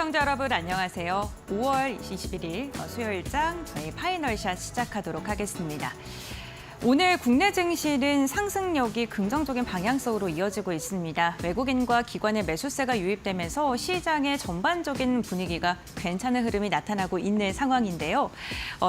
시청자 여러분 안녕하세요. 5월 21일 수요일장 저희 파이널샷 시작하도록 하겠습니다. 오늘 국내 증시는 상승력이 긍정적인 방향성으로 이어지고 있습니다. 외국인과 기관의 매수세가 유입되면서 시장의 전반적인 분위기가 괜찮은 흐름이 나타나고 있는 상황인데요.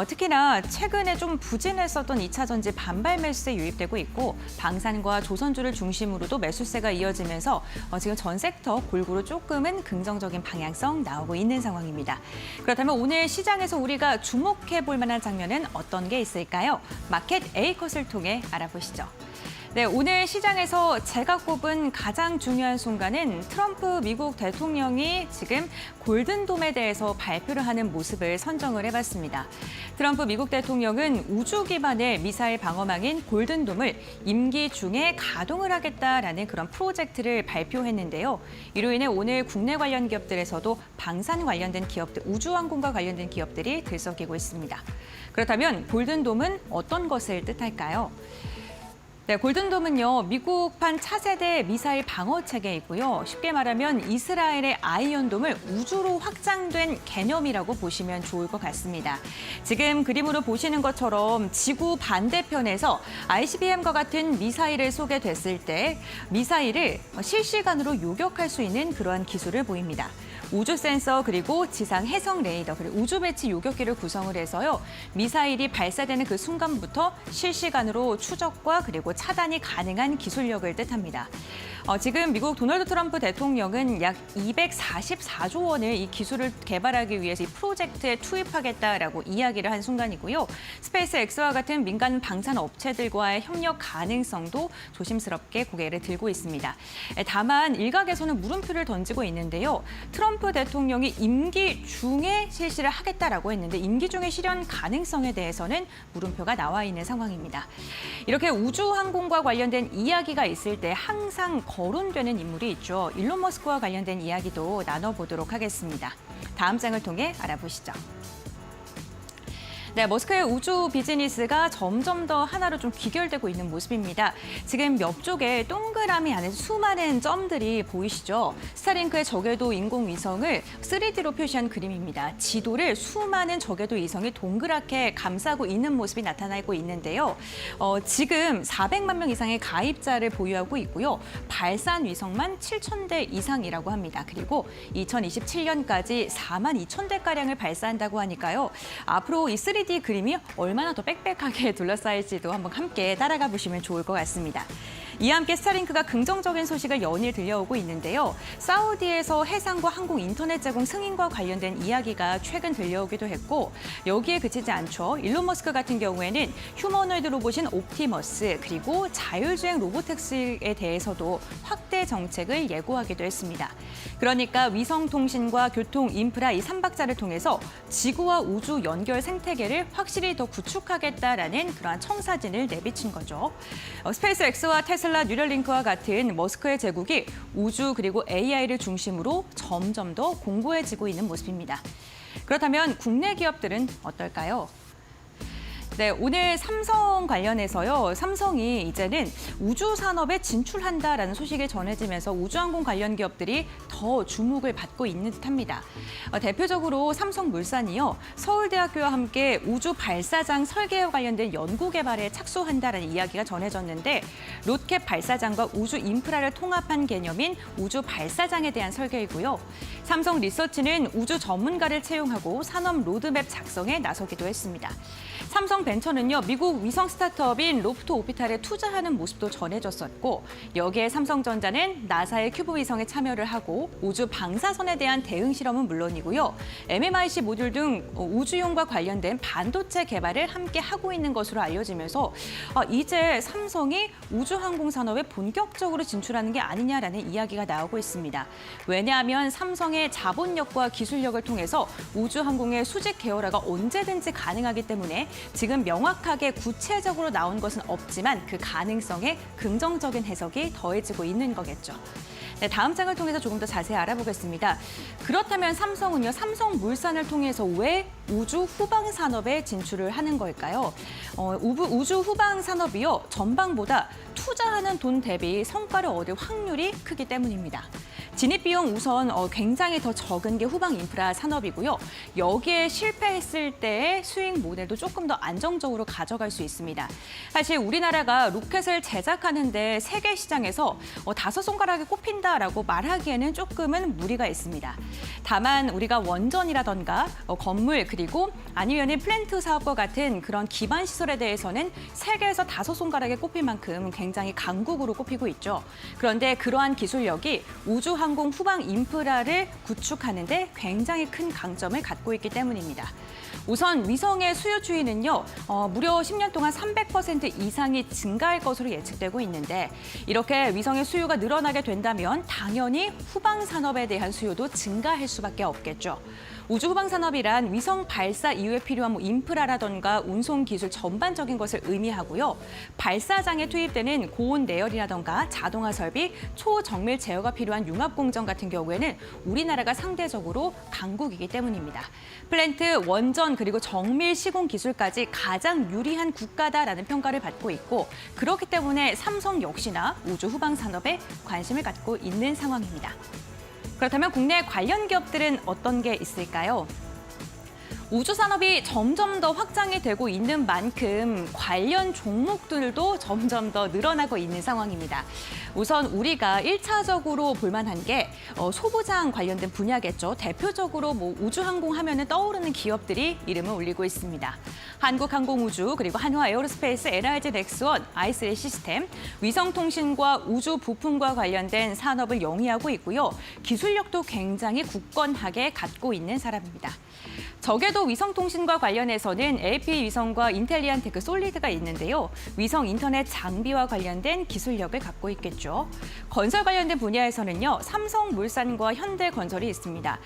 특히나 최근에 좀 부진했었던 2차 전지 반발 매수세 유입되고 있고 방산과 조선주를 중심으로도 매수세가 이어지면서 지금 전 섹터 골고루 조금은 긍정적인 방향성 나오고 있는 상황입니다. 그렇다면 오늘 시장에서 우리가 주목해 볼 만한 장면은 어떤 게 있을까요? 마켓 A컷을 통해 알아보시죠. 네, 오늘 시장에서 제가 꼽은 가장 중요한 순간은 트럼프 미국 대통령이 지금 골든돔에 대해서 발표를 하는 모습을 선정을 해봤습니다. 트럼프 미국 대통령은 우주 기반의 미사일 방어망인 골든돔을 임기 중에 가동을 하겠다라는 그런 프로젝트를 발표했는데요. 이로 인해 오늘 국내 관련 기업들에서도 방산 관련된 기업들, 우주항공과 관련된 기업들이 들썩이고 있습니다. 그렇다면 골든돔은 어떤 것을 뜻할까요? 네, 골든돔은요, 미국판 차세대 미사일 방어 체계이고요. 쉽게 말하면 이스라엘의 아이언돔을 우주로 확장된 개념이라고 보시면 좋을 것 같습니다. 지금 그림으로 보시는 것처럼 지구 반대편에서 ICBM과 같은 미사일을 쏘게 됐을 때 미사일을 실시간으로 요격할 수 있는 그러한 기술을 보입니다. 우주 센서 그리고 지상 해성 레이더 그리고 우주 배치 요격기를 구성을 해서요. 미사일이 발사되는 그 순간부터 실시간으로 추적과 그리고 차단이 가능한 기술력을 뜻합니다. 지금 미국 도널드 트럼프 대통령은 약 244조 원을 이 기술을 개발하기 위해서 이 프로젝트에 투입하겠다라고 이야기를 한 순간이고요. 스페이스X와 같은 민간 방산 업체들과의 협력 가능성도 조심스럽게 고개를 들고 있습니다. 다만 일각에서는 물음표를 던지고 있는데요. 트럼프 대통령이 임기 중에 실시를 하겠다라고 했는데 임기 중에 실현 가능성에 대해서는 물음표가 나와 있는 상황입니다. 이렇게 우주항공과 관련된 이야기가 있을 때 항상 거론되는 인물이 있죠. 일론 머스크와 관련된 이야기도 나눠보도록 하겠습니다. 다음 장을 통해 알아보시죠. 네, 머스크의 우주 비즈니스가 점점 더 하나로 좀 귀결되고 있는 모습입니다. 지금 옆쪽에 동그라미 안에 수많은 점들이 보이시죠? 스타링크의 저궤도 인공위성을 3D로 표시한 그림입니다. 지도를 수많은 저궤도 위성이 동그랗게 감싸고 있는 모습이 나타나고 있는데요. 지금 400만 명 이상의 가입자를 보유하고 있고요. 발산 위성만 7,000대 이상이라고 합니다. 그리고 2027년까지 4만 2천 대가량을 발사한다고 하니까요. 앞으로 이 3D 그림이 얼마나 더 빽빽하게 둘러싸일지도 한번 함께 따라가 보시면 좋을 것 같습니다. 이와 함께 스타링크가 긍정적인 소식을 연일 들려오고 있는데요. 사우디에서 해상과 항공 인터넷 제공 승인과 관련된 이야기가 최근 들려오기도 했고 여기에 그치지 않죠. 일론 머스크 같은 경우에는 휴머노이드 로봇인 옵티머스 그리고 자율주행 로보택시에 대해서도 확대 정책을 예고하기도 했습니다. 그러니까 위성통신과 교통, 인프라 이 3박자를 통해서 지구와 우주 연결 생태계를 확실히 더 구축하겠다라는 그러한 청사진을 내비친 거죠. 스페이스X와 테슬라, 뉴럴링크와 같은 머스크의 제국이 우주 그리고 AI를 중심으로 점점 더 공고해지고 있는 모습입니다. 그렇다면 국내 기업들은 어떨까요? 네, 오늘 삼성 관련해서요. 삼성이 이제는 우주 산업에 진출한다라는 소식이 전해지면서 우주항공 관련 기업들이 더 주목을 받고 있는 듯합니다. 대표적으로 삼성물산이요. 서울대학교와 함께 우주 발사장 설계와 관련된 연구 개발에 착수한다라는 이야기가 전해졌는데 로켓 발사장과 우주 인프라를 통합한 개념인 우주 발사장에 대한 설계이고요. 삼성 리서치는 우주 전문가를 채용하고 산업 로드맵 작성에 나서기도 했습니다. 삼성 벤처는요, 미국 위성 스타트업인 로프트 오피탈에 투자하는 모습도 전해졌었고 여기에 삼성전자는 나사의 큐브 위성에 참여를 하고 우주 방사선에 대한 대응 실험은 물론이고요. MMIC 모듈 등 우주용과 관련된 반도체 개발을 함께 하고 있는 것으로 알려지면서 이제 삼성이 우주항공 산업에 본격적으로 진출하는 게 아니냐라는 이야기가 나오고 있습니다. 왜냐하면 삼성의 자본력과 기술력을 통해서 우주항공의 수직 계열화가 언제든지 가능하기 때문에 지금 명확하게 구체적으로 나온 것은 없지만 그 가능성에 긍정적인 해석이 더해지고 있는 거겠죠. 네, 다음 장을 통해서 조금 더 자세히 알아보겠습니다. 그렇다면 삼성은요, 삼성물산을 통해서 왜 우주 후방 산업에 진출을 하는 걸까요? 우주 후방 산업이요, 전방보다 투자하는 돈 대비 성과를 얻을 확률이 크기 때문입니다. 진입 비용 우선 굉장히 더 적은 게 후방 인프라 산업이고요. 여기에 실패했을 때의 수익 모델도 조금 더 안정적으로 가져갈 수 있습니다. 사실 우리나라가 로켓을 제작하는데 세계 시장에서 5손가락에 꼽힌다라고 말하기에는 조금은 무리가 있습니다. 다만 우리가 원전이라던가 건물 그리고 아니면은 플랜트 사업과 같은 그런 기반 시설에 대해서는 세계에서 5손가락에 꼽힐 만큼 굉장히 강국으로 꼽히고 있죠. 그런데 그러한 기술력이 우주항공 후방 인프라를 구축하는 데 굉장히 큰 강점을 갖고 있기 때문입니다. 우선 위성의 수요 추이는요, 무려 10년 동안 300% 이상이 증가할 것으로 예측되고 있는데 이렇게 위성의 수요가 늘어나게 된다면 당연히 후방 산업에 대한 수요도 증가할 수밖에 없겠죠. 우주 후방 산업이란 위성 발사 이후에 필요한 인프라라던가 운송 기술 전반적인 것을 의미하고요. 발사장에 투입되는 고온 내열이라던가 자동화 설비, 초정밀 제어가 필요한 융합 공정 같은 경우에는 우리나라가 상대적으로 강국이기 때문입니다. 플랜트, 원전 그리고 정밀 시공 기술까지 가장 유리한 국가다라는 평가를 받고 있고 그렇기 때문에 삼성 역시나 우주 후방 산업에 관심을 갖고 있는 상황입니다. 그렇다면 국내 관련 기업들은 어떤 게 있을까요? 우주 산업이 점점 더 확장이 되고 있는 만큼 관련 종목들도 점점 더 늘어나고 있는 상황입니다. 우선 우리가 1차적으로 볼만한 게 소부장 관련된 분야겠죠. 대표적으로 우주항공 하면은 떠오르는 기업들이 이름을 올리고 있습니다. 한국항공우주, 그리고 한화 에어로스페이스, NRG 넥스원, 아이스레 시스템, 위성통신과 우주 부품과 관련된 산업을 영위하고 있고요. 기술력도 굉장히 굳건하게 갖고 있는 사람입니다. 적에도 위성통신과 관련해서는 LP 위성과 인텔리안테크 솔리드가 있는데요. 위성 인터넷 장비와 관련된 기술력을 갖고 있겠죠. 건설 관련된 분야에서는요. 삼성물산과 현대건설이 있습니다.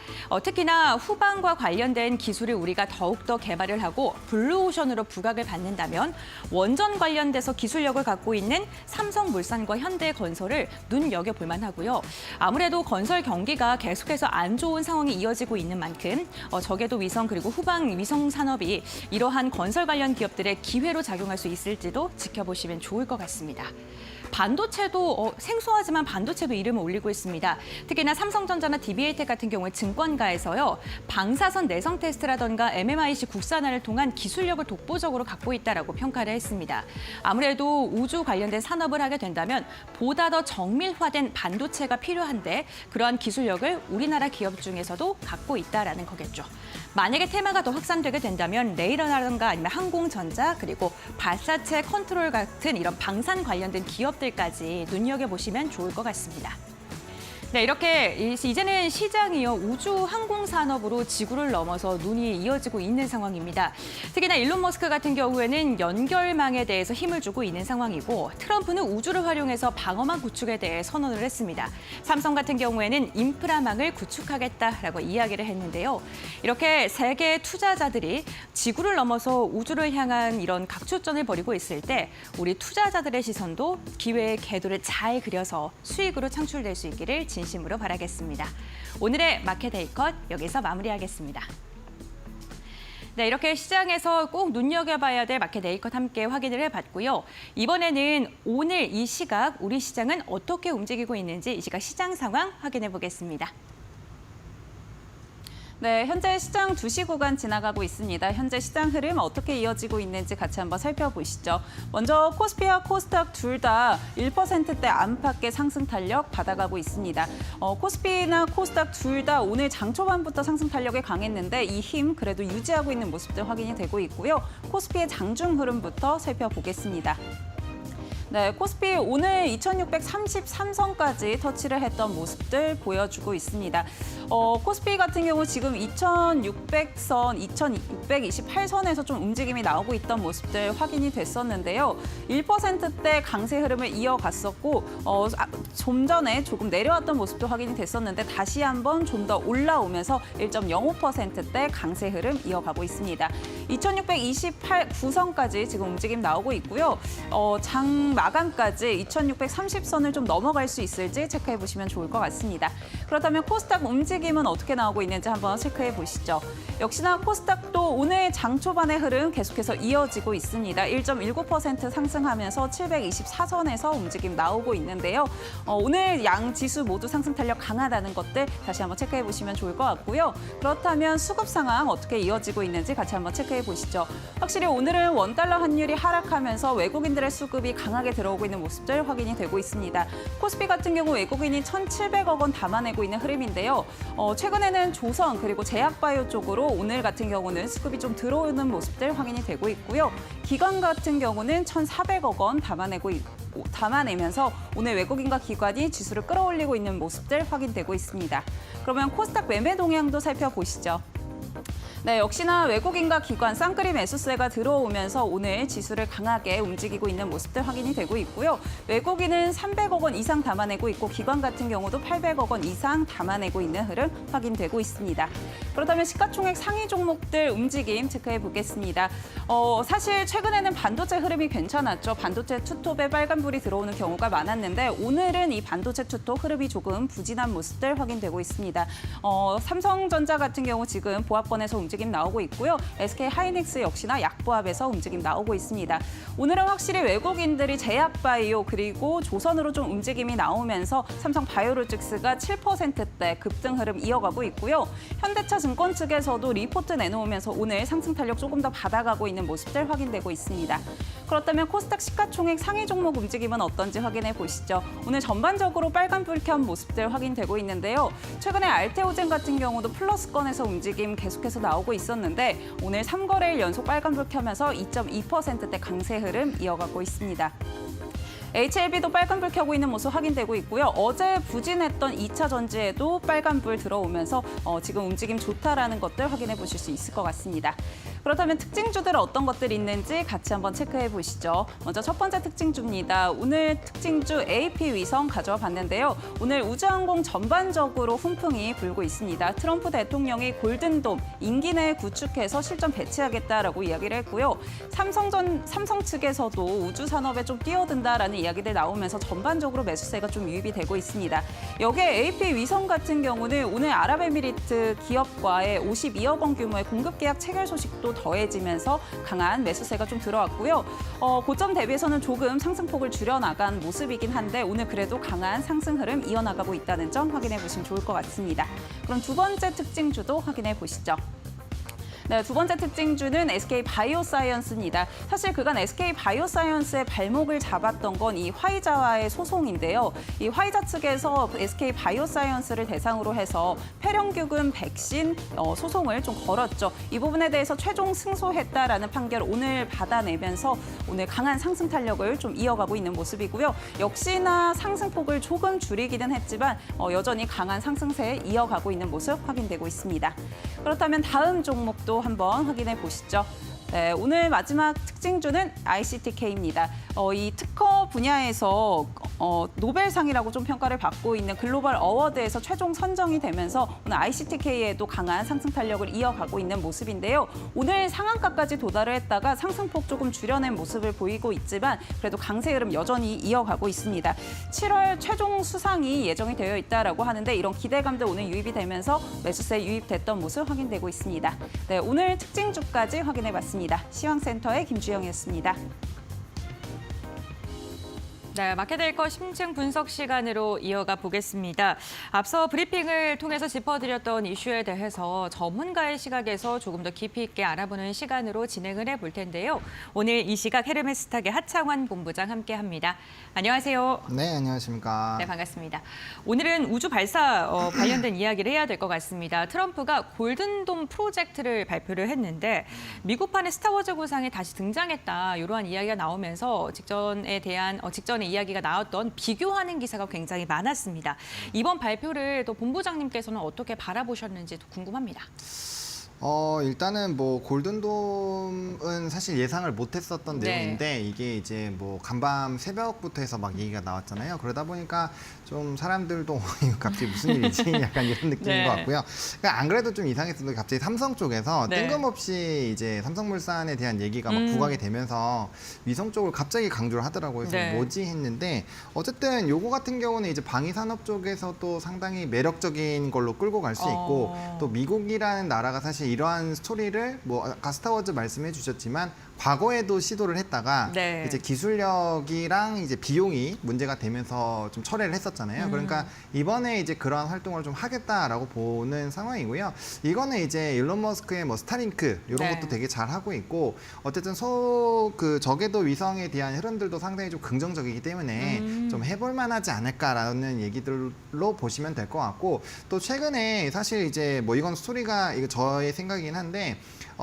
특히나 후방과 관련된 기술을 우리가 더욱더 개발을 하고 블루오션으로 부각을 받는다면 원전 관련돼서 기술력을 갖고 있는 삼성물산과 현대건설을 눈여겨볼 만하고요. 아무래도 건설 경기가 계속해서 안 좋은 상황이 이어지고 있는 만큼 적에도 위성 그리고 후방 위성 산업이 이러한 건설 관련 기업들의 기회로 작용할 수 있을지도 지켜보시면 좋을 것 같습니다. 반도체도 생소하지만 반도체도 이름을 올리고 있습니다. 특히나 삼성전자나 DBA텍 같은 경우에 증권가에서요. 방사선 내성 테스트라던가 MMIC 국산화를 통한 기술력을 독보적으로 갖고 있다라고 평가를 했습니다. 아무래도 우주 관련된 산업을 하게 된다면 보다 더 정밀화된 반도체가 필요한데 그러한 기술력을 우리나라 기업 중에서도 갖고 있다라는 거겠죠. 만약에 테마가 더 확산되게 된다면 레이더라든가 아니면 항공전자 그리고 발사체 컨트롤 같은 이런 방산 관련된 기업들까지 눈여겨보시면 좋을 것 같습니다. 네, 이렇게 이제는 시장이요 우주 항공 산업으로 지구를 넘어서 눈이 이어지고 있는 상황입니다. 특히나 일론 머스크 같은 경우에는 연결망에 대해서 힘을 주고 있는 상황이고 트럼프는 우주를 활용해서 방어망 구축에 대해 선언을 했습니다. 삼성 같은 경우에는 인프라망을 구축하겠다라고 이야기를 했는데요. 이렇게 세계 투자자들이 지구를 넘어서 우주를 향한 이런 각축전을 벌이고 있을 때 우리 투자자들의 시선도 기회의 궤도를 잘 그려서 수익으로 창출될 수 있기를 진심으로 바라겠습니다. 오늘의 마켓 데이컷 여기서 마무리하겠습니다. 네, 이렇게 시장에서 꼭 눈여겨봐야 될 마켓 데이컷 함께 확인을 해봤고요. 이번에는 오늘 이 시각 우리 시장은 어떻게 움직이고 있는지 이 시각 시장 상황 확인해 보겠습니다. 네, 현재 시장 2시 구간 지나가고 있습니다. 현재 시장 흐름 어떻게 이어지고 있는지 같이 한번 살펴보시죠. 먼저 코스피와 코스닥 둘 다 1%대 안팎의 상승 탄력 받아가고 있습니다. 코스피나 코스닥 둘 다 오늘 장 초반부터 상승 탄력이 강했는데 이 힘 그래도 유지하고 있는 모습들 확인이 되고 있고요. 코스피의 장중 흐름부터 살펴보겠습니다. 네, 코스피 오늘 2633선까지 터치를 했던 모습들 보여주고 있습니다. 코스피 같은 경우 지금 2600선, 2628선에서 좀 움직임이 나오고 있던 모습들 확인이 됐었는데요. 1%대 강세 흐름을 이어갔었고 좀 전에 조금 내려왔던 모습도 확인이 됐었는데 다시 한번 좀 더 올라오면서 1.05%대 강세 흐름 이어가고 있습니다. 2629선까지 지금 움직임 나오고 있고요. 장 마감까지 2,630선을 좀 넘어갈 수 있을지 체크해 보시면 좋을 것 같습니다. 그렇다면 코스닥 움직임은 어떻게 나오고 있는지 한번 체크해 보시죠. 역시나 코스닥도 오늘 장 초반의 흐름 계속해서 이어지고 있습니다. 1.19% 상승하면서 724선에서 움직임 나오고 있는데요. 오늘 양 지수 모두 상승 탄력 강하다는 것들 다시 한번 체크해 보시면 좋을 것 같고요. 그렇다면 수급 상황 어떻게 이어지고 있는지 같이 한번 체크해 보시죠. 확실히 오늘은 원달러 환율이 하락하면서 외국인들의 수급이 강하게 들어오고 있는 모습들 확인이 되고 있습니다. 코스피 같은 경우 외국인이 1,700억 원 담아내고 있는 흐름인데요. 최근에는 조선 그리고 제약바이오 쪽으로 오늘 같은 경우는 수급이 좀 들어오는 모습들 확인이 되고 있고요. 기관 같은 경우는 1,400억 원 담아내면서 오늘 외국인과 기관이 지수를 끌어올리고 있는 모습들 확인되고 있습니다. 그러면 코스닥 매매 동향도 살펴보시죠. 네, 역시나 외국인과 기관 쌍끌이 매수세가 들어오면서 오늘 지수를 강하게 움직이고 있는 모습들 확인이 되고 있고요. 외국인은 300억 원 이상 담아내고 있고 기관 같은 경우도 800억 원 이상 담아내고 있는 흐름 확인되고 있습니다. 그렇다면 시가총액 상위 종목들 움직임 체크해 보겠습니다. 사실 최근에는 반도체 흐름이 괜찮았죠. 반도체 투톱에 빨간불이 들어오는 경우가 많았는데 오늘은 이 반도체 투톱 흐름이 조금 부진한 모습들 확인되고 있습니다. 삼성전자 같은 경우 지금 보합권에서 움직임 나오고 있고요. SK 하이닉스 역시나 약보합에서 움직임 나오고 있습니다. 오늘은 확실히 외국인들이 제약바이오 그리고 조선으로 좀 움직임이 나오면서 삼성바이오로직스가 7%대 급등 흐름 이어가고 있고요. 현대차 증권 측에서도 리포트 내놓으면서 오늘 상승 탄력 조금 더 받아가고 있는 모습들 확인되고 있습니다. 그렇다면 코스닥 시가총액 상위 종목 움직임은 어떤지 확인해 보시죠. 오늘 전반적으로 빨간불 켠 모습들 확인되고 있는데요. 최근에 알테오젠 같은 경우도 플러스권에서 움직임 계속해서 나오고 있었는데 오늘 3거래일 연속 빨간불 켜면서 2.2%대 강세 흐름 이어가고 있습니다. HLB도 빨간불 켜고 있는 모습 확인되고 있고요. 어제 부진했던 2차 전지에도 빨간불 들어오면서 지금 움직임 좋다라는 것들 확인해 보실 수 있을 것 같습니다. 그렇다면 특징주들 어떤 것들이 있는지 같이 한번 체크해 보시죠. 먼저 첫 번째 특징주입니다. 오늘 특징주 AP위성 가져와 봤는데요. 오늘 우주항공 전반적으로 훈풍이 불고 있습니다. 트럼프 대통령이 골든돔 임기 내에 구축해서 실전 배치하겠다라고 이야기를 했고요. 삼성 측에서도 우주 산업에 좀 뛰어든다라는 이야기들 나오면서 전반적으로 매수세가 좀 유입이 되고 있습니다. 여기에 AP위성 같은 경우는 오늘 아랍에미리트 기업과의 52억 원 규모의 공급 계약 체결 소식도 더해지면서 강한 매수세가 좀 들어왔고요. 고점 대비해서는 조금 상승폭을 줄여나간 모습이긴 한데 오늘 그래도 강한 상승 흐름 이어나가고 있다는 점 확인해 보시면 좋을 것 같습니다. 그럼 두 번째 특징주도 확인해 보시죠. 네, 두 번째 특징주는 SK 바이오사이언스입니다. 사실 그간 SK 바이오사이언스의 발목을 잡았던 건 이 화이자와의 소송인데요. 이 화이자 측에서 SK 바이오사이언스를 대상으로 해서 폐렴규근 백신 소송을 좀 걸었죠. 이 부분에 대해서 최종 승소했다라는 판결 오늘 받아내면서 오늘 강한 상승 탄력을 좀 이어가고 있는 모습이고요. 역시나 상승폭을 조금 줄이기는 했지만 여전히 강한 상승세에 이어가고 있는 모습 확인되고 있습니다. 그렇다면 다음 종목도 한번 확인해 보시죠. 네, 오늘 마지막 특징주는 ICTK입니다. 이 특허 분야에서 노벨상이라고 좀 평가를 받고 있는 글로벌 어워드에서 최종 선정이 되면서 오늘 ICTK에도 강한 상승 탄력을 이어가고 있는 모습인데요. 오늘 상한가까지 도달을 했다가 상승폭 조금 줄여낸 모습을 보이고 있지만 그래도 강세 흐름 여전히 이어가고 있습니다. 7월 최종 수상이 예정이 되어 있다라고 하는데 이런 기대감도 오늘 유입이 되면서 매수세 유입됐던 모습 확인되고 있습니다. 네, 오늘 특징주까지 확인해봤습니다. 시황센터의 김주영이었습니다. 네, 마켓데이커 심층 분석 시간으로 이어가 보겠습니다. 앞서 브리핑을 통해서 짚어드렸던 이슈에 대해서 전문가의 시각에서 조금 더 깊이 있게 알아보는 시간으로 진행을 해볼 텐데요. 오늘 이 시각 헤르메스탁의 하창환 본부장 함께합니다. 안녕하세요. 네, 안녕하십니까. 네, 반갑습니다. 오늘은 우주 발사 관련된 이야기를 해야 될 것 같습니다. 트럼프가 골든돔 프로젝트를 발표를 했는데 미국판의 스타워즈 구상이 다시 등장했다. 이러한 이야기가 나오면서 직전에 이야기가 나왔던 비교하는 기사가 굉장히 많았습니다. 이번 발표를 또 본부장님께서는 어떻게 바라보셨는지 궁금합니다. 일단은 뭐 골든돔은 사실 예상을 못했었던 네. 내용인데 이게 이제 뭐 간밤 새벽부터 해서 막 얘기가 나왔잖아요. 그러다 보니까 좀 사람들도 이거 갑자기 무슨 일이지? 약간 이런 느낌인 네. 것 같고요. 그러니까 안 그래도 좀 이상했어도 갑자기 삼성 쪽에서 네. 뜬금없이 이제 삼성물산에 대한 얘기가 막 부각이 되면서 위성 쪽을 갑자기 강조를 하더라고요. 그래서 네. 뭐지 했는데 어쨌든 요거 같은 경우는 이제 방위산업 쪽에서도 상당히 매력적인 걸로 끌고 갈 수 있고 또 미국이라는 나라가 사실 이러한 스토리를 뭐 아까 스타워즈 말씀해 주셨지만 과거에도 시도를 했다가 네. 이제 기술력이랑 이제 비용이 문제가 되면서 좀 철회를 했었잖아요. 그러니까 이번에 이제 그러한 활동을 좀 하겠다라고 보는 상황이고요. 이거는 이제 일론 머스크의 뭐 스타링크 이런 네. 것도 되게 잘 하고 있고 어쨌든 그 저궤도 위성에 대한 흐름들도 상당히 좀 긍정적이기 때문에 좀 해볼 만하지 않을까라는 얘기들로 보시면 될 것 같고 또 최근에 사실 이제 뭐 이건 스토리가 이거 저의 생각이긴 한데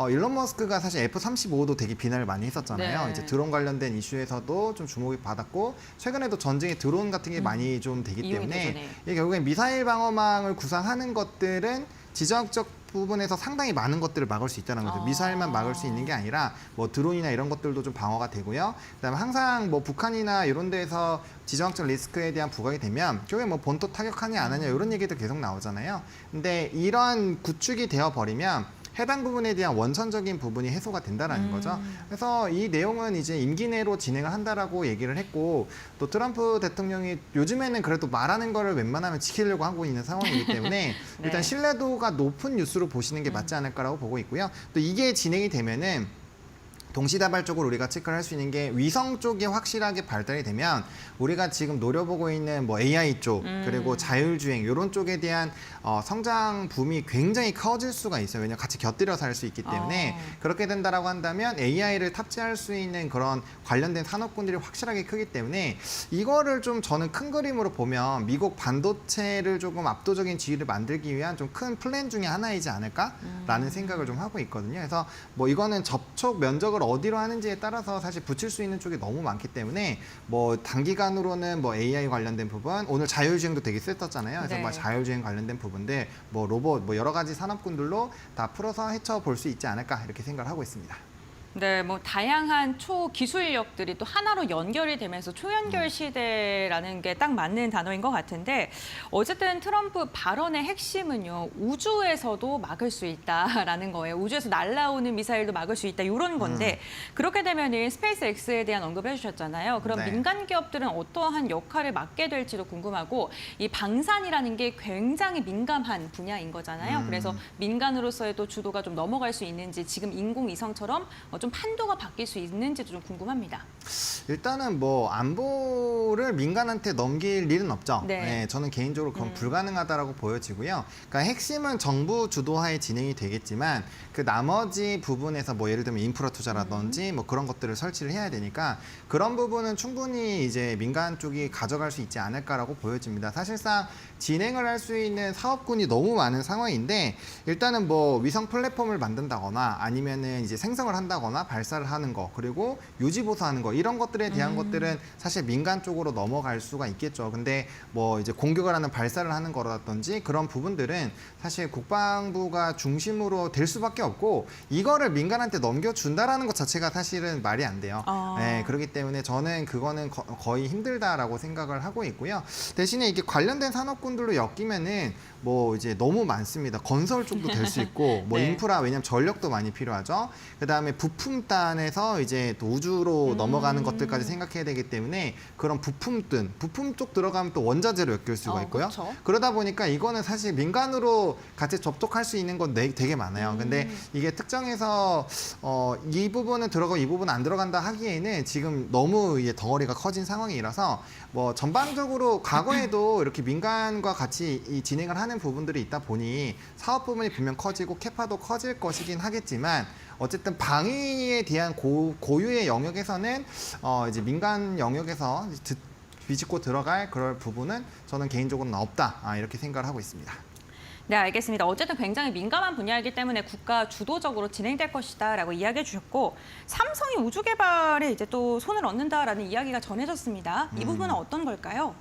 일론 머스크가 사실 F-35도 되게 비난을 많이 했었잖아요. 네. 이제 드론 관련된 이슈에서도 좀 주목이 받았고 최근에도 전쟁에 드론 같은 게 많이 좀 되기 이용이 때문에 되죠, 네. 이게 결국엔 미사일 방어망을 구상하는 것들은 지정학적 부분에서 상당히 많은 것들을 막을 수 있다는 거죠. 미사일만 막을 수 있는 게 아니라 뭐 드론이나 이런 것들도 좀 방어가 되고요. 그다음에 항상 뭐 북한이나 이런 데에서 지정학적 리스크에 대한 부각이 되면 결국에 뭐 본토 타격하냐 안 하냐 이런 얘기도 계속 나오잖아요. 근데 이러한 구축이 되어 버리면 해당 부분에 대한 원천적인 부분이 해소가 된다라는 거죠. 그래서 이 내용은 이제 임기 내로 진행을 한다라고 얘기를 했고 또 트럼프 대통령이 요즘에는 그래도 말하는 거를 웬만하면 지키려고 하고 있는 상황이기 때문에 일단 신뢰도가 높은 뉴스로 보시는 게 맞지 않을까라고 보고 있고요. 또 이게 진행이 되면은 동시다발적으로 우리가 체크를 할 수 있는 게 위성 쪽이 확실하게 발달이 되면 우리가 지금 노려보고 있는 뭐 AI 쪽 그리고 자율주행 이런 쪽에 대한 성장 붐이 굉장히 커질 수가 있어요. 왜냐하면 같이 곁들여서 할 수 있기 때문에 그렇게 된다라고 한다면 AI를 탑재할 수 있는 그런 관련된 산업군들이 확실하게 크기 때문에 이거를 좀 저는 큰 그림으로 보면 미국 반도체를 조금 압도적인 지위를 만들기 위한 좀 큰 플랜 중에 하나이지 않을까라는 생각을 좀 하고 있거든요. 그래서 뭐 이거는 접촉 면적을 어디로 하는지에 따라서 사실 붙일 수 있는 쪽이 너무 많기 때문에 뭐 단기간으로는 뭐 AI 관련된 부분 오늘 자율주행도 되게 셌었잖아요. 그래서 네. 뭐 자율주행 관련된 부분들 뭐 로봇 뭐 여러 가지 산업군들로 다 풀어서 헤쳐볼 수 있지 않을까 이렇게 생각을 하고 있습니다. 네, 뭐 다양한 초기술력들이 또 하나로 연결이 되면서 초연결 시대라는 게 딱 맞는 단어인 것 같은데 어쨌든 트럼프 발언의 핵심은요. 우주에서도 막을 수 있다라는 거예요. 우주에서 날아오는 미사일도 막을 수 있다 이런 건데 그렇게 되면은 스페이스 X에 대한 언급을 해주셨잖아요. 그럼 네. 민간 기업들은 어떠한 역할을 맡게 될지도 궁금하고 이 방산이라는 게 굉장히 민감한 분야인 거잖아요. 그래서 민간으로서의 또 주도가 좀 넘어갈 수 있는지 지금 인공위성처럼 좀 판도가 바뀔 수 있는지도 좀 궁금합니다. 일단은 뭐 안보를 민간한테 넘길 일은 없죠. 네. 저는 개인적으로 그건 불가능하다라고 보여지고요. 그러니까 핵심은 정부 주도하에 진행이 되겠지만 그 나머지 부분에서 뭐 예를 들면 인프라 투자라든지 뭐 그런 것들을 설치를 해야 되니까 그런 부분은 충분히 이제 민간 쪽이 가져갈 수 있지 않을까라고 보여집니다. 사실상 진행을 할 수 있는 사업군이 너무 많은 상황인데 일단은 뭐 위성 플랫폼을 만든다거나 아니면은 이제 생성을 한다거나 발사를 하는 거 그리고 유지 보수하는 거 이런 것들에 대한 것들은 사실 민간 쪽으로 넘어갈 수가 있겠죠. 근데 뭐 이제 공격을 하는 발사를 하는 거라든지 그런 부분들은 사실 국방부가 중심으로 될 수밖에 없고 이거를 민간한테 넘겨준다라는 것 자체가 사실은 말이 안 돼요. 그렇기 때문에 저는 그거는 거의 힘들다라고 생각을 하고 있고요. 대신에 이게 관련된 산업군들로 엮이면은 뭐 이제 너무 많습니다. 건설 쪽도 될 수 있고 뭐 네. 인프라 왜냐면 전력도 많이 필요하죠. 그다음에 부품단에서 이제 또 우주로 넘어가는 것들까지 생각해야 되기 때문에 그런 부품 쪽 들어가면 또 원자재로 엮일 수가 있고요. 그렇죠. 그러다 보니까 이거는 사실 민간으로 같이 접촉할 수 있는 건 되게 많아요. 근데 이게 특정해서 이 부분은 들어가고 이 부분은 안 들어간다 하기에는 지금 너무 이게 덩어리가 커진 상황이라서 뭐 전반적으로 과거에도 이렇게 민간과 같이 이 진행을 하는 부분들이 있다 보니 사업 부분이 분명 커지고 캐파도 커질 것이긴 하겠지만 어쨌든 방위에 대한 고유의 영역에서는 이제 민간 영역에서 비집고 들어갈 그럴 부분은 저는 개인적으로는 없다 이렇게 생각을 하고 있습니다. 네, 알겠습니다. 어쨌든 굉장히 민감한 분야이기 때문에 국가 주도적으로 진행될 것이다라고 이야기해 주셨고 삼성이 우주 개발에 이제 또 손을 얻는다라는 이야기가 전해졌습니다. 이 부분은 어떤 걸까요?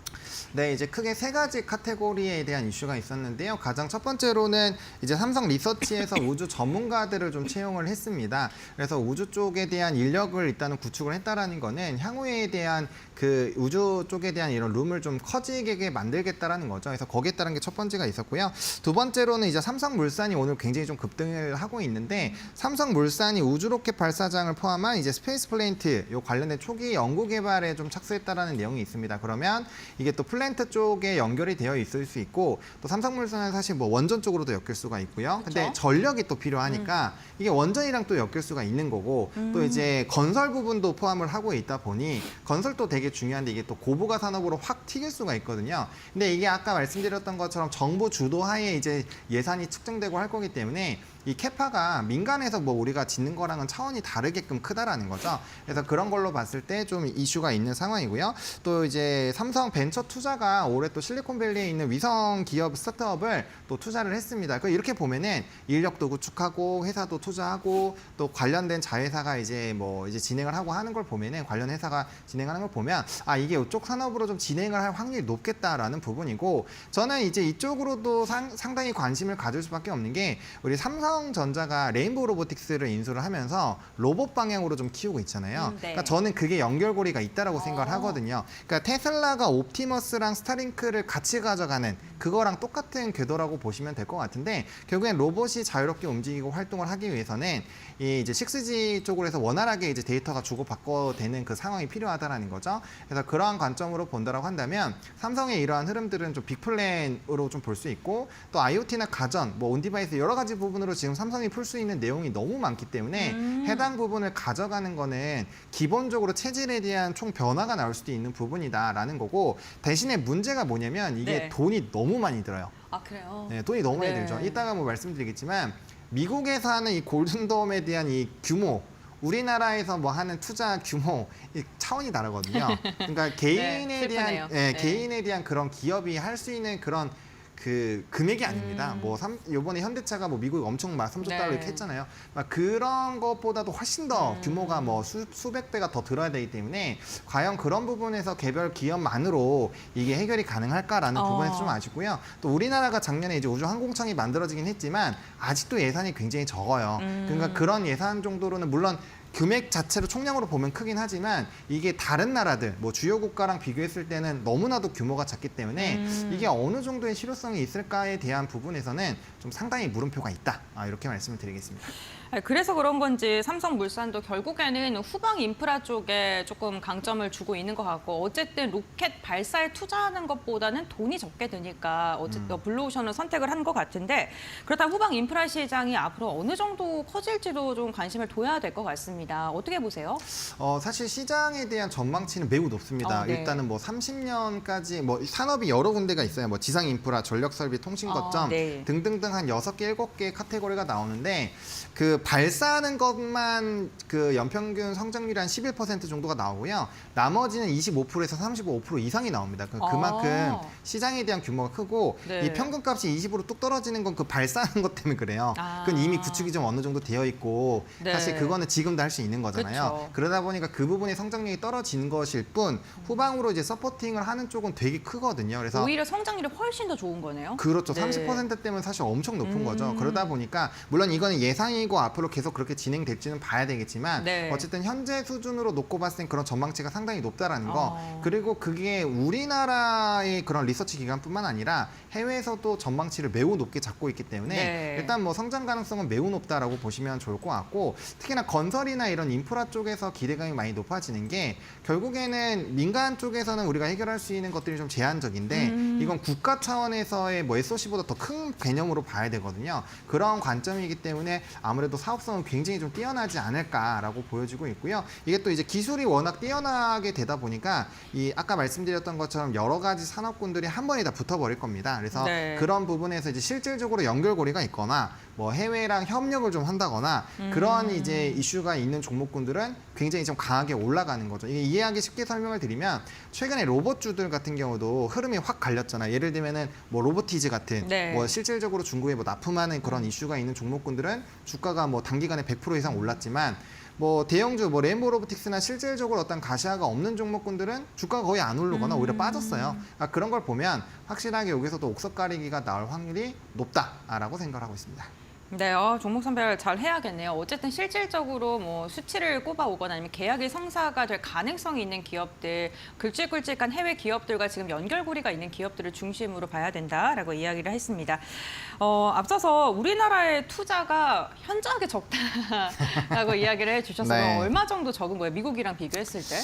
네, 이제 크게 세 가지 카테고리에 대한 이슈가 있었는데요. 가장 첫 번째로는 이제 삼성 리서치에서 우주 전문가들을 좀 채용을 했습니다. 그래서 우주 쪽에 대한 인력을 일단은 구축을 했다라는 거는 향후에 대한 그 우주 쪽에 대한 이런 룸을 좀 커지게 만들겠다라는 거죠. 그래서 거기에 따른 게 첫 번째가 있었고요. 두 번째로는 이제 삼성물산이 오늘 굉장히 좀 급등을 하고 있는데 삼성물산이 우주 로켓 발사장을 포함한 이제 스페이스 플랜트 요 관련된 초기 연구 개발에 좀 착수했다라는 내용이 있습니다. 그러면 이게 또 플랜트 쪽에 연결이 되어 있을 수 있고 또 삼성물산은 사실 뭐 원전 쪽으로도 엮일 수가 있고요. 근데 전력이 또 필요하니까 이게 원전이랑 또 엮일 수가 있는 거고 또 이제 건설 부분도 포함을 하고 있다 보니 건설도 되게 중요한데 이게 또 고부가 산업으로 확 튀길 수가 있거든요. 근데 이게 아까 말씀드렸던 것처럼 정부 주도하에 이제 예산이 측정되고 할 거기 때문에 이 캐파가 민간에서 뭐 우리가 짓는 거랑은 차원이 다르게끔 크다라는 거죠. 그래서 그런 걸로 봤을 때 좀 이슈가 있는 상황이고요. 또 이제 삼성 벤처 투자가 올해 또 실리콘밸리에 있는 위성 기업 스타트업을 또 투자를 했습니다. 이렇게 보면은 인력도 구축하고 회사도 투자하고 또 관련된 자회사가 이제 뭐 이제 진행을 하고 하는 걸 보면은 관련 회사가 진행하는 걸 보면 아 이게 이쪽 산업으로 좀 진행을 할 확률이 높겠다라는 부분이고 저는 이제 이쪽으로도 상당히 관심을 가질 수밖에 없는 게 우리 삼성전자가 레인보우 로보틱스를 인수를 하면서 로봇 방향으로 좀 키우고 있잖아요. 네. 그러니까 저는 그게 연결고리가 있다라고 생각을 하거든요. 그러니까 테슬라가 옵티머스랑 스타링크를 같이 가져가는 그거랑 똑같은 궤도라고 보시면 될 것 같은데 결국엔 로봇이 자유롭게 움직이고 활동을 하기 위해서는 이 이제 6G 쪽으로 해서 원활하게 이제 데이터가 주고받고 되는 그 상황이 필요하다라는 거죠. 그래서 그러한 관점으로 본다라고 한다면 삼성의 이러한 흐름들은 좀 빅플랜으로 좀 볼 수 있고 또 IoT나 가전, 뭐 온디바이스 여러 가지 부분으로 지금 삼성이 풀 수 있는 내용이 너무 많기 때문에 해당 부분을 가져가는 거는 기본적으로 체질에 대한 총 변화가 나올 수도 있는 부분이다라는 거고 대신에 문제가 뭐냐면 이게 네. 돈이 너무 많이 들어요. 아, 그래요? 네, 돈이 너무 많이 네. 들죠. 이따가 뭐 말씀드리겠지만 미국에서 하는 이 골든돔에 대한 이 규모 우리나라에서 뭐 하는 투자 규모 이 차원이 다르거든요. 그러니까 개인에 슬프네요. 대한 네. 개인에 대한 그런 기업이 할 수 있는 그런 그 금액이 아닙니다. 뭐 요번에 현대차가 뭐 미국 엄청 막 3조 달러 이렇게 했잖아요. 막 그런 것보다도 훨씬 더 규모가 뭐 수백 배가 더 들어야 되기 때문에 과연 그런 부분에서 개별 기업만으로 이게 해결이 가능할까라는 부분에서 좀 아쉽고요. 또 우리나라가 작년에 이제 우주 항공청이 만들어지긴 했지만 아직도 예산이 굉장히 적어요. 그러니까 그런 예산 정도로는 물론 금액 자체로 총량으로 보면 크긴 하지만 이게 다른 나라들, 뭐 주요 국가랑 비교했을 때는 너무나도 규모가 작기 때문에 이게 어느 정도의 실효성이 있을까에 대한 부분에서는 좀 상당히 물음표가 있다. 이렇게 말씀을 드리겠습니다. 그래서 그런 건지 삼성물산도 결국에는 후방 인프라 쪽에 조금 강점을 주고 있는 것 같고 어쨌든 로켓 발사에 투자하는 것보다는 돈이 적게 드니까 어쨌든 블루오션을 선택을 한 것 같은데 그렇다면 후방 인프라 시장이 앞으로 어느 정도 커질지도 좀 관심을 둬야 될 것 같습니다. 어떻게 보세요? 사실 시장에 대한 전망치는 매우 높습니다. 네. 일단은 뭐 30년까지 뭐 산업이 여러 군데가 있어요. 뭐 지상 인프라, 전력 설비, 통신 거점 네. 등등등 한 6개, 7개 카테고리가 나오는데 그 발사하는 것만 그 연평균 성장률이 한 11% 정도가 나오고요. 나머지는 25%에서 35% 이상이 나옵니다. 그만큼 시장에 대한 규모가 크고 네. 이 평균값이 20으로 뚝 떨어지는 건 그 발사하는 것 때문에 그래요. 그건 이미 구축이 좀 어느 정도 되어 있고 네. 사실 그거는 지금도 할 수 있는 거잖아요. 그쵸. 그러다 보니까 그 부분의 성장률이 떨어지는 것일 뿐 후방으로 이제 서포팅을 하는 쪽은 되게 크거든요. 그래서 오히려 성장률이 훨씬 더 좋은 거네요. 그렇죠. 네. 30%대면 사실 엄청 높은 거죠. 그러다 보니까 물론 이거는 예상이고 앞으로 계속 그렇게 진행될지는 봐야 되겠지만 네. 어쨌든 현재 수준으로 놓고 봤을 땐 그런 전망치가 상당히 높다라는 거. 그리고 그게 우리나라의 그런 리서치 기관뿐만 아니라 해외에서도 전망치를 매우 높게 잡고 있기 때문에 네. 일단 뭐 성장 가능성은 매우 높다라고 보시면 좋을 것 같고 특히나 건설이나 이런 인프라 쪽에서 기대감이 많이 높아지는 게 결국에는 민간 쪽에서는 우리가 해결할 수 있는 것들이 좀 제한적인데 이건 국가 차원에서의 뭐 SOC보다 더 큰 개념으로 봐야 되거든요. 그런 관점이기 때문에 아무래도 사업성은 굉장히 좀 뛰어나지 않을까라고 보여지고 있고요. 이게 또 이제 기술이 워낙 뛰어나게 되다 보니까 이 아까 말씀드렸던 것처럼 여러 가지 산업군들이 한 번에 다 붙어버릴 겁니다. 그래서 네. 그런 부분에서 이제 실질적으로 연결고리가 있거나 뭐 해외랑 협력을 좀 한다거나 그런 이제 이슈가 있는 종목군들은 굉장히 좀 강하게 올라가는 거죠. 이게 이해하기 쉽게 설명을 드리면 최근에 로봇주들 같은 경우도 흐름이 확 갈렸잖아요. 예를 들면은 뭐 로보티즈 같은 네. 뭐 실질적으로 중국에 뭐 납품하는 그런 이슈가 있는 종목군들은 주가가 뭐 단기간에 100% 이상 올랐지만 뭐 대형주, 뭐 레인보우 로보틱스나 실질적으로 어떤 가시화가 없는 종목군들은 주가가 거의 안 오르거나 오히려 빠졌어요. 그러니까 그런 걸 보면 확실하게 여기서도 옥석 가리기가 나올 확률이 높다라고 생각하고 있습니다. 네, 종목 선별 잘 해야겠네요. 어쨌든 실질적으로 뭐 수치를 꼽아오거나 아니면 계약이 성사가 될 가능성이 있는 기업들, 굵직굵직한 해외 기업들과 지금 연결고리가 있는 기업들을 중심으로 봐야 된다라고 이야기를 했습니다. 앞서서 우리나라의 투자가 현저하게 적다라고 이야기를 해주셨어요. 네. 얼마 정도 적은 거예요? 미국이랑 비교했을 때?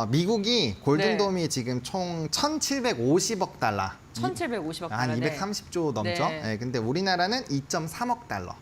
미국이 골든돔이 지금 총 1,750억 달러. 1,750억 달러. 한 230조 넘죠. 네. 네, 근데 우리나라는 2.3억 달러.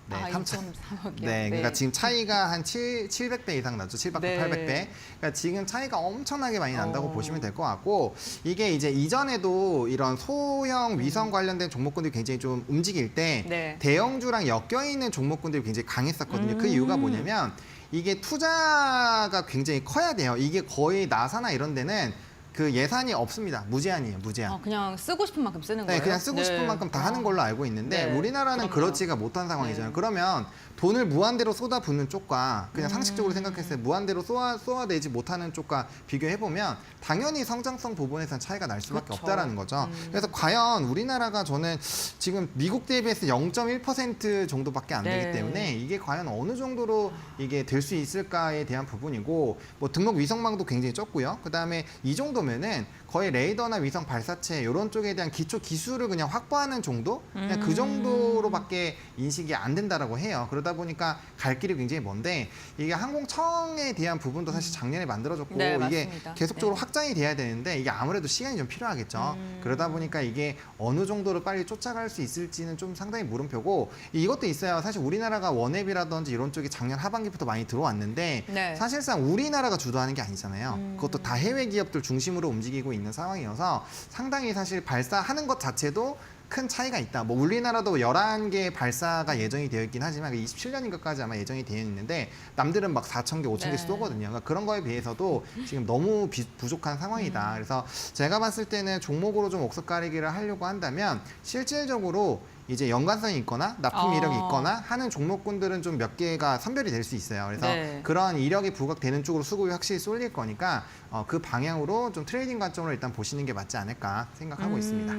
네, 2.3억이요. 네, 그러니까 지금 차이가 한 700배 이상 나죠. 700배, 네. 800배. 그러니까 지금 차이가 엄청나게 많이 난다고 어. 보시면 될 것 같고, 이게 이제 이전에도 이런 소형 위성 관련된 종목군들이 굉장히 좀 움직일 때 네. 대형주랑 엮여 있는 종목군들이 굉장히 강했었거든요. 그 이유가 뭐냐면 이게 투자가 굉장히 커야 돼요. 이게 거의 나사나 이런 데는 그 예산이 없습니다. 무제한이에요, 무제한. 그냥 쓰고 싶은 만큼 쓰는 네, 거예요? 그냥 쓰고 싶은 만큼 다 하는 걸로 알고 있는데 네, 우리나라는 그럼요. 그렇지가 못한 상황이잖아요. 네. 그러면 돈을 무한대로 쏟아붓는 쪽과 그냥 상식적으로 생각했을 때 무한대로 쏟아내지 못하는 쪽과 비교해보면 당연히 성장성 부분에서는 차이가 날 수밖에 그렇죠. 없다라는 거죠. 그래서 과연 우리나라가 저는 지금 미국 대비해서 0.1% 정도밖에 안 되기 네. 때문에 이게 과연 어느 정도로 이게 될 수 있을까에 대한 부분이고 뭐 등록 위성망도 굉장히 적고요. 그다음에 이 정도면은 거의 레이더나 위성 발사체 이런 쪽에 대한 기초 기술을 그냥 확보하는 정도? 그냥 그 정도로밖에 인식이 안 된다라고 해요. 그러다 보니까 갈 길이 굉장히 먼데 이게 항공청에 대한 부분도 사실 작년에 만들어졌고 네, 이게 맞습니다. 계속적으로 네. 확장이 돼야 되는데 이게 아무래도 시간이 좀 필요하겠죠. 그러다 보니까 이게 어느 정도로 빨리 쫓아갈 수 있을지는 좀 상당히 물음표고 이것도 있어요. 사실 우리나라가 원앱이라든지 이런 쪽이 작년 하반기부터 많이 들어왔는데 네. 사실상 우리나라가 주도하는 게 아니잖아요. 그것도 다 해외 기업들 중심으로 움직이고 있는 상황이어서 상당히 사실 발사하는 것 자체도 큰 차이가 있다. 뭐 우리나라도 11개 발사가 예정이 되어 있긴 하지만 27년인가까지 아마 예정이 되어 있는데 남들은 막 4,000개, 5,000개 네. 쏘거든요. 그러니까 그런 거에 비해서도 지금 너무 부족한 상황이다. 그래서 제가 봤을 때는 종목으로 좀 옥석 가리기를 하려고 한다면 실질적으로 이제 연관성이 있거나 납품 이력이 있거나 하는 종목군들은 좀 몇 개가 선별이 될 수 있어요. 그래서 네. 그런 이력이 부각되는 쪽으로 수급이 확실히 쏠릴 거니까 그 방향으로 좀 트레이딩 관점으로 일단 보시는 게 맞지 않을까 생각하고 있습니다.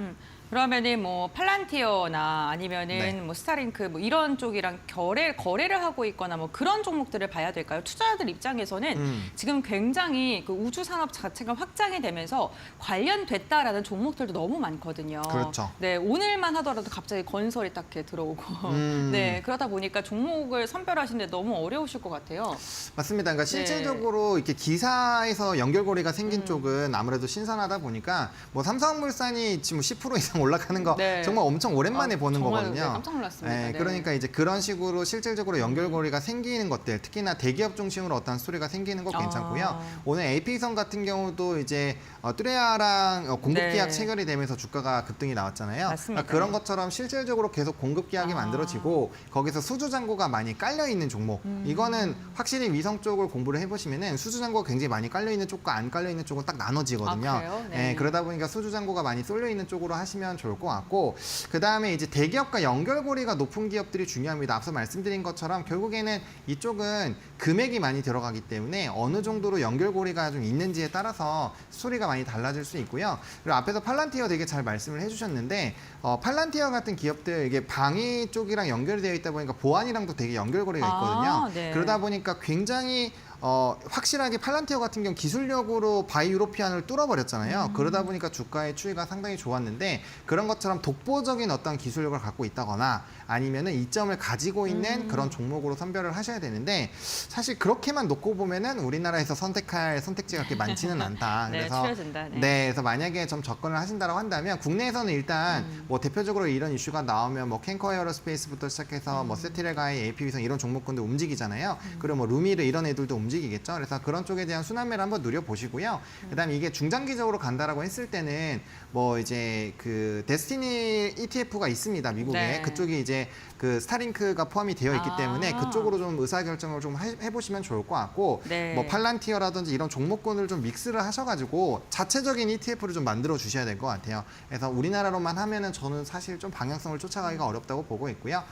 그러면은 뭐 팔란티어나 아니면은 네. 뭐 스타링크 뭐 이런 쪽이랑 거래를 하고 있거나 뭐 그런 종목들을 봐야 될까요? 투자자들 입장에서는 지금 굉장히 그 우주 산업 자체가 확장이 되면서 관련됐다라는 종목들도 너무 많거든요. 그렇죠. 네, 오늘만 하더라도 갑자기 건설이 딱 이렇게 들어오고 네, 그러다 보니까 종목을 선별하시는데 너무 어려우실 것 같아요. 맞습니다. 그러니까 네. 실질적으로 이렇게 기사에서 연결고리가 생긴 쪽은 아무래도 신선하다 보니까 뭐 삼성물산이 지금 10% 이상 올라가는 거 네. 정말 엄청 오랜만에 보는 정말, 거거든요. 네, 깜짝 놀랐습니다. 네, 네. 그러니까 이제 그런 식으로 실질적으로 연결고리가 생기는 것들, 특히나 대기업 중심으로 어떤 스토리가 생기는 거 괜찮고요. 오늘 AP선 같은 경우도 이제 뚜레아랑 공급 네. 계약 체결이 되면서 주가가 급등이 나왔잖아요. 맞습니다. 그러니까 그런 것처럼 실질적으로 계속 공급 계약이 만들어지고 거기서 수주 잔고가 많이 깔려 있는 종목. 이거는 확실히 위성 쪽을 공부를 해보시면은 수주 잔고가 굉장히 많이 깔려 있는 쪽과 안 깔려 있는 쪽은 딱 나눠지거든요. 아, 그래요? 네. 네, 그러다 보니까 수주 잔고가 많이 쏠려 있는 쪽으로 하시면 좋을 것 같고 그 다음에 이제 대기업과 연결고리가 높은 기업들이 중요합니다. 앞서 말씀드린 것처럼 결국에는 이쪽은 금액이 많이 들어가기 때문에 어느 정도로 연결고리가 좀 있는지에 따라서 스토리가 많이 달라질 수 있고요. 그리고 앞에서 팔란티어 되게 잘 말씀을 해주셨는데 팔란티어 같은 기업들 이게 방위 쪽이랑 연결되어 있다 보니까 보안이랑도 되게 연결고리가 있거든요. 네. 그러다 보니까 굉장히 확실하게 팔란티어 같은 경우 기술력으로 바이유로피안을 뚫어버렸잖아요. 그러다 보니까 주가의 추이가 상당히 좋았는데 그런 것처럼 독보적인 어떤 기술력을 갖고 있다거나 아니면은 이점을 가지고 있는 그런 종목으로 선별을 하셔야 되는데 사실 그렇게만 놓고 보면은 우리나라에서 선택할 선택지가 그렇게 많지는 않다. 네, 그래서 추려진다. 네. 네, 그래서 만약에 좀 접근을 하신다고 한다면 국내에서는 일단 뭐 대표적으로 이런 이슈가 나오면 뭐 캔커 에어로스페이스부터 시작해서 뭐 세티레가의 AP위성 이런 종목군들 움직이잖아요. 그리고 뭐 루미르 이런 애들도 움직이겠죠. 그래서 그런 쪽에 대한 순환매를 한번 누려보시고요. 그다음에 이게 중장기적으로 간다라고 했을 때는 뭐 이제 그 데스티니 ETF가 있습니다. 미국에. 네. 그쪽이 이제 그 스타링크가 포함이 되어 있기 아. 때문에 그쪽으로 좀 의사결정을 좀 해보시면 좋을 것 같고 네. 뭐 팔란티어라든지 이런 종목군을 좀 믹스를 하셔가지고 자체적인 ETF를 좀 만들어 주셔야 될 것 같아요. 그래서 우리나라로만 하면은 저는 사실 좀 방향성을 쫓아가기가 어렵다고 보고 있고요.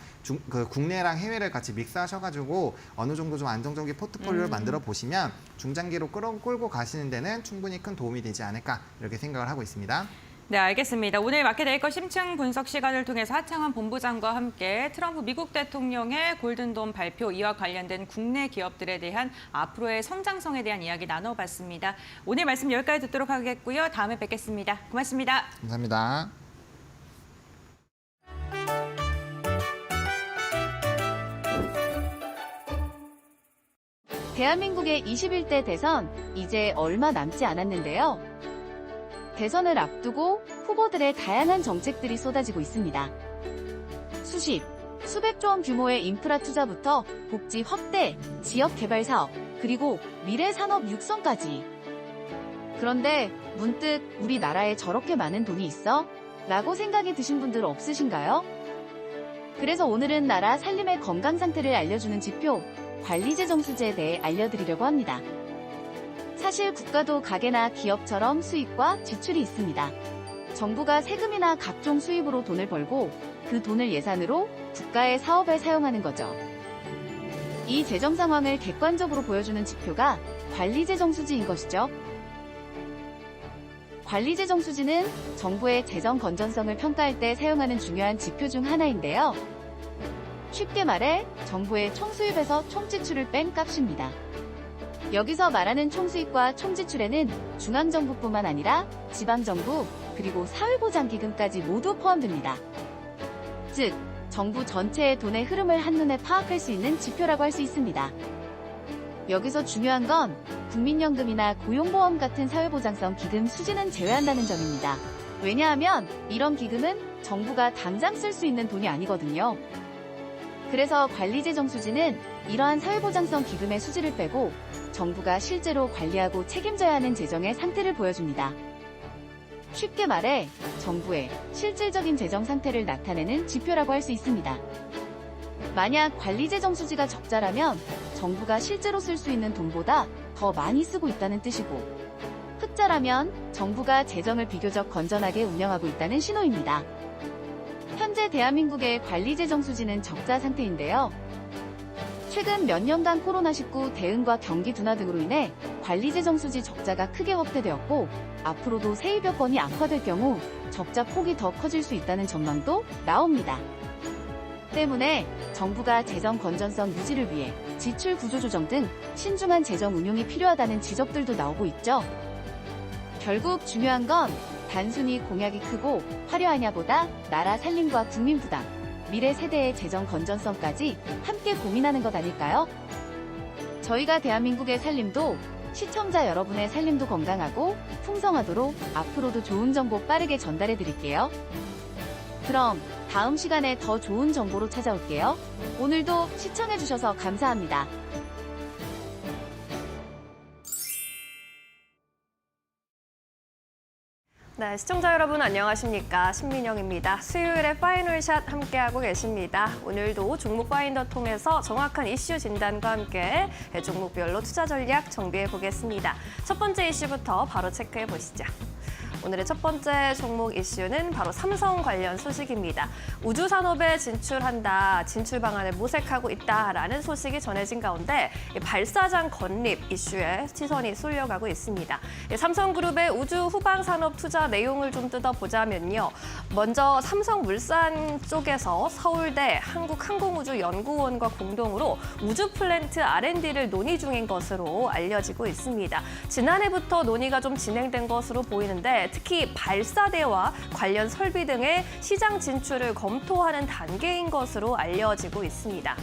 그 국내랑 해외를 같이 믹스하셔가지고 어느 정도 좀 안정적인 포트폴리오를 만들어 보시면 중장기로 끌고 가시는 데는 충분히 큰 도움이 되지 않을까 이렇게 생각을 하고 있습니다. 네, 알겠습니다. 오늘 마켓웨이커 심층 분석 시간을 통해서 하창원 본부장과 함께 트럼프 미국 대통령의 골든돔 발표 이와 관련된 국내 기업들에 대한 앞으로의 성장성에 대한 이야기 나눠봤습니다. 오늘 말씀 여기까지 듣도록 하겠고요. 다음에 뵙겠습니다. 고맙습니다. 감사합니다. 대한민국의 21대 대선 이제 얼마 남지 않았는데요. 대선을 앞두고 후보들의 다양한 정책들이 쏟아지고 있습니다. 수백조 원 규모의 인프라 투자부터 복지 확대, 지역 개발 사업, 그리고 미래 산업 육성까지. 그런데 문득 우리나라에 저렇게 많은 돈이 있어? 라고 생각이 드신 분들 없으신가요? 그래서 오늘은 나라 살림의 건강 상태를 알려주는 지표, 관리재정수지에 대해 알려드리려고 합니다. 사실 국가도 가게나 기업처럼 수입과 지출이 있습니다. 정부가 세금이나 각종 수입으로 돈을 벌고 그 돈을 예산으로 국가의 사업에 사용하는 거죠. 이 재정 상황을 객관적으로 보여주는 지표가 관리재정수지인 것이죠. 관리재정수지는 정부의 재정 건전성을 평가할 때 사용하는 중요한 지표 중 하나인데요. 쉽게 말해 정부의 총수입에서 총지출을 뺀 값입니다. 여기서 말하는 총수입과 총지출에는 중앙정부뿐만 아니라 지방정부 그리고 사회보장기금까지 모두 포함됩니다. 즉, 정부 전체의 돈의 흐름을 한눈에 파악할 수 있는 지표라고 할 수 있습니다. 여기서 중요한 건 국민연금이나 고용보험 같은 사회보장성 기금 수지는 제외한다는 점입니다. 왜냐하면 이런 기금은 정부가 당장 쓸 수 있는 돈이 아니거든요. 그래서 관리재정수지는 이러한 사회보장성 기금의 수지를 빼고 정부가 실제로 관리하고 책임져야 하는 재정의 상태를 보여줍니다. 쉽게 말해 정부의 실질적인 재정 상태를 나타내는 지표라고 할 수 있습니다. 만약 관리재정수지가 적자라면 정부가 실제로 쓸 수 있는 돈보다 더 많이 쓰고 있다는 뜻이고, 흑자라면 정부가 재정을 비교적 건전하게 운영하고 있다는 신호입니다. 현재 대한민국의 관리재정수지는 적자 상태인데요. 최근 몇 년간 코로나19 대응과 경기 둔화 등으로 인해 관리재정수지 적자가 크게 확대되었고, 앞으로도 세입 여건이 악화될 경우 적자 폭이 더 커질 수 있다는 전망도 나옵니다. 때문에 정부가 재정 건전성 유지를 위해 지출 구조 조정 등 신중한 재정 운용이 필요하다는 지적들도 나오고 있죠. 결국 중요한 건 단순히 공약이 크고 화려하냐보다 나라 살림과 국민 부담, 미래 세대의 재정 건전성까지 함께 고민하는 것 아닐까요? 저희가 대한민국의 살림도 시청자 여러분의 살림도 건강하고 풍성하도록 앞으로도 좋은 정보 빠르게 전달해 드릴게요. 그럼 다음 시간에 더 좋은 정보로 찾아올게요. 오늘도 시청해 주셔서 감사합니다. 네, 시청자 여러분 안녕하십니까? 신민영입니다. 수요일에 파이널샷 함께하고 계십니다. 오늘도 종목 파인더 통해서 정확한 이슈 진단과 함께 종목별로 투자 전략 정비해 보겠습니다. 첫 번째 이슈부터 바로 체크해 보시죠. 오늘의 첫 번째 종목 이슈는 바로 삼성 관련 소식입니다. 우주 산업에 진출한다, 진출 방안을 모색하고 있다라는 소식이 전해진 가운데 발사장 건립 이슈에 시선이 쏠려가고 있습니다. 삼성그룹의 우주 후방 산업 투자 내용을 좀 뜯어보자면요. 먼저 삼성물산 쪽에서 서울대 한국항공우주연구원과 공동으로 우주 플랜트 R&D를 논의 중인 것으로 알려지고 있습니다. 지난해부터 논의가 좀 진행된 것으로 보이는데 특히 발사대와 관련 설비 등의 시장 진출을 검토하는 단계인 것으로 알려지고 있습니다.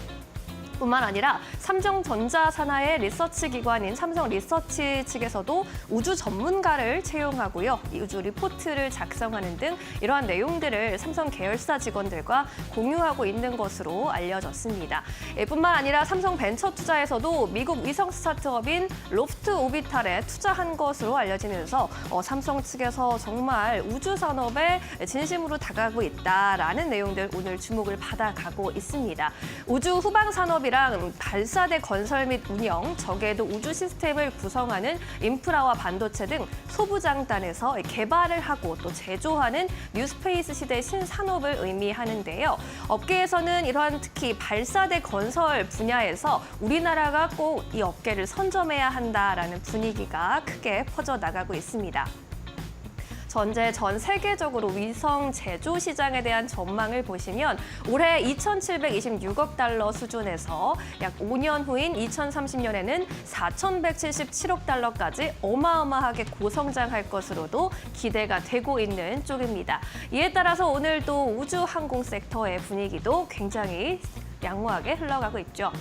뿐만 아니라 삼성전자 산하의 리서치 기관인 삼성 리서치 측에서도 우주 전문가를 채용하고요. 이 우주 리포트를 작성하는 등 이러한 내용들을 삼성 계열사 직원들과 공유하고 있는 것으로 알려졌습니다. 뿐만 아니라 삼성 벤처투자에서도 미국 위성 스타트업인 로프트 오비탈에 투자한 것으로 알려지면서 삼성 측에서 정말 우주 산업에 진심으로 다가가고 있다라는 내용들 오늘 주목을 받아가고 있습니다. 우주 후방 산업이랑 발사대 건설 및 운영, 적외도 우주 시스템을 구성하는 인프라와 반도체 등 소부장단에서 개발을 하고 또 제조하는 뉴스페이스 시대 신산업을 의미하는데요. 업계에서는 이러한 특히 발사대 건설 분야에서 우리나라가 꼭 이 업계를 선점해야 한다라는 분위기가 크게 퍼져나가고 있습니다. 현재 전 세계적으로 위성 제조 시장에 대한 전망을 보시면 올해 2,726억 달러 수준에서 약 5년 후인 2030년에는 4,177억 달러까지 어마어마하게 고성장할 것으로도 기대가 되고 있는 쪽입니다. 이에 따라서 오늘도 우주 항공 섹터의 분위기도 굉장히 양호하게 흘러가고 있죠.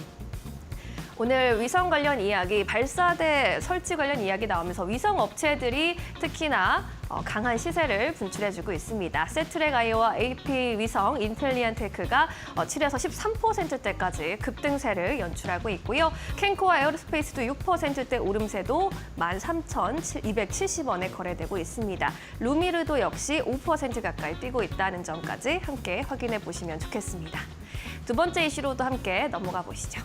오늘 위성 관련 이야기, 발사대 설치 관련 이야기 나오면서 위성 업체들이 특히나 강한 시세를 분출해주고 있습니다. 세트랙 아이와 AP 위성, 인텔리안 테크가 7에서 13%대까지 급등세를 연출하고 있고요. 캔코와 에어로스페이스도 6%대 오름세도 13,270원에 거래되고 있습니다. 루미르도 역시 5% 가까이 뛰고 있다는 점까지 함께 확인해 보시면 좋겠습니다. 두 번째 이슈로도 함께 넘어가 보시죠.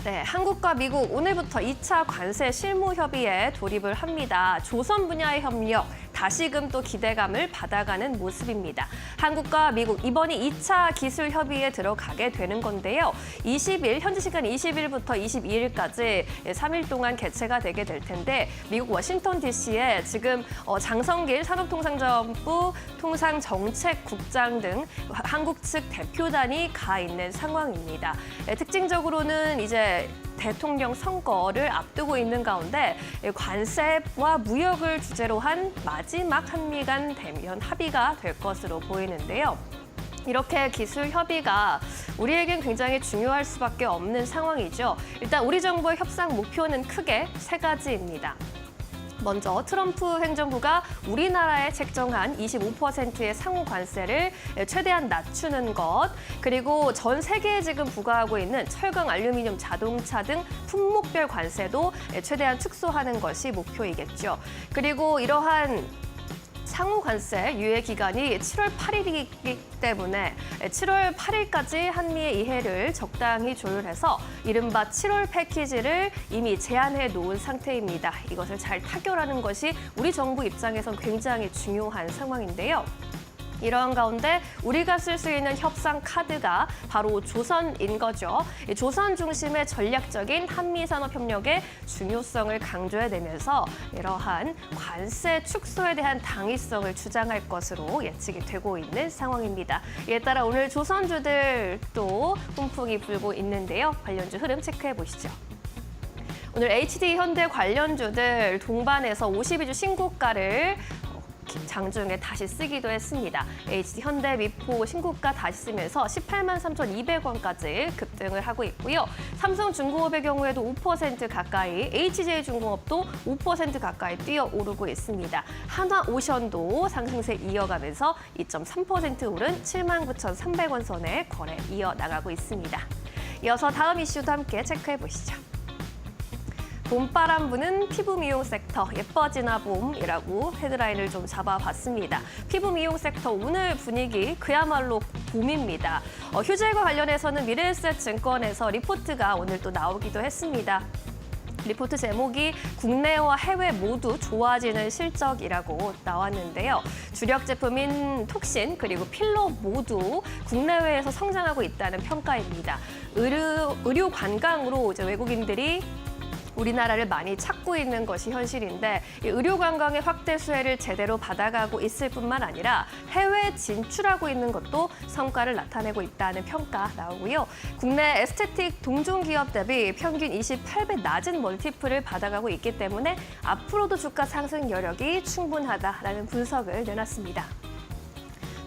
네, 한국과 미국 오늘부터 2차 관세 실무 협의에 돌입을 합니다. 조선 분야의 협력, 다시금 또 기대감을 받아가는 모습입니다. 한국과 미국 이번이 2차 기술 협의에 들어가게 되는 건데요. 20일, 현지 시간 20일부터 22일까지 3일 동안 개최가 되게 될 텐데 미국 워싱턴 DC에 지금 장성길 산업통상자원부 통상정책국장 등 한국 측 대표단이 가 있는 상황입니다. 특징적으로는 이제 대통령 선거를 앞두고 있는 가운데 관세와 무역을 주제로 한 마지막 한미 간 대면 합의가 될 것으로 보이는데요. 이렇게 기술 협의가 우리에겐 굉장히 중요할 수밖에 없는 상황이죠. 일단 우리 정부의 협상 목표는 크게 세 가지입니다. 먼저 트럼프 행정부가 우리나라에 책정한 25%의 상호 관세를 최대한 낮추는 것, 그리고 전 세계에 지금 부과하고 있는 철강, 알루미늄, 자동차 등 품목별 관세도 최대한 축소하는 것이 목표이겠죠. 그리고 이러한 상호 관세 유예 기간이 7월 8일이기 때문에 7월 8일까지 한미의 이해를 적당히 조율해서 이른바 7월 패키지를 이미 제안해 놓은 상태입니다. 이것을 잘 타결하는 것이 우리 정부 입장에선 굉장히 중요한 상황인데요. 이러한 가운데 우리가 쓸 수 있는 협상 카드가 바로 조선인 거죠. 조선 중심의 전략적인 한미산업협력의 중요성을 강조해내면서 이러한 관세 축소에 대한 당위성을 주장할 것으로 예측이 되고 있는 상황입니다. 이에 따라 오늘 조선주들 또 훈풍이 불고 있는데요. 관련주 흐름 체크해 보시죠. 오늘 HD 현대 관련주들 동반해서 52주 신고가를 장중에 다시 쓰기도 했습니다. HD 현대 미포 신고가 다시 쓰면서 18만 3,200원까지 급등을 하고 있고요. 삼성중공업의 경우에도 5% 가까이, HJ중공업도 5% 가까이 뛰어오르고 있습니다. 한화오션도 상승세 이어가면서 2.3% 오른 79,300원 선에 거래 이어나가고 있습니다. 이어서 다음 이슈도 함께 체크해 보시죠. 봄바람 부는 피부 미용 섹터, 예뻐지나 봄이라고 헤드라인을 좀 잡아봤습니다. 피부 미용 섹터 오늘 분위기 그야말로 봄입니다. 휴재과 관련해서는 미래에셋 증권에서 리포트가 오늘 또 나오기도 했습니다. 리포트 제목이 국내와 해외 모두 좋아지는 실적이라고 나왔는데요. 주력 제품인 톡신 그리고 필러 모두 국내외에서 성장하고 있다는 평가입니다. 의료 관광으로 이제 외국인들이 우리나라를 많이 찾고 있는 것이 현실인데 이 의료 관광의 확대 수혜를 제대로 받아가고 있을 뿐만 아니라 해외 진출하고 있는 것도 성과를 나타내고 있다는 평가 나오고요. 국내 에스테틱 동종 기업 대비 평균 28배 낮은 멀티플을 받아가고 있기 때문에 앞으로도 주가 상승 여력이 충분하다라는 분석을 내놨습니다.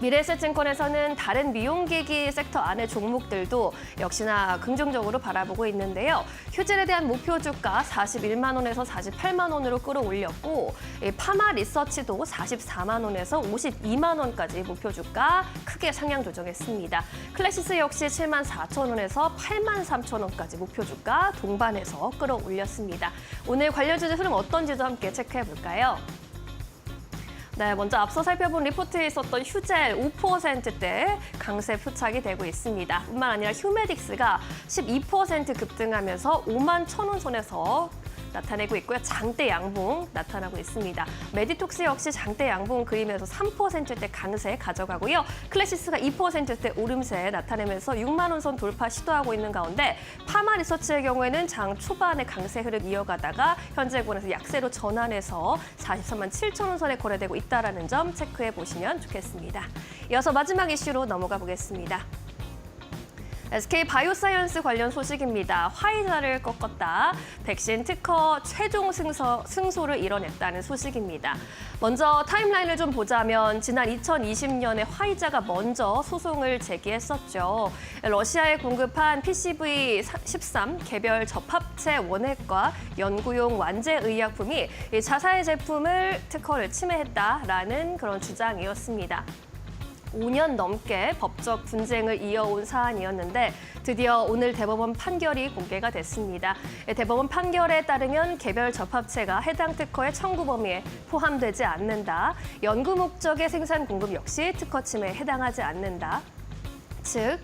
미래에셋증권에서는 다른 미용기기 섹터 안의 종목들도 역시나 긍정적으로 바라보고 있는데요. 휴질에 대한 목표 주가 41만 원에서 48만 원으로 끌어올렸고 파마 리서치도 44만 원에서 52만 원까지 목표 주가 크게 상향 조정했습니다. 클래시스 역시 7만 4천 원에서 8만 3천 원까지 목표 주가 동반해서 끌어올렸습니다. 오늘 관련 주제 흐름 어떤지도 함께 체크해 볼까요? 네, 먼저 앞서 살펴본 리포트에 있었던 휴젤 5%대 강세 표착이 되고 있습니다. 뿐만 아니라 휴메딕스가 12% 급등하면서 5만 1천 원 선에서 나타내고 있고요. 장대 양봉 나타나고 있습니다. 메디톡스 역시 장대 양봉 그리면서 3%대 강세 가져가고요. 클래시스가 2%대 오름세 나타내면서 6만 원 선 돌파 시도하고 있는 가운데 파마 리서치의 경우에는 장 초반에 강세 흐름 이어가다가 현재권에서 약세로 전환해서 43만 7천 원 선에 거래되고 있다는 점 체크해 보시면 좋겠습니다. 이어서 마지막 이슈로 넘어가 보겠습니다. SK 바이오사이언스 관련 소식입니다. 화이자를 꺾었다. 백신 특허 최종 승소를 이뤄냈다는 소식입니다. 먼저 타임라인을 좀 보자면 지난 2020년에 화이자가 먼저 소송을 제기했었죠. 러시아에 공급한 PCV13 개별 접합체 원액과 연구용 완제 의약품이 자사의 제품을 특허를 침해했다라는 그런 주장이었습니다. 5년 넘게 법적 분쟁을 이어온 사안이었는데 드디어 오늘 대법원 판결이 공개가 됐습니다. 대법원 판결에 따르면 개별 접합체가 해당 특허의 청구 범위에 포함되지 않는다. 연구 목적의 생산 공급 역시 특허 침해에 해당하지 않는다. 즉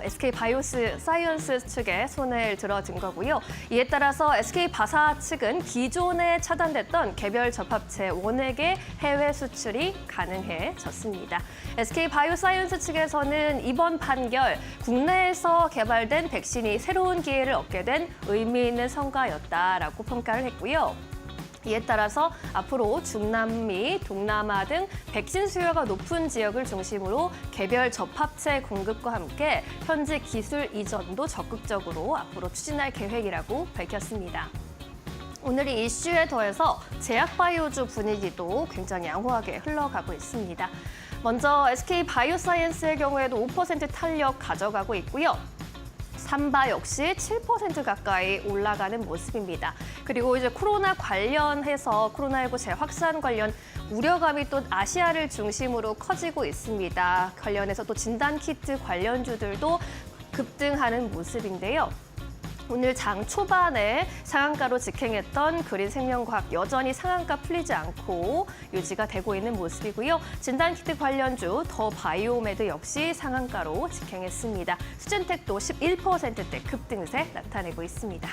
SK 바이오사이언스 측에 손을 들어준 거고요. 이에 따라서 SK 바사 측은 기존에 차단됐던 개별 접합체 원액의 해외 수출이 가능해졌습니다. SK 바이오사이언스 측에서는 이번 판결 국내에서 개발된 백신이 새로운 기회를 얻게 된 의미 있는 성과였다라고 평가를 했고요. 이에 따라서 앞으로 중남미, 동남아 등 백신 수요가 높은 지역을 중심으로 개별 접합체 공급과 함께 현지 기술 이전도 적극적으로 앞으로 추진할 계획이라고 밝혔습니다. 오늘 이 이슈에 더해서 제약바이오주 분위기도 굉장히 양호하게 흘러가고 있습니다. 먼저 SK 바이오사이언스의 경우에도 5% 탄력 가져가고 있고요. 삼바 역시 7% 가까이 올라가는 모습입니다. 그리고 이제 코로나 관련해서 코로나19 재확산 관련 우려감이 또 아시아를 중심으로 커지고 있습니다. 관련해서 또 진단키트 관련주들도 급등하는 모습인데요. 오늘 장 초반에 상한가로 직행했던 그린생명과학 여전히 상한가 풀리지 않고 유지가 되고 있는 모습이고요. 진단키트 관련주 더 바이오메드 역시 상한가로 직행했습니다. 수젠텍도 11%대 급등세 나타내고 있습니다.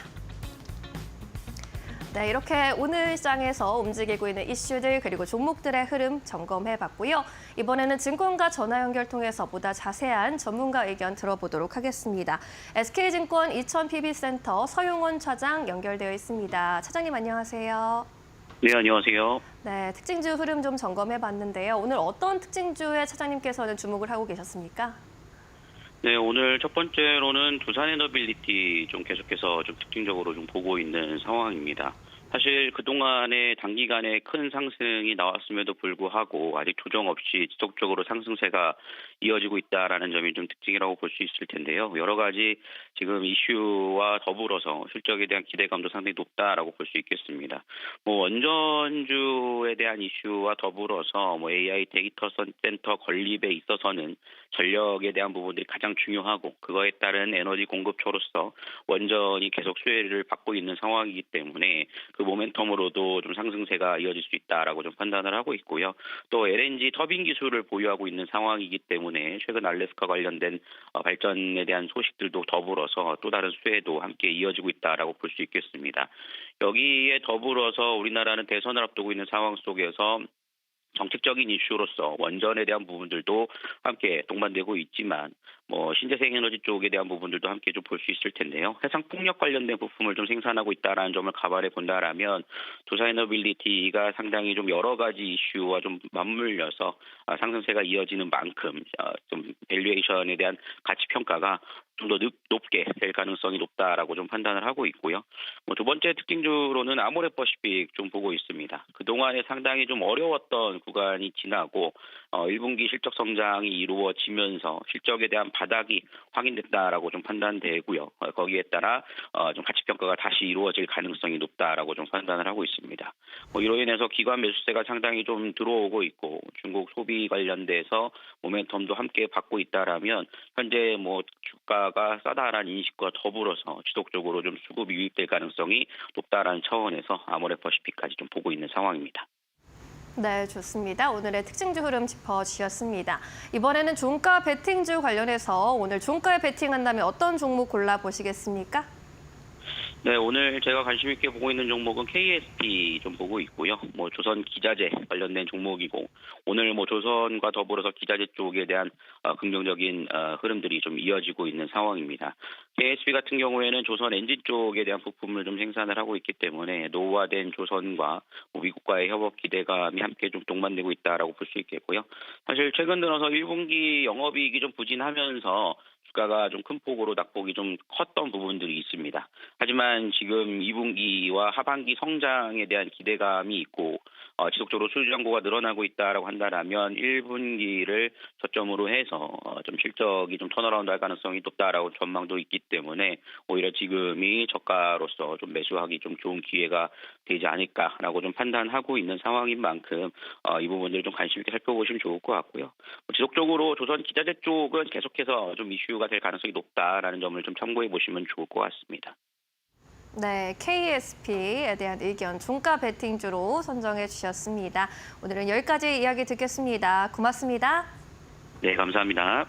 네, 이렇게 오늘 시장에서 움직이고 있는 이슈들 그리고 종목들의 흐름 점검해봤고요. 이번에는 증권가 전화 연결 통해서 보다 자세한 전문가 의견 들어보도록 하겠습니다. SK증권 이천PB센터 서용원 차장 연결되어 있습니다. 차장님 안녕하세요. 네, 안녕하세요. 네, 특징주 흐름 좀 점검해봤는데요. 오늘 어떤 특징주에 차장님께서는 주목을 하고 계셨습니까? 네, 오늘 첫 번째로는 두산에너빌리티 좀 계속해서 좀 특징적으로 좀 보고 있는 상황입니다. 사실 그동안에 단기간에 큰 상승이 나왔음에도 불구하고 아직 조정 없이 지속적으로 상승세가 이어지고 있다라는 점이 좀 특징이라고 볼 수 있을 텐데요. 여러 가지 지금 이슈와 더불어서 실적에 대한 기대감도 상당히 높다라고 볼 수 있겠습니다. 원전주에 대한 이슈와 더불어서 AI 데이터 센터 건립에 있어서는 전력에 대한 부분들이 가장 중요하고 그거에 따른 에너지 공급처로서 원전이 계속 수혜를 받고 있는 상황이기 때문에 그 모멘텀으로도 좀 상승세가 이어질 수 있다라고 좀 판단을 하고 있고요. 또 LNG 터빈 기술을 보유하고 있는 상황이기 때문에 최근 알래스카 관련된 발전에 대한 소식들도 더불어서 또 다른 수혜도 함께 이어지고 있다라고 볼 수 있겠습니다. 여기에 더불어서 우리나라는 대선을 앞두고 있는 상황 속에서 정책적인 이슈로서 원전에 대한 부분들도 함께 동반되고 있지만 신재생 에너지 쪽에 대한 부분들도 함께 좀 볼 수 있을 텐데요. 해상 풍력 관련된 부품을 좀 생산하고 있다라는 점을 감안해 본다라면 두산에너빌리티가 상당히 좀 여러 가지 이슈와 좀 맞물려서 상승세가 이어지는 만큼 좀 밸류에이션에 대한 가치 평가가 좀 더 높게 될 가능성이 높다라고 좀 판단을 하고 있고요. 두 번째 특징주로는 아모레퍼시픽 좀 보고 있습니다. 그동안에 상당히 좀 어려웠던 어려운 구간이 지나고 1분기 실적 성장이 이루어지면서 실적에 대한 바닥이 확인됐다라고 좀 판단되고요. 거기에 따라 좀 가치 평가가 다시 이루어질 가능성이 높다라고 좀 판단을 하고 있습니다. 이로 인해서 기관 매수세가 상당히 좀 들어오고 있고 중국 소비 관련돼서 모멘텀도 함께 받고 있다라면 현재 주가가 싸다라는 인식과 더불어서 지속적으로 좀 수급이 유입될 가능성이 높다라는 차원에서 아모레퍼시픽까지 좀 보고 있는 상황입니다. 네, 좋습니다. 오늘의 특징주 흐름 짚어주셨습니다. 이번에는 종가 베팅주 관련해서 오늘 종가에 베팅한다면 어떤 종목 골라보시겠습니까? 네, 오늘 제가 관심 있게 보고 있는 종목은 KSP 좀 보고 있고요. 조선 기자재 관련된 종목이고 오늘 조선과 더불어서 기자재 쪽에 대한 긍정적인 흐름들이 좀 이어지고 있는 상황입니다. KSP 같은 경우에는 조선 엔진 쪽에 대한 부품을 좀 생산을 하고 있기 때문에 노후화된 조선과 미국과의 협업 기대감이 함께 좀 동반되고 있다라고 볼 수 있겠고요. 사실 최근 들어서 1분기 영업이익이 좀 부진하면서 주가가 좀 큰 폭으로 낙폭이 좀 컸던 부분들이 있습니다. 하지만 지금 2분기와 하반기 성장에 대한 기대감이 있고 지속적으로 수주 잔고가 늘어나고 있다라고 한다면 1분기를 저점으로 해서 좀 실적이 좀 턴어라운드 할 가능성이 높다라고 전망도 있기 때문에 오히려 지금이 저가로서 좀 매수하기 좀 좋은 기회가 되지 않을까라고 좀 판단하고 있는 상황인 만큼 이 부분들을 좀 관심 있게 살펴보시면 좋을 것 같고요. 지속적으로 조선 기자재 쪽은 계속해서 좀 이슈가 될 가능성이 높다라는 점을 좀 참고해 보시면 좋을 것 같습니다. 네, KSP에 대한 의견 종가 베팅주로 선정해 주셨습니다. 오늘은 여기까지 이야기 듣겠습니다. 고맙습니다. 네, 감사합니다.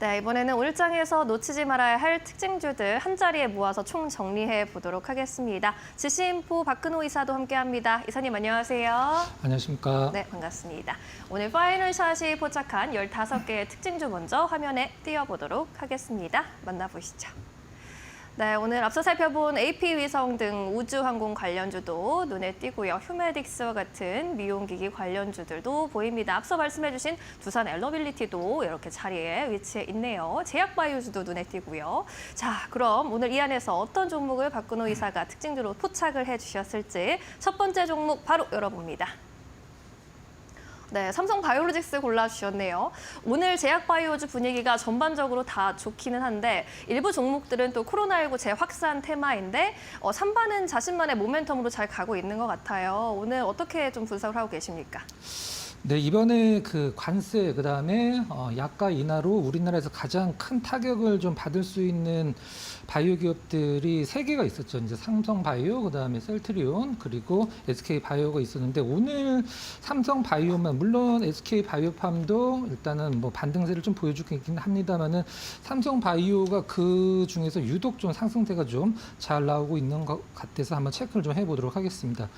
네, 이번에는 오늘 장에서 놓치지 말아야 할 특징주들 한자리에 모아서 총 정리해 보도록 하겠습니다. 지시인포 박근호 이사도 함께합니다. 이사님 안녕하세요. 안녕하십니까. 네, 반갑습니다. 오늘 파이널샷이 포착한 15개의 특징주 먼저 화면에 띄워보도록 하겠습니다. 만나보시죠. 네, 오늘 앞서 살펴본 AP위성 등 우주항공 관련주도 눈에 띄고요. 휴메딕스와 같은 미용기기 관련주들도 보입니다. 앞서 말씀해주신 두산 엘러빌리티도 이렇게 자리에 위치해 있네요. 제약바이오주도 눈에 띄고요. 자, 그럼 오늘 이 안에서 어떤 종목을 박근호 이사가 특징주로 포착을 해주셨을지 첫 번째 종목 바로 열어봅니다. 네, 삼성바이오로직스 골라주셨네요. 오늘 제약바이오주 분위기가 전반적으로 다 좋기는 한데 일부 종목들은 또 코로나19 재확산 테마인데 선반은 자신만의 모멘텀으로 잘 가고 있는 것 같아요. 오늘 어떻게 좀 분석을 하고 계십니까? 네, 이번에 그 관세 그다음에 약가 인하로 우리나라에서 가장 큰 타격을 좀 받을 수 있는 바이오 기업들이 3개가 있었죠. 이제 삼성바이오, 그다음에 셀트리온, 그리고 SK바이오가 있었는데 오늘 삼성바이오만 물론 SK바이오팜도 일단은 반등세를 좀 보여주고 있긴 합니다만은 삼성바이오가 그 중에서 유독 좀 상승세가 좀 잘 나오고 있는 것 같아서 한번 체크를 좀 해보도록 하겠습니다.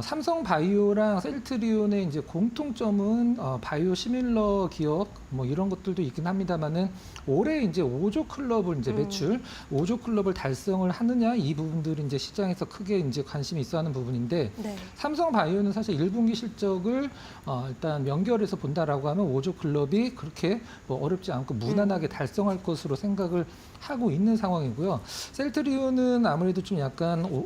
삼성바이오랑 셀트리온의 이제 공통점은 바이오 시밀러 기업 이런 것들도 있긴 합니다만은 올해 이제 5조 클럽을 이제 매출 5조 클럽을 달성을 하느냐 이 부분들이 이제 시장에서 크게 이제 관심이 있어하는 부분인데 네. 삼성바이오는 사실 1분기 실적을 일단 연결해서 본다라고 하면 5조 클럽이 그렇게 어렵지 않고 무난하게 달성할 것으로 생각을 하고 있는 상황이고요. 셀트리온은 아무래도 좀 약간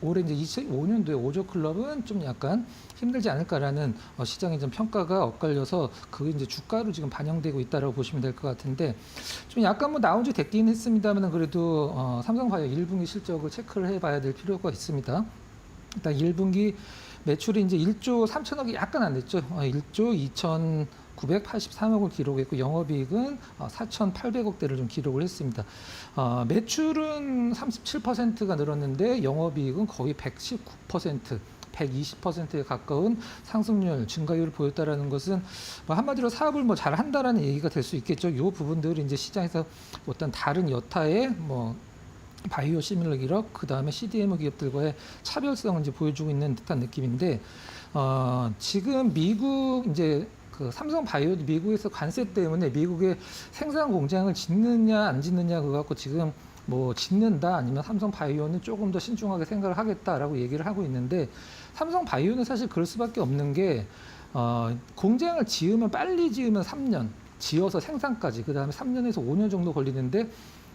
올해 이제 2025년도에 5조 클럽은 좀 약간 힘들지 않을까라는 시장의 좀 평가가 엇갈려서 그게 이제 주가로 지금 반영되고 있다라고 보시면 될 것 같은데 좀 약간 나온 지 됐긴 했습니다만 그래도 삼성바이오 1분기 실적을 체크를 해봐야 될 필요가 있습니다. 일단 1분기 매출이 이제 1조 3천억이 약간 안 됐죠. 1조 2,983억을 기록했고 영업이익은 4,800억대를 좀 기록을 했습니다. 매출은 37%가 늘었는데 영업이익은 거의 119%, 120%에 가까운 상승률, 증가율을 보였다라는 것은 한마디로 사업을 잘 한다라는 얘기가 될 수 있겠죠. 이 부분들이 이제 시장에서 어떤 다른 여타의 바이오 시밀러 기업, 그 다음에 CDMO 기업들과의 차별성을 이제 보여주고 있는 듯한 느낌인데, 지금 미국 이제 그 삼성바이오도 미국에서 관세 때문에 미국의 생산 공장을 짓느냐 안 짓느냐 그거 갖고 지금 짓는다 아니면 삼성바이오는 조금 더 신중하게 생각을 하겠다라고 얘기를 하고 있는데 삼성바이오는 사실 그럴 수밖에 없는 게 공장을 지으면 빨리 지으면 3년, 지어서 생산까지 그 다음에 3년에서 5년 정도 걸리는데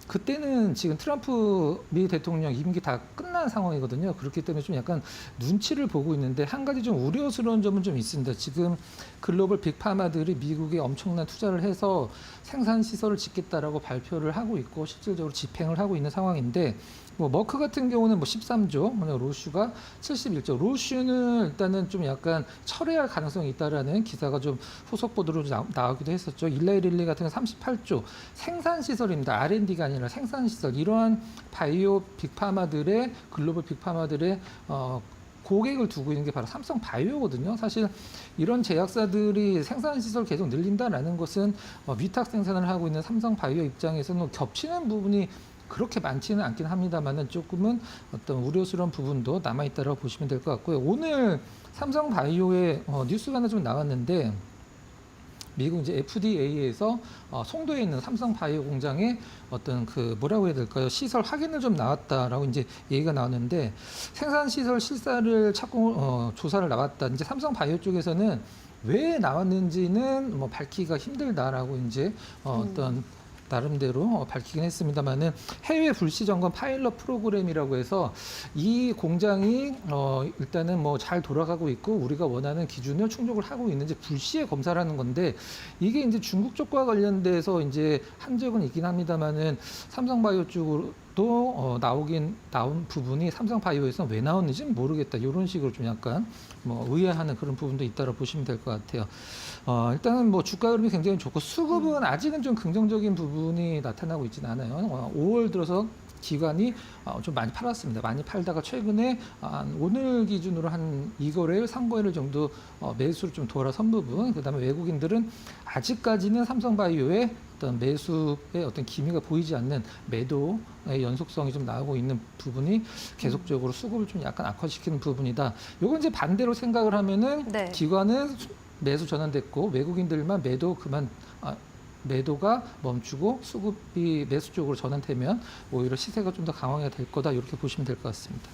그때는 지금 트럼프 미 대통령 임기 다 끝난 상황이거든요. 그렇기 때문에 좀 약간 눈치를 보고 있는데 한 가지 좀 우려스러운 점은 좀 있습니다. 지금 글로벌 빅파마들이 미국에 엄청난 투자를 해서 생산 시설을 짓겠다라고 발표를 하고 있고 실질적으로 집행을 하고 있는 상황인데 뭐 머크 같은 경우는 뭐 13조, 로슈가 71조. 로슈는 일단은 좀 약간 철회할 가능성이 있다라는 기사가 좀 후속 보도로 나오기도 했었죠. 일라이릴리 같은 경우는 38조. 생산 시설입니다. R&D가 아니라 생산 시설. 이러한 바이오 빅파마들의 글로벌 빅파마들의 고객을 두고 있는 게 바로 삼성 바이오거든요. 사실 이런 제약사들이 생산 시설 계속 늘린다라는 것은 위탁 생산을 하고 있는 삼성 바이오 입장에서는 겹치는 부분이 그렇게 많지는 않긴 합니다만은 조금은 어떤 우려스러운 부분도 남아있다고 보시면 될 것 같고요. 오늘 삼성 바이오의 뉴스가 하나 좀 나왔는데 미국 이제 FDA에서 송도에 있는 삼성 바이오 공장에 어떤 그 뭐라고 해야 될까요? 시설 확인을 좀 나왔다라고 이제 얘기가 나왔는데 생산 시설 실사를 찾고 조사를 나왔다. 이제 삼성 바이오 쪽에서는 왜 나왔는지는 뭐 밝히기가 힘들다라고 이제 어떤 나름대로 밝히긴 했습니다만은 해외 불시 점검 파일럿 프로그램이라고 해서 이 공장이 일단은 뭐 잘 돌아가고 있고 우리가 원하는 기준을 충족을 하고 있는지 불시에 검사를 하는 건데 이게 이제 중국 쪽과 관련돼서 이제 한 적은 있긴 합니다만은 삼성바이오 쪽으로 또 나온 부분이 삼성바이오에서 왜 나왔는지는 모르겠다. 이런 식으로 좀 약간 뭐 의아하는 그런 부분도 있다고 보시면 될 것 같아요. 일단은 뭐 주가 흐름이 굉장히 좋고 수급은 아직은 좀 긍정적인 부분이 나타나고 있지는 않아요. 5월 들어서 기관이 좀 많이 팔았습니다. 많이 팔다가 최근에 오늘 기준으로 한 2거래일, 3거래일 정도 매수를 좀 돌아선 부분, 그다음에 외국인들은 아직까지는 삼성바이오의 어떤 매수의 어떤 기미가 보이지 않는 매도의 연속성이 좀 나오고 있는 부분이 계속적으로 수급을 좀 약간 악화시키는 부분이다. 요건 이제 반대로 생각을 하면은 네. 기관은 매수 전환됐고 외국인들만 매도가 멈추고 수급이 매수 쪽으로 전환되면 오히려 시세가 좀 더 강화가 될 거다 이렇게 보시면 될 것 같습니다.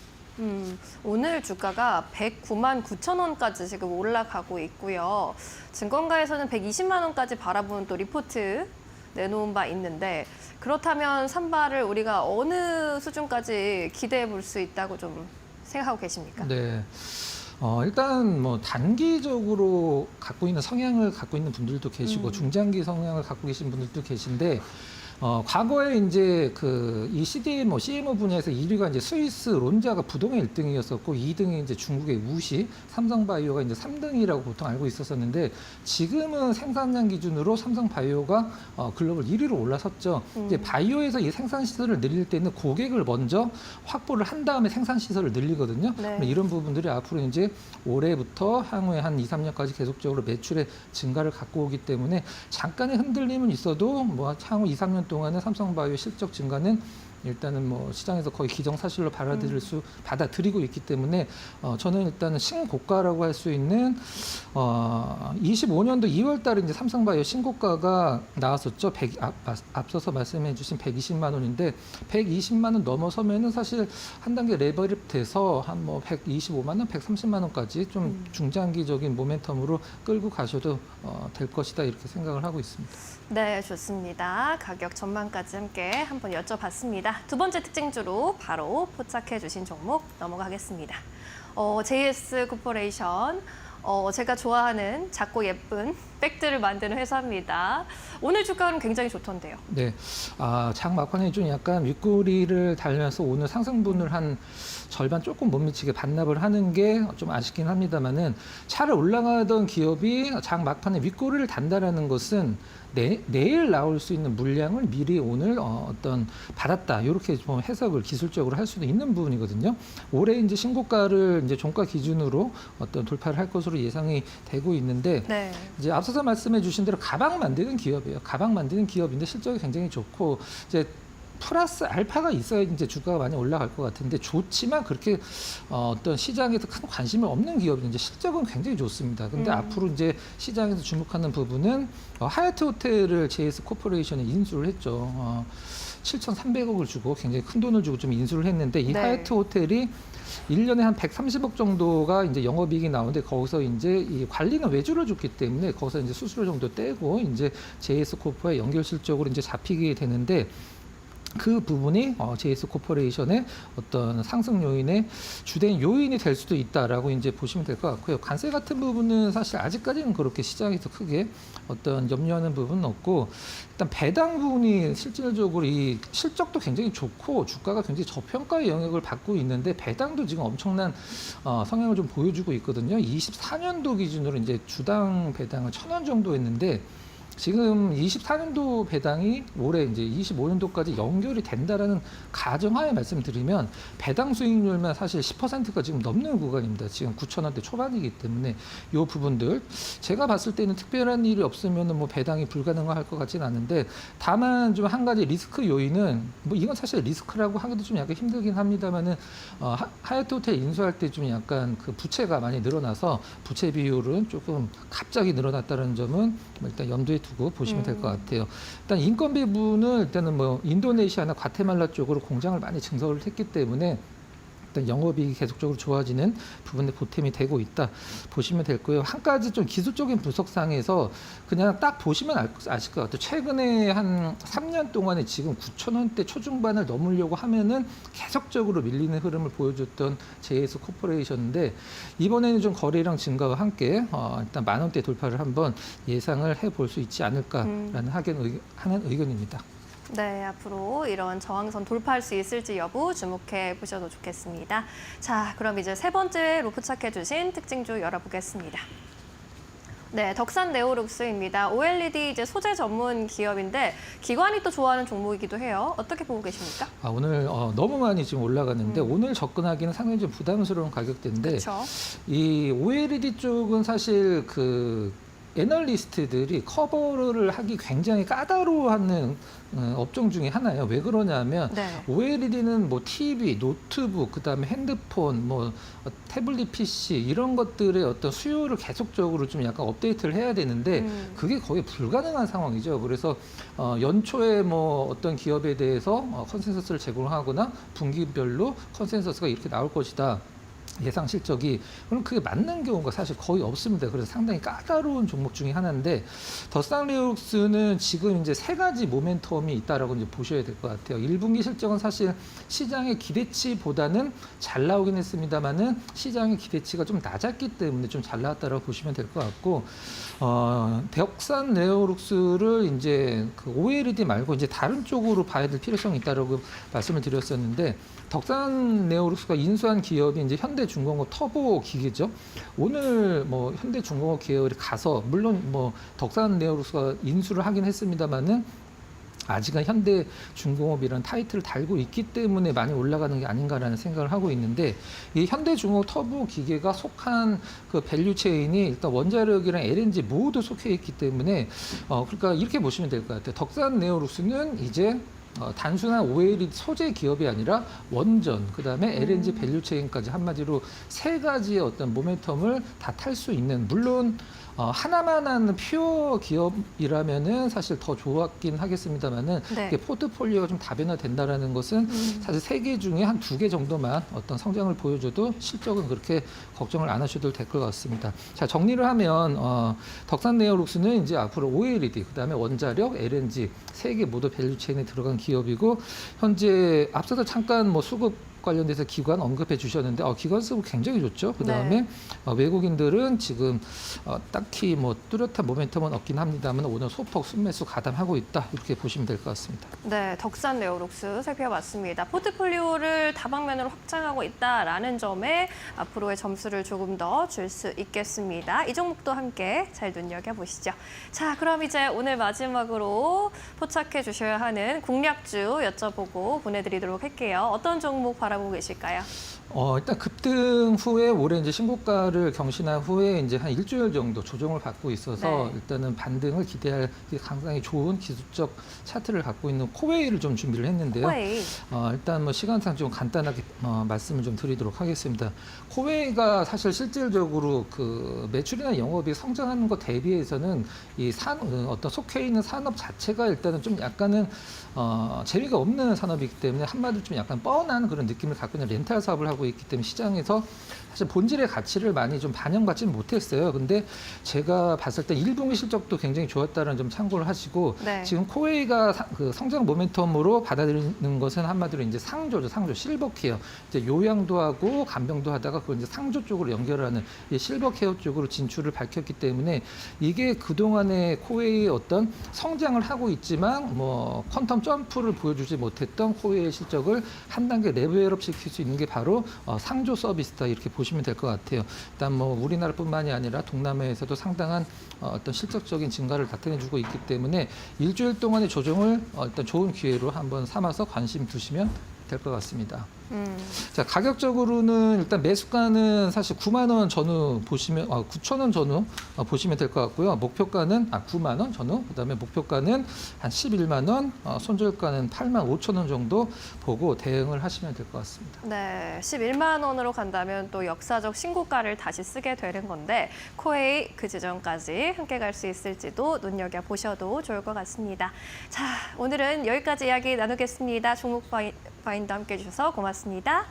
오늘 주가가 109만 9천 원까지 지금 올라가고 있고요. 증권가에서는 120만 원까지 바라보는 또 리포트 내놓은 바 있는데 그렇다면 삼바를 우리가 어느 수준까지 기대해 볼 수 있다고 좀 생각하고 계십니까? 네. 일단 뭐 단기적으로 갖고 있는 성향을 갖고 있는 분들도 계시고 중장기 성향을 갖고 계신 분들도 계신데 과거에 이제 이 CMO 분야에서 1위가 이제 스위스 론자가 부동의 1등이었었고 2등이 이제 중국의 우시, 삼성바이오가 이제 3등이라고 보통 알고 있었었는데 지금은 생산량 기준으로 삼성바이오가 글로벌 1위로 올라섰죠. 이제 바이오에서 이 생산 시설을 늘릴 때는 고객을 먼저 확보를 한 다음에 생산 시설을 늘리거든요. 네. 이런 부분들이 앞으로 이제 올해부터 향후에 한 2, 3년까지 계속적으로 매출의 증가를 갖고 오기 때문에 잠깐의 흔들림은 있어도 뭐 향후 2, 3년 동안은 삼성바이오 실적 증가는 일단은 뭐 시장에서 거의 기정사실로 받아들이고 있기 때문에 저는 일단은 신고가라고 할 수 있는 25년도 2월 달에 이제 삼성바이오 신고가가 나왔었죠. 앞서서 말씀해 주신 120만 원인데 120만 원 넘어서면은 사실 한 단계 레벨업 돼서 한 뭐 125만 원, 130만 원까지 좀 중장기적인 모멘텀으로 끌고 가셔도 될 것이다 이렇게 생각을 하고 있습니다. 네, 좋습니다. 가격 전망까지 함께 한번 여쭤봤습니다. 두 번째 특징주로 바로 포착해 주신 종목 넘어가겠습니다. JS 코퍼레이션, 제가 좋아하는 작고 예쁜 백들을 만드는 회사입니다. 오늘 주가는 굉장히 좋던데요. 네, 장 막판에 좀 약간 윗꼬리를 달면서 오늘 상승분을 한 절반 조금 못 미치게 반납을 하는 게 좀 아쉽긴 합니다만은 차를 올라가던 기업이 장 막판에 윗꼬리를 단다라는 것은 내일 나올 수 있는 물량을 미리 오늘 어떤 받았다 이렇게 좀 해석을 기술적으로 할 수도 있는 부분이거든요. 올해 이제 신고가를 이제 종가 기준으로 어떤 돌파를 할 것으로 예상이 되고 있는데 네. 이제 앞서서 말씀해 주신 대로 가방 만드는 기업이에요. 가방 만드는 기업인데 실적이 굉장히 좋고 이제 플러스 알파가 있어야 이제 주가가 많이 올라갈 것 같은데 좋지만 그렇게 어떤 시장에서 큰 관심이 없는 기업이 이제 실적은 굉장히 좋습니다. 근데 앞으로 이제 시장에서 주목하는 부분은 하얏트 호텔을 JS 코퍼레이션에 인수를 했죠. 7,300억을 주고 굉장히 큰 돈을 주고 좀 인수를 했는데 이 네. 하얏트 호텔이 1년에 한 130억 정도가 이제 영업이익이 나오는데 거기서 이제 이 관리는 외주를 줬기 때문에 거기서 이제 수수료 정도 떼고 이제 JS 코퍼의 연결 실적으로 이제 잡히게 되는데 그 부분이 JS 코퍼레이션의 어떤 상승 요인의 주된 요인이 될 수도 있다라고 이제 보시면 될 것 같고요. 관세 같은 부분은 사실 아직까지는 그렇게 시장에서 크게 어떤 염려하는 부분은 없고, 일단 배당 부분이 실질적으로 이 실적도 굉장히 좋고 주가가 굉장히 저평가의 영역을 받고 있는데 배당도 지금 엄청난 성향을 좀 보여주고 있거든요. 24년도 기준으로 이제 주당 배당을 1,000원 정도 했는데, 지금 24년도 배당이 올해 이제 25년도까지 연결이 된다라는 가정하에 말씀드리면 배당 수익률만 사실 10%가 지금 넘는 구간입니다. 지금 9,000원대 초반이기 때문에 이 부분들 제가 봤을 때는 특별한 일이 없으면 뭐 배당이 불가능할 것 같지는 않은데, 다만 좀 한 가지 리스크 요인은 뭐 이건 사실 리스크라고 하기도 좀 약간 힘들긴 합니다만은 하얏트 호텔 인수할 때 좀 약간 그 부채가 많이 늘어나서 부채 비율은 조금 갑자기 늘어났다는 점은 뭐 일단 염두에 두고 보시면 될 것 같아요. 일단 인건비 부분은 일단은 뭐 인도네시아나 과테말라 쪽으로 공장을 많이 증설을 했기 때문에 일단 영업이익이 계속적으로 좋아지는 부분에 보탬이 되고 있다 보시면 될 거예요. 한 가지 좀 기술적인 분석상에서 그냥 딱 보시면 아실 것 같아요. 최근에 한 3년 동안에 지금 9,000원대 초중반을 넘으려고 하면은 계속적으로 밀리는 흐름을 보여줬던 JS 코퍼레이션인데, 이번에는 좀 거래량 증가와 함께 일단 10,000원대 돌파를 한번 예상을 해볼 수 있지 않을까라는 하는 의견입니다. 네, 앞으로 이런 저항선 돌파할 수 있을지 여부 주목해 보셔도 좋겠습니다. 자, 그럼 이제 세 번째로 포착해 주신 특징주 열어보겠습니다. 네, 덕산 네오룩스입니다. OLED 이제 소재 전문 기업인데 기관이 또 좋아하는 종목이기도 해요. 어떻게 보고 계십니까? 오늘 너무 많이 지금 올라갔는데 오늘 접근하기는 상당히 좀 부담스러운 가격대인데, 그렇죠. 이 OLED 쪽은 사실 그 애널리스트들이 커버를 하기 굉장히 까다로워하는 업종 중에 하나예요. 왜 그러냐면 네. OLED는 뭐 TV, 노트북, 그다음에 핸드폰, 뭐 태블릿 PC 이런 것들의 어떤 수요를 계속적으로 좀 약간 업데이트를 해야 되는데 그게 거의 불가능한 상황이죠. 그래서 연초에 뭐 어떤 기업에 대해서 컨센서스를 제공하거나 분기별로 컨센서스가 이렇게 나올 것이다. 예상 실적이, 그럼 그게 맞는 경우가 사실 거의 없습니다. 그래서 상당히 까다로운 종목 중에 하나인데, 더쌍리옥스는 지금 이제 세 가지 모멘텀이 있다라고 이제 보셔야 될 것 같아요. 1분기 실적은 사실 시장의 기대치보다는 잘 나오긴 했습니다만은 시장의 기대치가 좀 낮았기 때문에 좀 잘 나왔다라고 보시면 될 것 같고, 덕산 네오룩스를 이제 그 OLED 말고 이제 다른 쪽으로 봐야 될 필요성이 있다라고 말씀을 드렸었는데, 덕산 네오룩스가 인수한 기업이 이제 현대중공업 터보 기계죠. 오늘 뭐 현대중공업 계열이 가서, 물론 뭐 덕산 네오룩스가 인수를 하긴 했습니다만은 아직은 현대중공업이라는 타이틀을 달고 있기 때문에 많이 올라가는 게 아닌가라는 생각을 하고 있는데, 이 현대중공업 터보 기계가 속한 그 밸류 체인이 일단 원자력이랑 LNG 모두 속해 있기 때문에 그러니까 이렇게 보시면 될 것 같아요. 덕산 네오룩스는 이제 단순한 OLED 소재 기업이 아니라 원전, 그다음에 LNG 밸류 체인까지 한마디로 세 가지의 어떤 모멘텀을 다 탈 수 있는, 물론 하나만 하는 퓨어 기업이라면은 사실 더 좋았긴 하겠습니다만은 네. 포트폴리오가 좀 다변화된다라는 것은 사실 세 개 중에 한 2개 정도만 어떤 성장을 보여줘도 실적은 그렇게 걱정을 안 하셔도 될 것 같습니다. 자, 정리를 하면 덕산 네오룩스는 이제 앞으로 OLED, 그다음에 원자력, LNG 세 개 모두 밸류 체인에 들어간 기업이고, 현재 앞서서 잠깐 뭐 수급 관련돼서 기관 언급해 주셨는데 기관 수급 굉장히 좋죠. 그다음에 외국인들은 지금 딱히 뭐 뚜렷한 모멘텀은 없긴 합니다만 오늘 소폭 순매수 가담하고 있다, 이렇게 보시면 될 것 같습니다. 네, 덕산 네오룩스 살펴봤습니다. 포트폴리오를 다방면으로 확장하고 있다라는 점에 앞으로의 점수를 조금 더 줄 수 있겠습니다. 이 종목도 함께 잘 눈여겨보시죠. 자, 그럼 이제 오늘 마지막으로 포착해 주셔야 하는 공략주 여쭤보고 보내드리도록 할게요. 어떤 종목 바라보고 계실까요? 일단 급등 후에 올해 이제 신고가를 경신한 후에 이제 한 일주일 정도 조정을 받고 있어서 네. 일단은 반등을 기대할 상당히 좋은 기술적 차트를 갖고 있는 코웨이를 좀 준비를 했는데요. 코웨이. 일단 뭐 시간상 좀 간단하게 말씀을 좀 드리도록 하겠습니다. 코웨이가 사실 실질적으로 그 매출이나 영업이 성장하는 것 대비해서는 이 어떤 속해 있는 산업 자체가 일단은 좀 약간은 재미가 없는 산업이기 때문에 한마디로 좀 약간 뻔한 그런 느낌. 느낌을 갖고 있는 렌탈 사업을 하고 있기 때문에 시장에서 사실 본질의 가치를 많이 좀 반영받지는 못했어요. 근데 제가 봤을 때 1분기 실적도 굉장히 좋았다는 점 참고를 하시고 네. 지금 코웨이가 그 성장 모멘텀으로 받아들이는 것은 한마디로 이제 상조죠. 상조 실버 케어. 이제 요양도 하고 간병도 하다가 그걸 이제 상조 쪽으로 연결하는 이 실버 케어 쪽으로 진출을 밝혔기 때문에 이게 그동안의 코웨이의 어떤 성장을 하고 있지만 뭐 퀀텀 점프를 보여주지 못했던 코웨이의 실적을 한 단계 레벨업 시킬 수 있는 게 바로 상조 서비스다 이렇게 보시면 될 것 같아요. 일단 뭐 우리나라뿐만이 아니라 동남아에서도 상당한 어떤 실적적인 증가를 나타내주고 있기 때문에 일주일 동안의 조정을 일단 좋은 기회로 한번 삼아서 관심 두시면 될 것 같습니다. 자, 가격적으로는 일단 매수가는 사실 9만 원 전후 보시면 9천 원 전후 보시면 될 것 같고요. 목표가는 9만 원 전후, 그다음에 목표가는 한 11만 원, 손절가는 8만 5천 원 정도 보고 대응을 하시면 될 것 같습니다. 네, 11만 원으로 간다면 또 역사적 신고가를 다시 쓰게 되는 건데 코웨이 그 지점까지 함께 갈 수 있을지도 눈여겨보셔도 좋을 것 같습니다. 자, 오늘은 여기까지 이야기 나누겠습니다. 종목 파인더 함께 해주셔서 고맙습니다.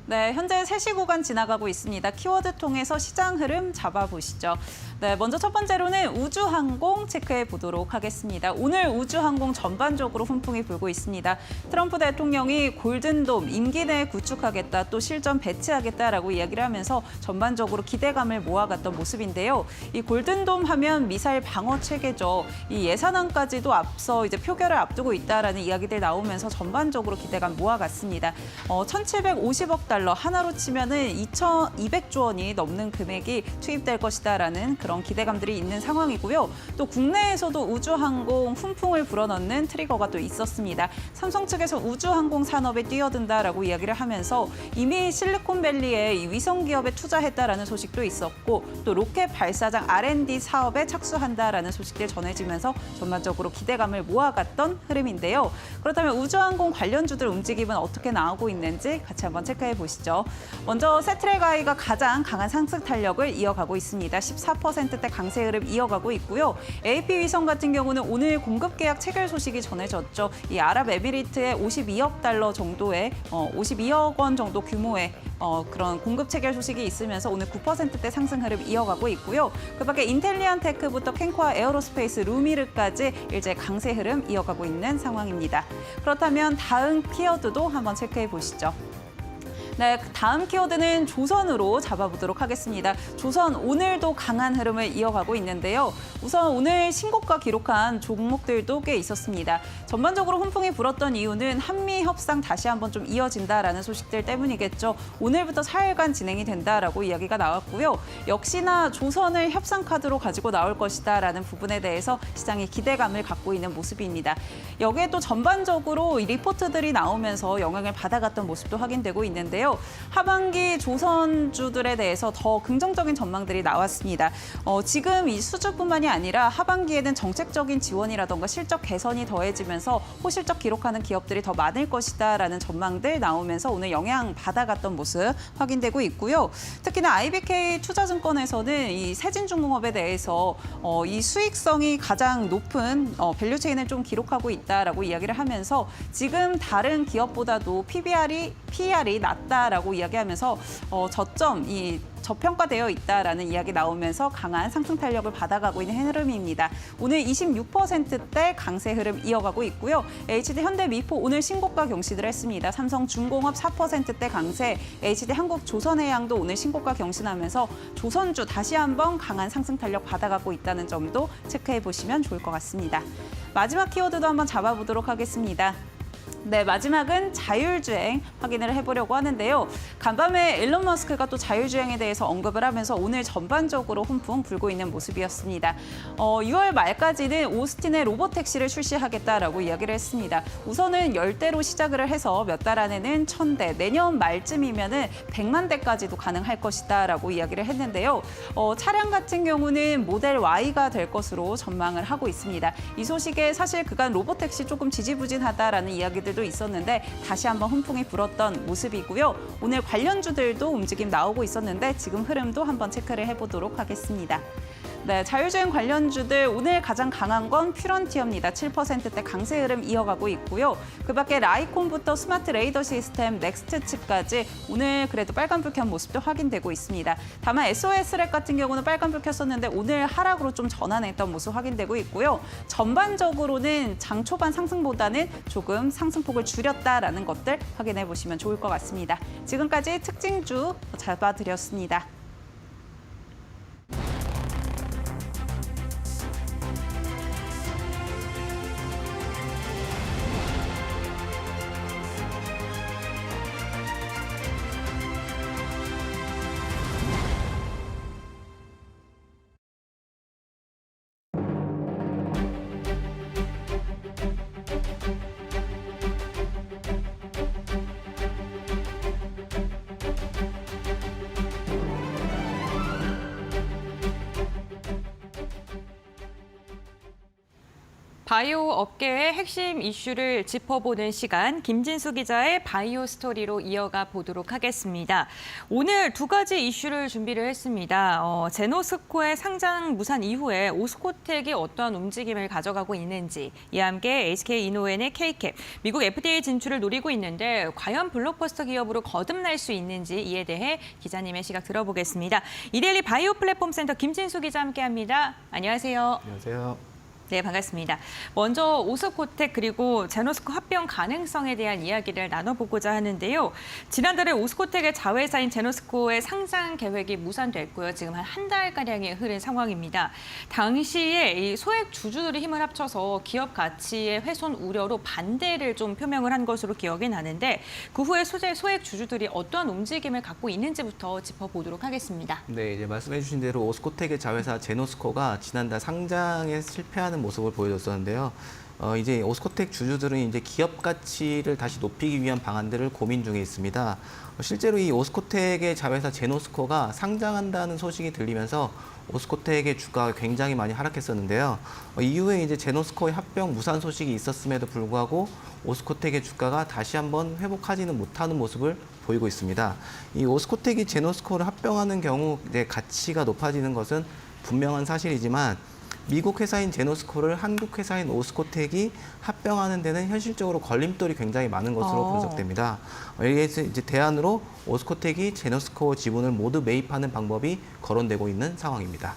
네, 현재 3시 구간 지나가고 있습니다. 키워드 통해서 시장 흐름 잡아보시죠. 네, 먼저 첫 번째로는 우주항공 체크해 보도록 하겠습니다. 오늘 우주항공 전반적으로 훈풍이 불고 있습니다. 트럼프 대통령이 골든돔 임기 내에 구축하겠다, 또 실전 배치하겠다라고 이야기를 하면서 전반적으로 기대감을 모아갔던 모습인데요. 이 골든돔 하면 미사일 방어 체계죠. 이 예산안까지도 앞서 이제 표결을 앞두고 있다라는 이야기들 나오면서 전반적으로 기대감 모아갔습니다. 1,750억 달러 하나로 치면은 2,200조 원이 넘는 금액이 투입될 것이다라는 그런 기대감들이 있는 상황이고요. 또 국내에서도 우주항공 훈풍을 불어넣는 트리거가 또 있었습니다. 삼성 측에서 우주항공 산업에 뛰어든다라고 이야기를 하면서 이미 실리콘밸리에 이 위성 기업에 투자했다라는 소식도 있었고, 또 로켓 발사장 R&D 사업에 착수한다라는 소식들 전해지면서 전반적으로 기대감을 모아갔던 흐름인데요. 그렇다면 우주항공 관련주들 움직임은 어떻게 나오고 있는지 같이 한번 체크해 보시죠. 먼저 세트레가이가 가장 강한 상승 탄력을 이어가고 있습니다. 14%대 강세 흐름 이어가고 있고요. AP위성 같은 경우는 오늘 공급 계약 체결 소식이 전해졌죠. 이 아랍에미리트의 52억 달러 정도의 52억 원 정도 규모의 그런 공급 체결 소식이 있으면서 오늘 9%대 상승 흐름 이어가고 있고요. 그밖에 인텔리안테크부터 캔코아 에어로스페이스, 루미르까지 일제 강세 흐름 이어가고 있는 상황입니다. 그렇다면 다음 키워드도 한번 체크해 보시죠. 네, 다음 키워드는 조선으로 잡아보도록 하겠습니다. 조선 오늘도 강한 흐름을 이어가고 있는데요. 우선 오늘 신고가 기록한 종목들도 꽤 있었습니다. 전반적으로 훈풍이 불었던 이유는 한미 협상 다시 한번 좀 이어진다라는 소식들 때문이겠죠. 오늘부터 4일간 진행이 된다라고 이야기가 나왔고요. 역시나 조선을 협상 카드로 가지고 나올 것이다라는 부분에 대해서 시장이 기대감을 갖고 있는 모습입니다. 여기에 또 전반적으로 이 리포트들이 나오면서 영향을 받아갔던 모습도 확인되고 있는데요. 있는데요. 하반기 조선주들에 대해서 더 긍정적인 전망들이 나왔습니다. 지금 이 수주뿐만이 아니라 하반기에는 정책적인 지원이라던가 실적 개선이 더해지면서 호실적 기록하는 기업들이 더 많을 것이다라는 전망들 나오면서 오늘 영향 받아갔던 모습 확인되고 있고요. 특히나 IBK 투자증권에서는 이 세진중공업에 대해서 이 수익성이 가장 높은 밸류체인을 좀 기록하고 있다라고 이야기를 하면서 지금 다른 기업보다도 PER이 낮다라고 이야기하면서 저평가되어 있다라는 이야기 나오면서 강한 상승 탄력을 받아가고 있는 흐름입니다. 오늘 26%대 강세 흐름 이어가고 있고요. HD 현대미포 오늘 신고가 경신을 했습니다. 삼성중공업 4%대 강세, HD 한국조선해양도 오늘 신고가 경신하면서 조선주 다시 한번 강한 상승 탄력 받아가고 있다는 점도 체크해 보시면 좋을 것 같습니다. 마지막 키워드도 한번 잡아보도록 하겠습니다. 네, 마지막은 자율주행 확인을 해보려고 하는데요. 간밤에 일론 머스크가 또 자율주행에 대해서 언급을 하면서 오늘 전반적으로 훈풍 불고 있는 모습이었습니다. 6월 말까지는 오스틴에 로보택시를 출시하겠다라고 이야기를 했습니다. 우선은 10대로 시작을 해서 몇 달 안에는 1000대, 내년 말쯤이면은 100만 대까지도 가능할 것이다라고 이야기를 했는데요. 차량 같은 경우는 모델 Y가 될 것으로 전망을 하고 있습니다. 이 소식에 사실 그간 로보택시 조금 지지부진하다라는 이야기들도 있었는데 다시 한번 훈풍이 불었던 모습이고요. 오늘 관련주들도 움직임 나오고 있었는데 지금 흐름도 한번 체크를 해보도록 하겠습니다. 네, 자율주행 관련주들 오늘 가장 강한 건 퓨런티어입니다. 7%대 강세 흐름 이어가고 있고요. 그 밖에 라이콘부터 스마트 레이더 시스템, 넥스트치까지 오늘 그래도 빨간불 켠 모습도 확인되고 있습니다. 다만 SOS랩 같은 경우는 빨간불 켰었는데 오늘 하락으로 좀 전환했던 모습 확인되고 있고요. 전반적으로는 장 초반 상승보다는 조금 상승폭을 줄였다라는 것들 확인해 보시면 좋을 것 같습니다. 지금까지 특징주 잡아드렸습니다. 바이오 업계의 핵심 이슈를 짚어보는 시간, 김진수 기자의 바이오 스토리로 이어가 보도록 하겠습니다. 오늘 두 가지 이슈를 준비를 했습니다. 제노스코의 상장 무산 이후에 오스코텍이 어떠한 움직임을 가져가고 있는지, 이와 함께 SK이노엔의 K캡, 미국 FDA 진출을 노리고 있는데 과연 블록버스터 기업으로 거듭날 수 있는지 이에 대해 기자님의 시각 들어보겠습니다. 이데일리 바이오 플랫폼 센터 김진수 기자 함께합니다. 안녕하세요. 안녕하세요. 네, 반갑습니다. 먼저 오스코텍 그리고 제노스코 합병 가능성에 대한 이야기를 나눠보고자 하는데요. 지난달에 오스코텍의 자회사인 제노스코의 상장 계획이 무산됐고요. 지금 한 달가량이 흐른 상황입니다. 당시에 이 소액 주주들이 힘을 합쳐서 기업 가치의 훼손 우려로 반대를 좀 표명을 한 것으로 기억이 나는데 그 후에 소액 주주들이 어떠한 움직임을 갖고 있는지부터 짚어보도록 하겠습니다. 네, 이제 말씀해 주신 대로 오스코텍의 자회사 제노스코가 지난달 상장에 실패하는 모습을 보여줬었는데요. 이제 오스코텍 주주들은 이제 기업 가치를 다시 높이기 위한 방안들을 고민 중에 있습니다. 실제로 이 오스코텍의 자회사 제노스코가 상장한다는 소식이 들리면서 오스코텍의 주가가 굉장히 많이 하락했었는데요. 이후에 이제 제노스코의 합병 무산 소식이 있었음에도 불구하고 오스코텍의 주가가 다시 한번 회복하지는 못하는 모습을 보이고 있습니다. 이 오스코텍이 제노스코를 합병하는 경우 이제 가치가 높아지는 것은 분명한 사실이지만 미국 회사인 제노스코를 한국 회사인 오스코텍이 합병하는 데는 현실적으로 걸림돌이 굉장히 많은 것으로 분석됩니다. 여기에서 이제 대안으로 오스코텍이 제노스코 지분을 모두 매입하는 방법이 거론되고 있는 상황입니다.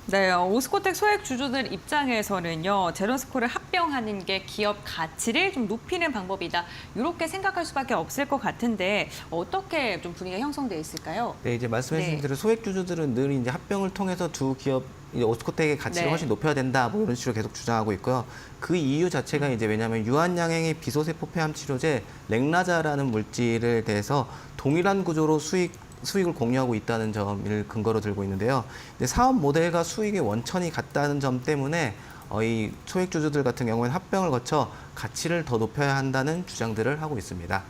네, 오스코텍 소액 주주들 입장에서는요, 제노스코를 합병하는 게 기업 가치를 좀 높이는 방법이다. 이렇게 생각할 수밖에 없을 것 같은데 어떻게 좀 분위기가 형성돼 있을까요? 네, 이제 말씀해 주신 대로 소액 주주들은 늘 이제 합병을 통해서 두 기업 이제 오스코텍의 가치를 훨씬 높여야 된다, 뭐 이런 식으로 계속 주장하고 있고요. 그 이유 자체가 이제 왜냐하면 유한양행의 비소세포 폐암 치료제 렉나자라는 물질에 대해서 동일한 구조로 수익을 공유하고 있다는 점을 근거로 들고 있는데요. 근데 사업 모델과 수익의 원천이 같다는 점 때문에 이 소액 주주들 같은 경우에는 합병을 거쳐 가치를 더 높여야 한다는 주장들을 하고 있습니다.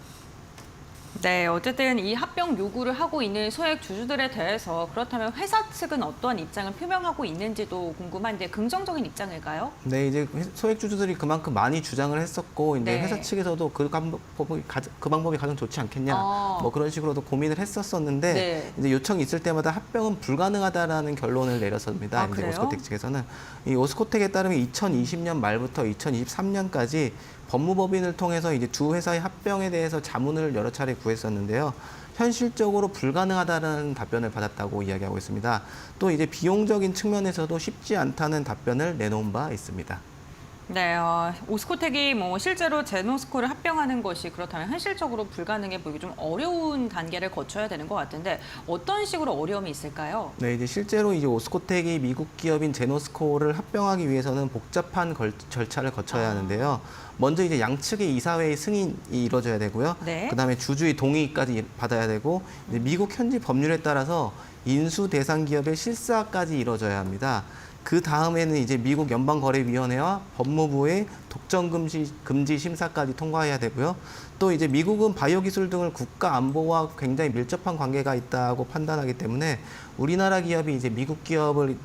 네, 어쨌든 이 합병 요구를 하고 있는 소액 주주들에 대해서 그렇다면 회사 측은 어떠한 입장을 표명하고 있는지도 궁금한데 긍정적인 입장일까요? 네, 이제 소액 주주들이 그만큼 많이 주장을 했었고, 이제 네. 회사 측에서도 그 방법이 가장 좋지 않겠냐, 뭐 그런 식으로도 고민을 했었었는데, 네. 이제 요청이 있을 때마다 합병은 불가능하다라는 결론을 내렸습니다. 아, 이제 그래요? 오스코텍 측에서는 이 오스코텍에 따르면 2020년 말부터 2023년까지 법무법인을 통해서 이제 두 회사의 합병에 대해서 자문을 여러 차례 구했었는데요. 현실적으로 불가능하다는 답변을 받았다고 이야기하고 있습니다. 또 이제 비용적인 측면에서도 쉽지 않다는 답변을 내놓은 바 있습니다. 네, 오스코텍이 뭐 실제로 제노스코를 합병하는 것이 그렇다면 현실적으로 불가능해 보이고 좀 어려운 단계를 거쳐야 되는 것 같은데 어떤 식으로 어려움이 있을까요? 네, 이제 실제로 이제 오스코텍이 미국 기업인 제노스코를 합병하기 위해서는 복잡한 절차를 거쳐야 하는데요. 먼저 이제 양측의 이사회의 승인이 이루어져야 되고요. 네. 그다음에 주주의 동의까지 받아야 되고 이제 미국 현지 법률에 따라서 인수 대상 기업의 실사까지 이루어져야 합니다. 그 다음에는 이제 미국 연방거래위원회와 법무부의 독점 금지 심사까지 통과해야 되고요. 또 이제 미국은 바이오 기술 등을 국가 안보와 굉장히 밀접한 관계가 있다고 판단하기 때문에 우리나라 기업이 이제 미국 기업을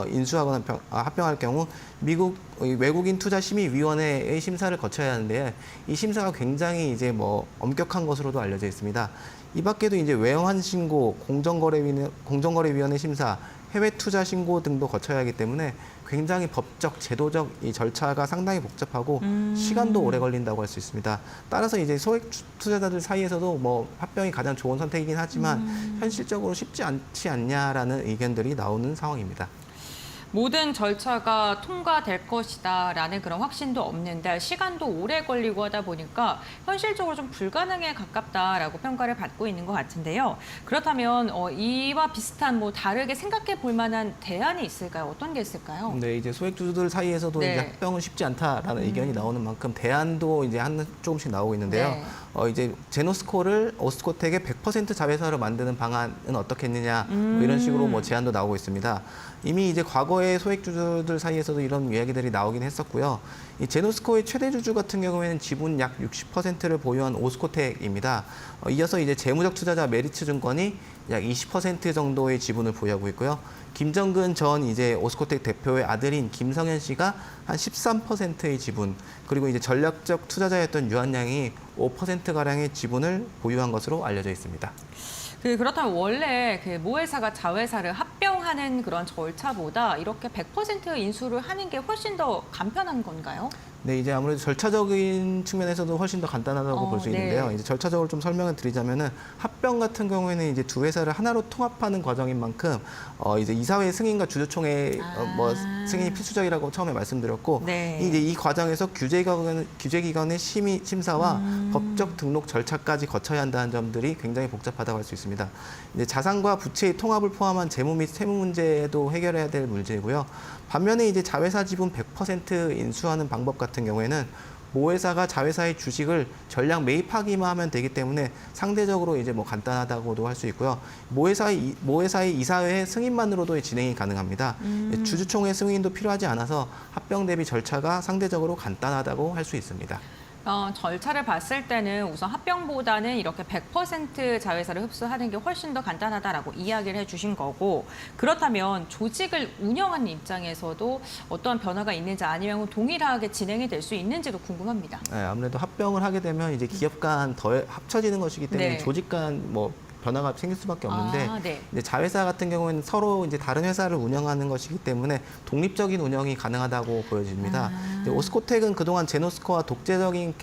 인수하거나 합병할 경우 미국 외국인 투자 심의위원회의 심사를 거쳐야 하는데 이 심사가 굉장히 이제 뭐 엄격한 것으로도 알려져 있습니다. 이 밖에도 이제 외환 신고, 공정거래위원회 심사, 해외 투자 신고 등도 거쳐야 하기 때문에 굉장히 법적, 제도적 이 절차가 상당히 복잡하고 시간도 오래 걸린다고 할 수 있습니다. 따라서 이제 소액 투자자들 사이에서도 뭐 합병이 가장 좋은 선택이긴 하지만 현실적으로 쉽지 않지 않냐라는 의견들이 나오는 상황입니다. 모든 절차가 통과될 것이다라는 그런 확신도 없는데 시간도 오래 걸리고 하다 보니까 현실적으로 좀 불가능에 가깝다라고 평가를 받고 있는 것 같은데요. 그렇다면 이와 비슷한 뭐 다르게 생각해 볼 만한 대안이 있을까요? 어떤 게 있을까요? 네, 이제 소액 주주들 사이에서도 네. 이제 합병은 쉽지 않다라는 의견이 나오는 만큼 대안도 이제 조금씩 나오고 있는데요. 네. 이제 제노스코를 오스코텍의 100% 자회사로 만드는 방안은 어떻겠느냐 뭐 이런 식으로 뭐 제안도 나오고 있습니다. 이미 이제 과거에 소액 주주들 사이에서도 이런 이야기들이 나오긴 했었고요. 이 제노스코의 최대 주주 같은 경우에는 지분 약 60%를 보유한 오스코텍입니다. 이어서 이제 재무적 투자자 메리츠 증권이 약 20% 정도의 지분을 보유하고 있고요. 김정근 전 이제 오스코텍 대표의 아들인 김성현 씨가 한 13%의 지분, 그리고 이제 전략적 투자자였던 유한양이 5%가량의 지분을 보유한 것으로 알려져 있습니다. 그렇다면 원래 모 회사가 자회사를 합병하는 그런 절차보다 이렇게 100% 인수를 하는 게 훨씬 더 간편한 건가요? 네, 이제 아무래도 절차적인 측면에서도 훨씬 더 간단하다고 볼 수 네. 있는데요. 이제 절차적으로 좀 설명을 드리자면은 합병 같은 경우에는 이제 두 회사를 하나로 통합하는 과정인 만큼 이제 이사회 승인과 주주총회 뭐 승인이 필수적이라고 처음에 말씀드렸고 네. 이제 이 과정에서 규제기관의 심사와 법적 등록 절차까지 거쳐야 한다는 점들이 굉장히 복잡하다고 할 수 있습니다. 이제 자산과 부채의 통합을 포함한 재무 및 세무 문제도 해결해야 될 문제고요. 반면에 이제 자회사 지분 100% 인수하는 방법 같은 경우에는 모 회사가 자회사의 주식을 전량 매입하기만 하면 되기 때문에 상대적으로 이제 뭐 간단하다고도 할 수 있고요. 모 회사의 이사회 승인만으로도 진행이 가능합니다. 주주총회 승인도 필요하지 않아서 합병 대비 절차가 상대적으로 간단하다고 할 수 있습니다. 절차를 봤을 때는 우선 합병보다는 이렇게 100% 자회사를 흡수하는 게 훨씬 더 간단하다라고 이야기를 해주신 거고 그렇다면 조직을 운영하는 입장에서도 어떠한 변화가 있는지 아니면 동일하게 진행이 될 수 있는지도 궁금합니다. 네, 아무래도 합병을 하게 되면 이제 기업 간 더 합쳐지는 것이기 때문에 네. 조직 간 뭐 변화가 생길 수밖에 없는데 네. 이제 자회사 같은 경우에는 서로 이제 다른 회사를 운영하는 것이기 때문에 독립적인 운영이 가능하다고 보여집니다. 이제 오스코텍은 그동안 제노스코와 독재적인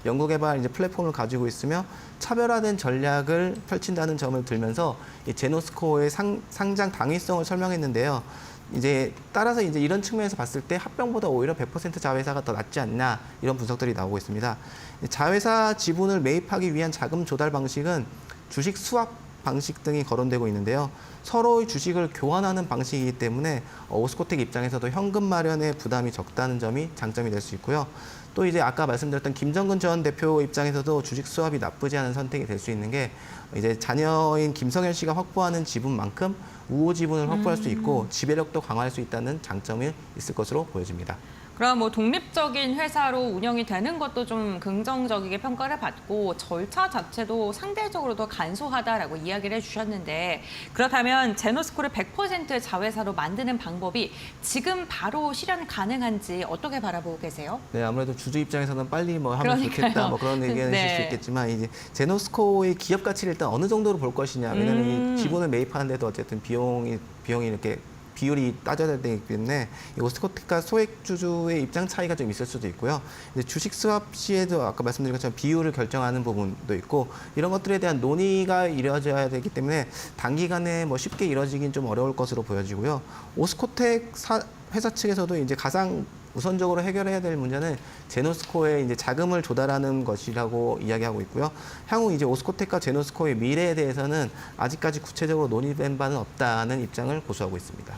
연구 개발 이제 플랫폼을 가지고 있으며 차별화된 전략을 펼친다는 점을 들면서 이 제노스코의 상장 당위성을 설명했는데요. 이제 따라서 이제 이런 측면에서 봤을 때 합병보다 오히려 100% 자회사가 더 낫지 않나 이런 분석들이 나오고 있습니다. 자회사 지분을 매입하기 위한 자금 조달 방식은 주식 수합 방식 등이 거론되고 있는데요. 서로의 주식을 교환하는 방식이기 때문에 오스코텍 입장에서도 현금 마련의 부담이 적다는 점이 장점이 될 수 있고요. 또 이제 아까 말씀드렸던 김정근 전 대표 입장에서도 주식 수합이 나쁘지 않은 선택이 될 수 있는 게 이제 자녀인 김성현 씨가 확보하는 지분만큼 우호 지분을 확보할 수 있고 지배력도 강화할 수 있다는 장점이 있을 것으로 보여집니다. 그럼 뭐 독립적인 회사로 운영이 되는 것도 좀 긍정적이게 평가를 받고 절차 자체도 상대적으로 더 간소하다라고 이야기를 해주셨는데 그렇다면 제노스코를 100% 자회사로 만드는 방법이 지금 바로 실현 가능한지 어떻게 바라보고 계세요? 네, 아무래도 주주 입장에서는 빨리 뭐 하면 그러니까요. 좋겠다 뭐 그런 의견을 네. 있을 수 있겠지만 이제 제노스코의 기업 가치를 일단 어느 정도로 볼 것이냐. 왜냐하면 이 지분을 매입하는데도 어쨌든 비용이 이렇게 비율이 따져야 되기 때문에 이 오스코텍과 소액 주주의 입장 차이가 좀 있을 수도 있고요. 이제 주식 스왑 시에도 아까 말씀드린 것처럼 비율을 결정하는 부분도 있고 이런 것들에 대한 논의가 이루어져야 되기 때문에 단기간에 뭐 쉽게 이루어지긴 좀 어려울 것으로 보여지고요. 오스코텍 회사 측에서도 이제 가장 우선적으로 해결해야 될 문제는 제노스코에 이제 자금을 조달하는 것이라고 이야기하고 있고요. 향후 이제 오스코텍과 제노스코의 미래에 대해서는 아직까지 구체적으로 논의된 바는 없다는 입장을 고수하고 있습니다.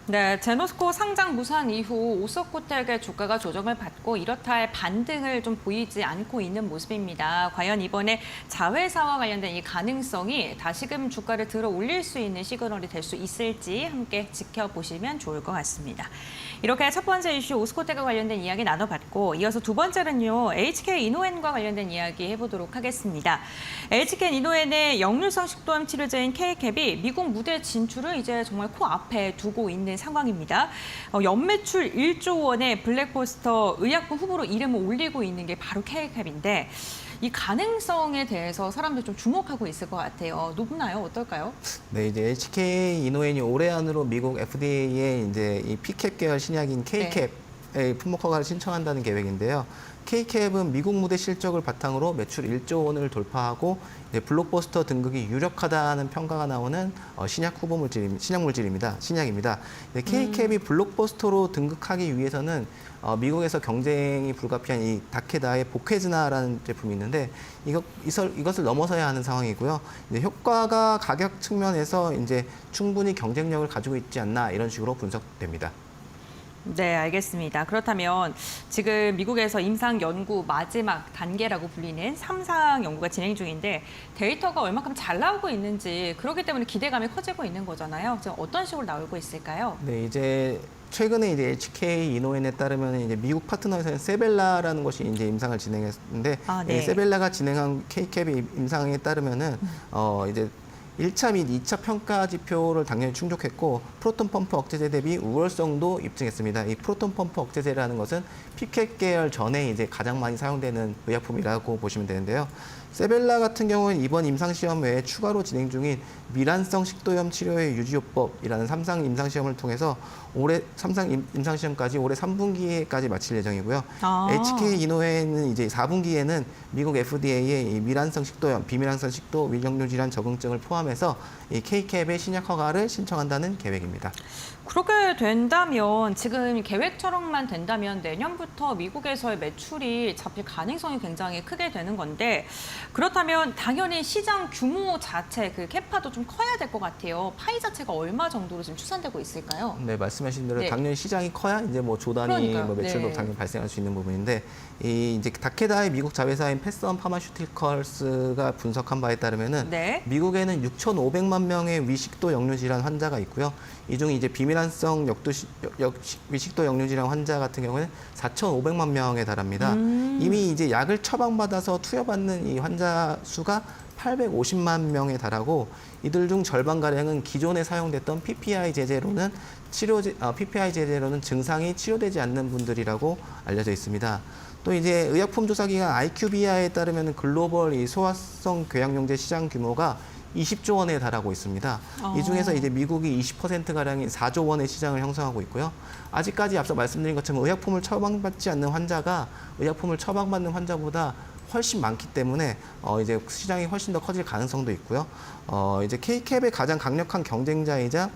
네, 제노스코 상장 무산 이후 오스코텍의 주가가 조정을 받고 이렇다 할 반등을 좀 보이지 않고 있는 모습입니다. 과연 이번에 자회사와 관련된 이 가능성이 다시금 주가를 들어 올릴 수 있는 시그널이 될 수 있을지 함께 지켜보시면 좋을 것 같습니다. 이렇게 첫 번째 이슈 오스코텍과 관련된 이야기 나눠봤고 이어서 두 번째는요. HK 이노엔과 관련된 이야기 해보도록 하겠습니다. HK 이노엔의 역류성 식도암 치료제인 K캡이 미국 무대 진출을 이제 정말 코앞에 두고 있는 상황입니다. 연매출 1조 원의 블랙버스터 의약품 후보로 이름을 올리고 있는 게 바로 K캡인데 이 가능성에 대해서 사람들 좀 주목하고 있을 것 같아요. 높나요? 어떨까요? 네, 이제 HK 이노엔이 올해 안으로 미국 FDA에 이제 이 P캡 계열 신약인 K캡의 품목 허가를 신청한다는 계획인데요. K캡은 미국 무대 실적을 바탕으로 매출 1조 원을 돌파하고 이제 블록버스터 등극이 유력하다는 평가가 나오는 신약 후보 신약입니다. K캡이 블록버스터로 등극하기 위해서는 미국에서 경쟁이 불가피한 이 다케다의 보케즈나라는 제품이 있는데 이것을 넘어서야 하는 상황이고요. 이제 효과가 가격 측면에서 이제 충분히 경쟁력을 가지고 있지 않나 이런 식으로 분석됩니다. 네, 알겠습니다. 그렇다면 지금 미국에서 임상 연구 마지막 단계라고 불리는 3상 연구가 진행 중인데 데이터가 얼마큼 잘 나오고 있는지 그렇기 때문에 기대감이 커지고 있는 거잖아요. 지금 어떤 식으로 나오고 있을까요? 네, 이제 최근에 이제 HK 이노엔에 따르면 이제 미국 파트너에서는 세벨라라는 것이 이제 임상을 진행했는데 네. 세벨라가 진행한 K캡의 임상에 따르면은 이제 1차 및 2차 평가 지표를 당연히 충족했고 프로톤 펌프 억제제 대비 우월성도 입증했습니다. 이 프로톤 펌프 억제제라는 것은 피켓 계열 전에 이제 가장 많이 사용되는 의약품이라고 보시면 되는데요. 세벨라 같은 경우는 이번 임상시험 외에 추가로 진행 중인 미란성 식도염 치료의 유지요법이라는 3상 임상시험을 통해서 올해 3상 임상시험까지 올해 3분기에까지 마칠 예정이고요. HK 이노엔은 이제 4분기에는 미국 FDA의 이 미란성 식도염, 비미란성 식도 위경련 질환 적응증을 포함해서 이 K캡의 신약 허가를 신청한다는 계획입니다. 그렇게 된다면 지금 계획처럼만 된다면 내년부터 미국에서의 매출이 잡힐 가능성이 굉장히 크게 되는 건데 그렇다면 당연히 시장 규모 자체 그 캐파도 좀 커야 될 것 같아요. 파이 자체가 얼마 정도로 지금 추산되고 있을까요? 네, 말씀하신 대로 네. 당연히 시장이 커야 이제 뭐 조단위 그러니까요. 매출도 네. 당연히 발생할 수 있는 부분인데 이제 다케다의 미국 자회사인 패스온 파마슈티컬스가 분석한 바에 따르면은 네. 미국에는 6,500만 명의 위식도 역류 질환 환자가 있고요. 이 중 이제 비미란성 위식도 역류 질환 환자 같은 경우는 4,500만 명에 달합니다. 이미 이제 약을 처방받아서 투여받는 이 환자 수가 850만 명에 달하고 이들 중 절반 가량은 기존에 사용됐던 PPI 제제로는 증상이 치료되지 않는 분들이라고 알려져 있습니다. 또 이제 의약품 조사기관 IQVIA에 따르면 글로벌 이 소화성 궤양용제 시장 규모가 20조 원에 달하고 있습니다. 이 중에서 이제 미국이 20%가량인 4조 원의 시장을 형성하고 있고요. 아직까지 앞서 말씀드린 것처럼 의약품을 처방받지 않는 환자가 의약품을 처방받는 환자보다 훨씬 많기 때문에 이제 시장이 훨씬 더 커질 가능성도 있고요. 이제 K캡의 가장 강력한 경쟁자이자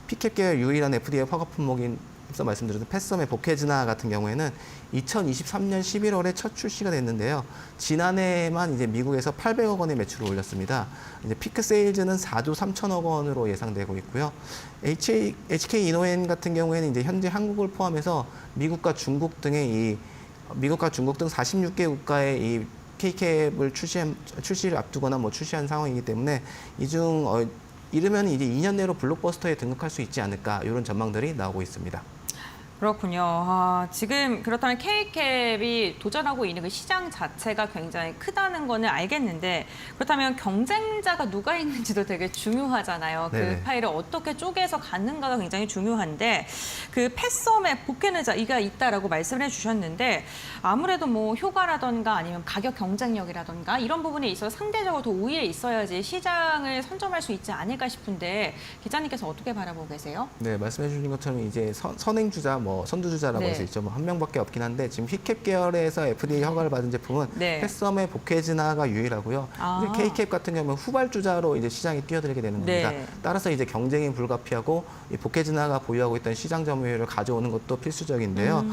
P캡 계열 유일한 FDA 허가 품목인 앞서 말씀드렸던 패스홈의 보케즈나 같은 경우에는 2023년 11월에 첫 출시가 됐는데요. 지난해에만 이제 미국에서 800억 원의 매출을 올렸습니다. 이제 피크 세일즈는 4조 3천억 원으로 예상되고 있고요. HK 이노엔 같은 경우에는 이제 현재 한국을 포함해서 미국과 중국 등 46개 국가의 이 K캡을 출시를 앞두거나 출시한 상황이기 때문에 이중 이르면 이제 2년 내로 블록버스터에 등극할 수 있지 않을까 이런 전망들이 나오고 있습니다. 그렇군요. 지금 그렇다면 K캡이 도전하고 있는 그 시장 자체가 굉장히 크다는 거는 알겠는데 그렇다면 경쟁자가 누가 있는지도 되게 중요하잖아요. 네네. 그 파일을 어떻게 쪼개서 갖는가가 굉장히 중요한데 그 패썸에 포켓나자가 있다라고 말씀을 해주셨는데 아무래도 뭐 효과라던가 아니면 가격 경쟁력이라던가 이런 부분에 있어서 상대적으로 더 우위에 있어야지 시장을 선점할 수 있지 않을까 싶은데 기자님께서 어떻게 바라보고 계세요? 네, 말씀해 주신 것처럼 이제 선행주자, 선두주자라고 네. 할 수 있죠. 한 명밖에 없긴 한데 지금 휘캡 계열에서 FDA 허가를 받은 제품은 네. 패썸의 보케즈나가 유일하고요. 아. 이제 K캡 같은 경우는 후발주자로 이제 시장에 뛰어들게 되는 겁니다. 네. 따라서 이제 경쟁이 불가피하고 이 보케즈나가 보유하고 있던 시장 점유율을 가져오는 것도 필수적인데요.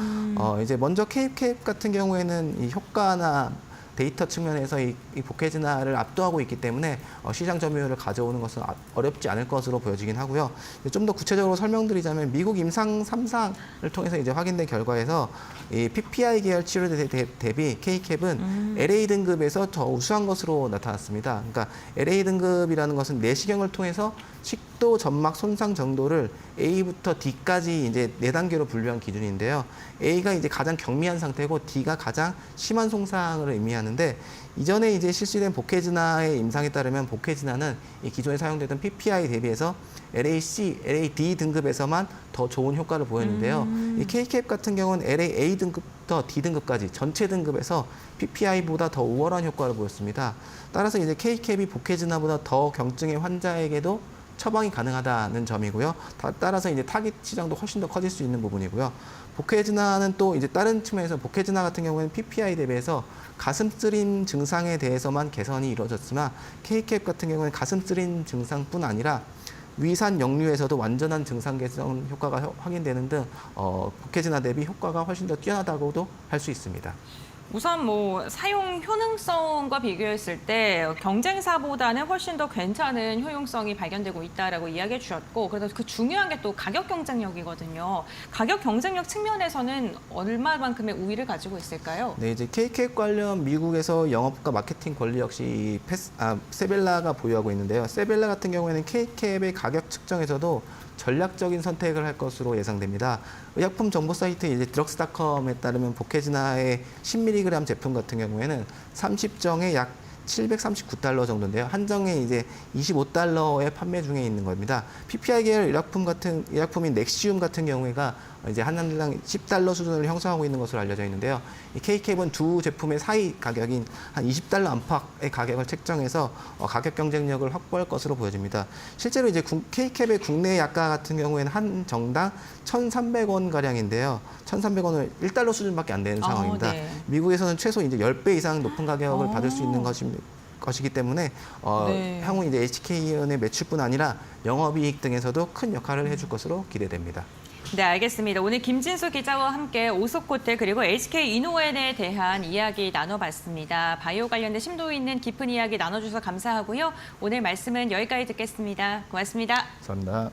이제 먼저 K캡 같은 경우에는 이 효과나 데이터 측면에서 이 보케즈나를 압도하고 있기 때문에 시장 점유율을 가져오는 것은 어렵지 않을 것으로 보여지긴 하고요. 좀 더 구체적으로 설명드리자면 미국 임상 3상을 통해서 이제 확인된 결과에서 이 PPI 계열 치료제 대비 K캡은 LA 등급에서 더 우수한 것으로 나타났습니다. 그러니까 LA 등급이라는 것은 내시경을 통해서 식도 점막 손상 정도를 A부터 D까지 이제 4단계로 분류한 기준인데요. A가 이제 가장 경미한 상태고 D가 가장 심한 손상을 의미하는데 이전에 이제 실시된 보케즈나의 임상에 따르면 보케즈나는 이 기존에 사용되던 PPI 대비해서 LAC, LAD 등급에서만 더 좋은 효과를 보였는데요. 이 K캡 같은 경우는 LAA 등급부터 D 등급까지 전체 등급에서 PPI보다 더 우월한 효과를 보였습니다. 따라서 이제 K캡이 보케즈나보다 더 경증의 환자에게도 처방이 가능하다는 점이고요. 따라서 이제 타깃 시장도 훨씬 더 커질 수 있는 부분이고요. 보케즈나는 또 이제 다른 측면에서 보케즈나 같은 경우에는 PPI 대비해서 가슴 쓰림 증상에 대해서만 개선이 이루어졌으나 K캡 같은 경우는 가슴 쓰림 증상뿐 아니라 위산 역류에서도 완전한 증상 개선 효과가 확인되는 등 보케즈나 대비 효과가 훨씬 더 뛰어나다고도 할 수 있습니다. 우선 뭐 사용 효능성과 비교했을 때 경쟁사보다는 훨씬 더 괜찮은 효용성이 발견되고 있다라고 이야기해 주셨고 그래서 그 중요한 게 또 가격 경쟁력이거든요. 가격 경쟁력 측면에서는 얼마만큼의 우위를 가지고 있을까요? 네, 이제 K캡 관련 미국에서 영업과 마케팅 권리 역시 세벨라가 보유하고 있는데요. 세벨라 같은 경우에는 K캡의 가격 측정에서도 전략적인 선택을 할 것으로 예상됩니다. 의약품 정보 사이트 이제 드럭스닷컴에 따르면 보케즈나의 10mg 제품 같은 경우에는 30정에 약 739달러 정도인데요. 한정에 이제 25달러에 판매 중에 있는 겁니다. PPI 계열 의약품인 넥시움 같은 경우가 이제 한 달당 10달러 수준을 형성하고 있는 것으로 알려져 있는데요. 이 K캡은 두 제품의 사이 가격인 한 20달러 안팎의 가격을 책정해서 가격 경쟁력을 확보할 것으로 보여집니다. 실제로 이제 K캡의 국내 약가 같은 경우에는 한 정당 1,300원 가량인데요. 1,300원을 1달러 수준밖에 안 되는 상황입니다. 네. 미국에서는 최소 이제 10배 이상 높은 가격을 받을 수 있는 것이기 때문에 네. 향후 이제 HK의 매출뿐 아니라 영업이익 등에서도 큰 역할을 해줄 것으로 기대됩니다. 네, 알겠습니다. 오늘 김진수 기자와 함께 오스코텍 그리고 SK 이노엔에 대한 이야기 나눠봤습니다. 바이오 관련된 심도 있는 깊은 이야기 나눠주셔서 감사하고요. 오늘 말씀은 여기까지 듣겠습니다. 고맙습니다. 감사합니다.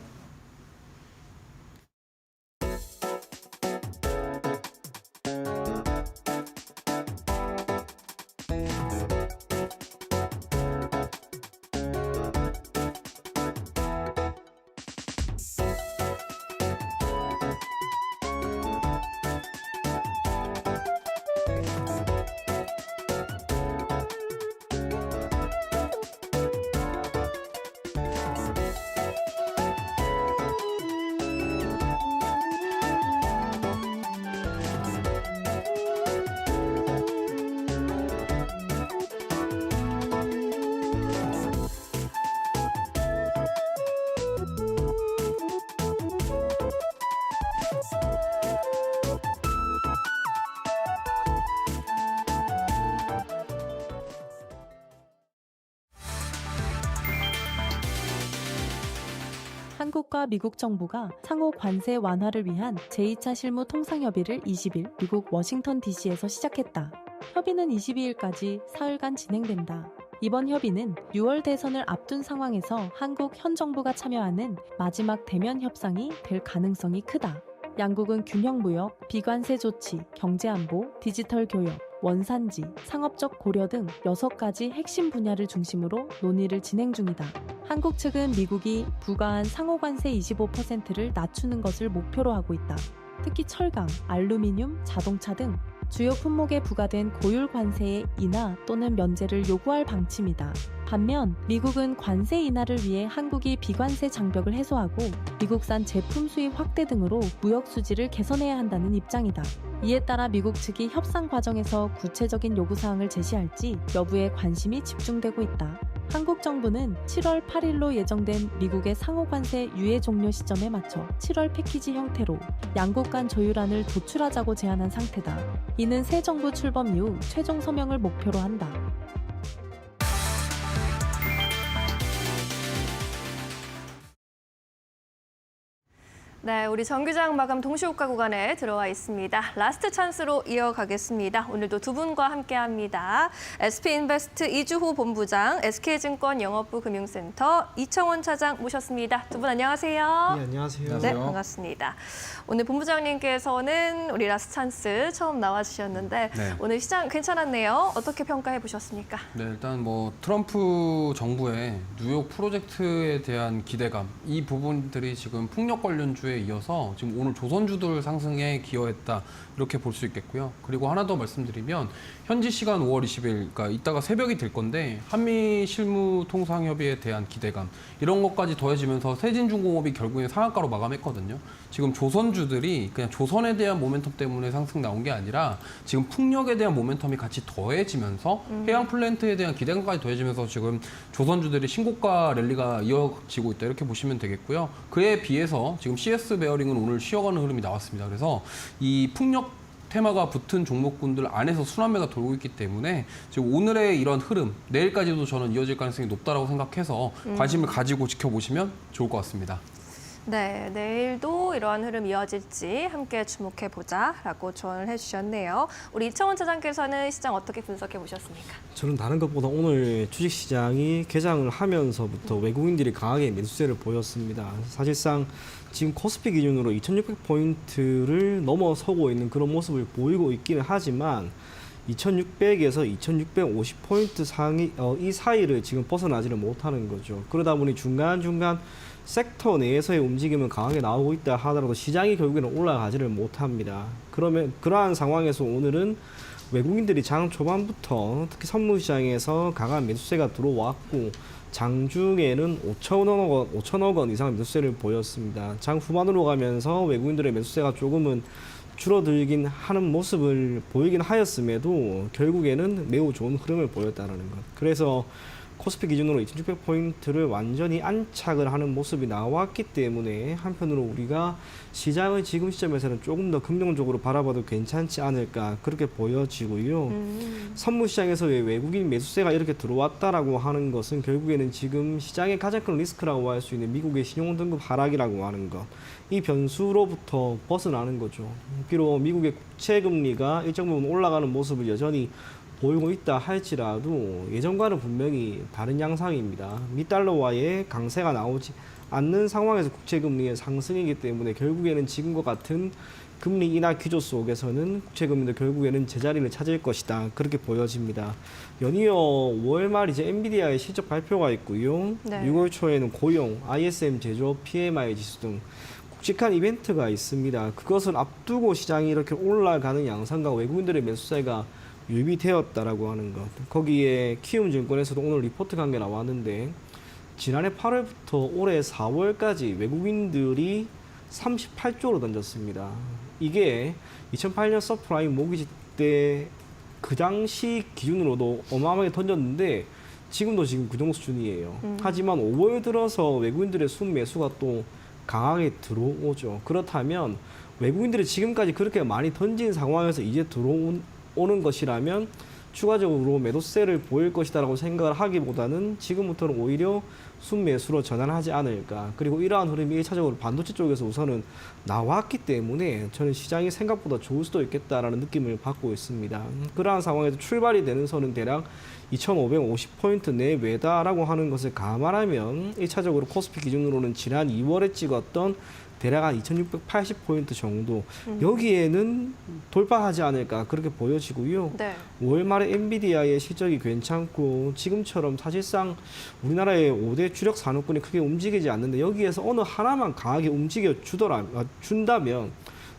한국과 미국 정부가 상호 관세 완화를 위한 제2차 실무 통상 협의를 20일 미국 워싱턴 DC에서 시작했다. 협의는 22일까지 사흘간 진행된다. 이번 협의는 6월 대선을 앞둔 상황에서 한국 현 정부가 참여하는 마지막 대면 협상이 될 가능성이 크다. 양국은 균형무역, 비관세 조치, 경제안보, 디지털 교역, 원산지, 상업적 고려 등 6가지 핵심 분야를 중심으로 논의를 진행 중이다. 한국 측은 미국이 부과한 상호관세 25%를 낮추는 것을 목표로 하고 있다. 특히 철강, 알루미늄, 자동차 등 주요 품목에 부과된 고율 관세의 인하 또는 면제를 요구할 방침이다. 반면 미국은 관세 인하를 위해 한국이 비관세 장벽을 해소하고 미국산 제품 수입 확대 등으로 무역 수지를 개선해야 한다는 입장이다. 이에 따라 미국 측이 협상 과정에서 구체적인 요구사항을 제시할지 여부에 관심이 집중되고 있다. 한국 정부는 7월 8일로 예정된 미국의 상호관세 유예 종료 시점에 맞춰 7월 패키지 형태로 양국 간 조율안을 도출하자고 제안한 상태다. 이는 새 정부 출범 이후 최종 서명을 목표로 한다. 네, 우리 정규장 마감 동시호가 구간에 들어와 있습니다. 라스트 찬스로 이어가겠습니다. 오늘도 두 분과 함께합니다. SP인베스트 이주호 본부장, SK증권 영업부 금융센터 이청원 차장 모셨습니다. 두 분 안녕하세요. 네, 안녕하세요. 네, 반갑습니다. 오늘 본부장님께서는 우리 라스트 찬스 처음 나와주셨는데 네. 오늘 시장 괜찮았네요. 어떻게 평가해 보셨습니까? 네, 일단 뭐 트럼프 정부의 뉴욕 프로젝트에 대한 기대감, 이 부분들이 지금 풍력 관련주에 이어서 지금 오늘 조선주들 상승에 기여했다, 이렇게 볼 수 있겠고요. 그리고 하나 더 말씀드리면 현지 시간 5월 20일, 그러니까 이따가 새벽이 될 건데 한미 실무 통상 협의에 대한 기대감, 이런 것까지 더해지면서 세진중공업이 결국엔 상한가로 마감했거든요. 지금 조선주들이 그냥 조선에 대한 모멘텀 때문에 상승 나온 게 아니라 지금 풍력에 대한 모멘텀이 같이 더해지면서 해양 플랜트에 대한 기대감까지 더해지면서 지금 조선주들이 신고가 랠리가 이어지고 있다, 이렇게 보시면 되겠고요. 그에 비해서 지금 CS 베어링은 오늘 쉬어가는 흐름이 나왔습니다. 그래서 이 풍력 테마가 붙은 종목군들 안에서 순환매가 돌고 있기 때문에 지금 오늘의 이런 흐름, 내일까지도 저는 이어질 가능성이 높다라고 생각해서 관심을 가지고 지켜보시면 좋을 것 같습니다. 네, 내일도 이러한 흐름 이어질지 함께 주목해보자라고 조언을 해주셨네요. 우리 이청원 차장께서는 시장 어떻게 분석해 보셨습니까? 저는 다른 것보다 오늘 주식시장이 개장을 하면서부터 외국인들이 강하게 매수세를 보였습니다. 사실상 지금 코스피 기준으로 2600포인트를 넘어서고 있는 그런 모습을 보이고 있기는 하지만 2600에서 2650포인트 상위, 이 사이를 지금 벗어나지를 못하는 거죠. 그러다 보니 중간중간 섹터 내에서의 움직임은 강하게 나오고 있다 하더라도 시장이 결국에는 올라가지를 못합니다. 그러면 그러한 상황에서 오늘은 외국인들이 장 초반부터 특히 선물시장에서 강한 매수세가 들어왔고 장중에는 5천억 원 이상 매수세를 보였습니다. 장 후반으로 가면서 외국인들의 매수세가 조금은 줄어들긴 하는 모습을 보이긴 하였음에도 결국에는 매우 좋은 흐름을 보였다는 것. 그래서 코스피 기준으로 2600포인트를 완전히 안착을 하는 모습이 나왔기 때문에 한편으로 우리가 시장을 지금 시점에서는 조금 더 긍정적으로 바라봐도 괜찮지 않을까, 그렇게 보여지고요. 선물시장에서 외국인 매수세가 이렇게 들어왔다라고 하는 것은 결국에는 지금 시장의 가장 큰 리스크라고 할 수 있는 미국의 신용등급 하락이라고 하는 것, 이 변수로부터 벗어나는 거죠. 비록 미국의 국채금리가 일정 부분 올라가는 모습을 여전히 보이고 있다 할지라도 예전과는 분명히 다른 양상입니다. 미달러와의 강세가 나오지 않는 상황에서 국채금리의 상승이기 때문에 결국에는 지금과 같은 금리 인하 기조 속에서는 국채금리도 결국에는 제자리를 찾을 것이다, 그렇게 보여집니다. 연이어 5월 말 이제 엔비디아의 실적 발표가 있고요. 네. 6월 초에는 고용, ISM 제조업, PMI 지수 등 굵직한 이벤트가 있습니다. 그것을 앞두고 시장이 이렇게 올라가는 양상과 외국인들의 매수세가 유입되었다라고 하는 것. 거기에 키움증권에서도 오늘 리포트가 한 게 나왔는데 지난해 8월부터 올해 4월까지 외국인들이 38조로 던졌습니다. 이게 2008년 서프라임 모기지 때 그 당시 기준으로도 어마어마하게 던졌는데 지금도 지금 그 정도 수준이에요. 하지만 5월 들어서 외국인들의 순매수가 또 강하게 들어오죠. 그렇다면 외국인들이 지금까지 그렇게 많이 던진 상황에서 이제 오는 것이라면 추가적으로 매도세를 보일 것이다라고 생각을 하기보다는 지금부터는 오히려 순매수로 전환하지 않을까. 그리고 이러한 흐름이 1차적으로 반도체 쪽에서 우선은 나왔기 때문에 저는 시장이 생각보다 좋을 수도 있겠다라는 느낌을 받고 있습니다. 그러한 상황에서 출발이 되는 선은 대략 2550포인트 내외다라고 하는 것을 감안하면 1차적으로 코스피 기준으로는 지난 2월에 찍었던 대략 한 2680포인트 정도, 여기에는 돌파하지 않을까, 그렇게 보여지고요. 네. 5월 말에 엔비디아의 실적이 괜찮고 지금처럼 사실상 우리나라의 5대 주력 산업군이 크게 움직이지 않는데 여기에서 어느 하나만 강하게 움직여 준다면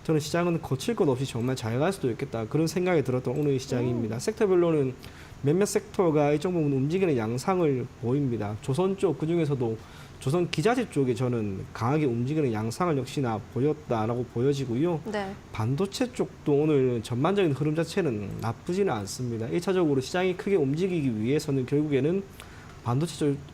저는 시장은 거칠 것 없이 정말 잘 갈 수도 있겠다 그런 생각이 들었던 오늘 시장입니다. 섹터별로는 몇몇 섹터가 일정 부분 움직이는 양상을 보입니다. 조선 쪽 그중에서도 조선 기자재 쪽에 저는 강하게 움직이는 양상을 역시나 보였다라고 보여지고요. 네. 반도체 쪽도 오늘 전반적인 흐름 자체는 나쁘지는 않습니다. 1차적으로 시장이 크게 움직이기 위해서는 결국에는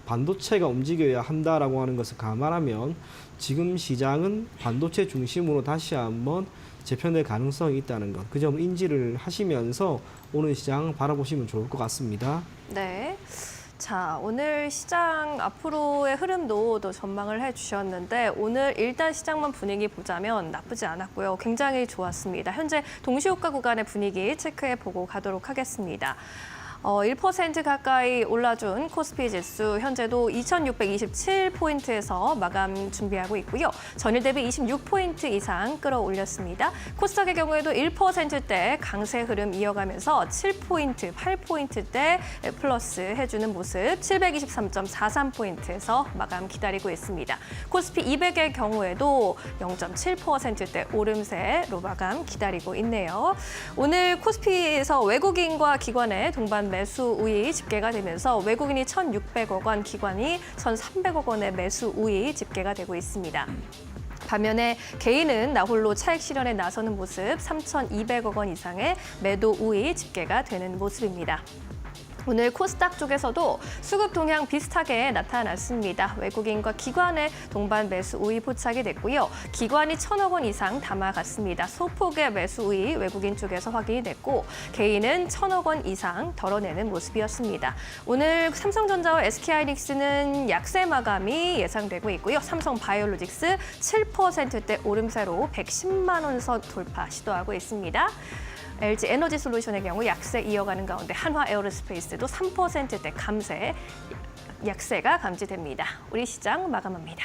반도체가 움직여야 한다라고 하는 것을 감안하면 지금 시장은 반도체 중심으로 다시 한번 재편될 가능성이 있다는 것, 그 점을 인지를 하시면서 오늘 시장 바라보시면 좋을 것 같습니다. 네. 자, 오늘 시장 앞으로의 흐름도 또 전망을 해주셨는데 오늘 일단 시장만 분위기 보자면 나쁘지 않았고요. 굉장히 좋았습니다. 현재 동시호가 구간의 분위기 체크해보고 가도록 하겠습니다. 1% 가까이 올라준 코스피 지수 현재도 2,627포인트에서 마감 준비하고 있고요. 전일 대비 26포인트 이상 끌어올렸습니다. 코스닥의 경우에도 1%대 강세 흐름 이어가면서 7포인트, 8포인트대 플러스 해주는 모습 723.43포인트에서 마감 기다리고 있습니다. 코스피 200의 경우에도 0.7%대 오름세로 마감 기다리고 있네요. 오늘 코스피에서 외국인과 기관의 동반 매수 우위 집계가 되면서 외국인이 1,600억 원, 기관이 1,300억 원의 매수 우위 집계가 되고 있습니다. 반면에 개인은 나홀로 차익 실현에 나서는 모습 3,200억 원 이상의 매도 우위 집계가 되는 모습입니다. 오늘 코스닥 쪽에서도 수급 동향 비슷하게 나타났습니다. 외국인과 기관의 동반 매수 우위 포착이 됐고요. 기관이 1,000억 원 이상 담아갔습니다. 소폭의 매수 우위 외국인 쪽에서 확인이 됐고 개인은 1,000억 원 이상 덜어내는 모습이었습니다. 오늘 삼성전자와 SK하이닉스는 약세 마감이 예상되고 있고요. 삼성바이오로직스 7%대 오름세로 110만 원 선 돌파 시도하고 있습니다. LG 에너지솔루션의 경우 약세 이어가는 가운데 한화에어로스페이스도 3%대 감세, 약세가 감지됩니다. 우리 시장 마감합니다.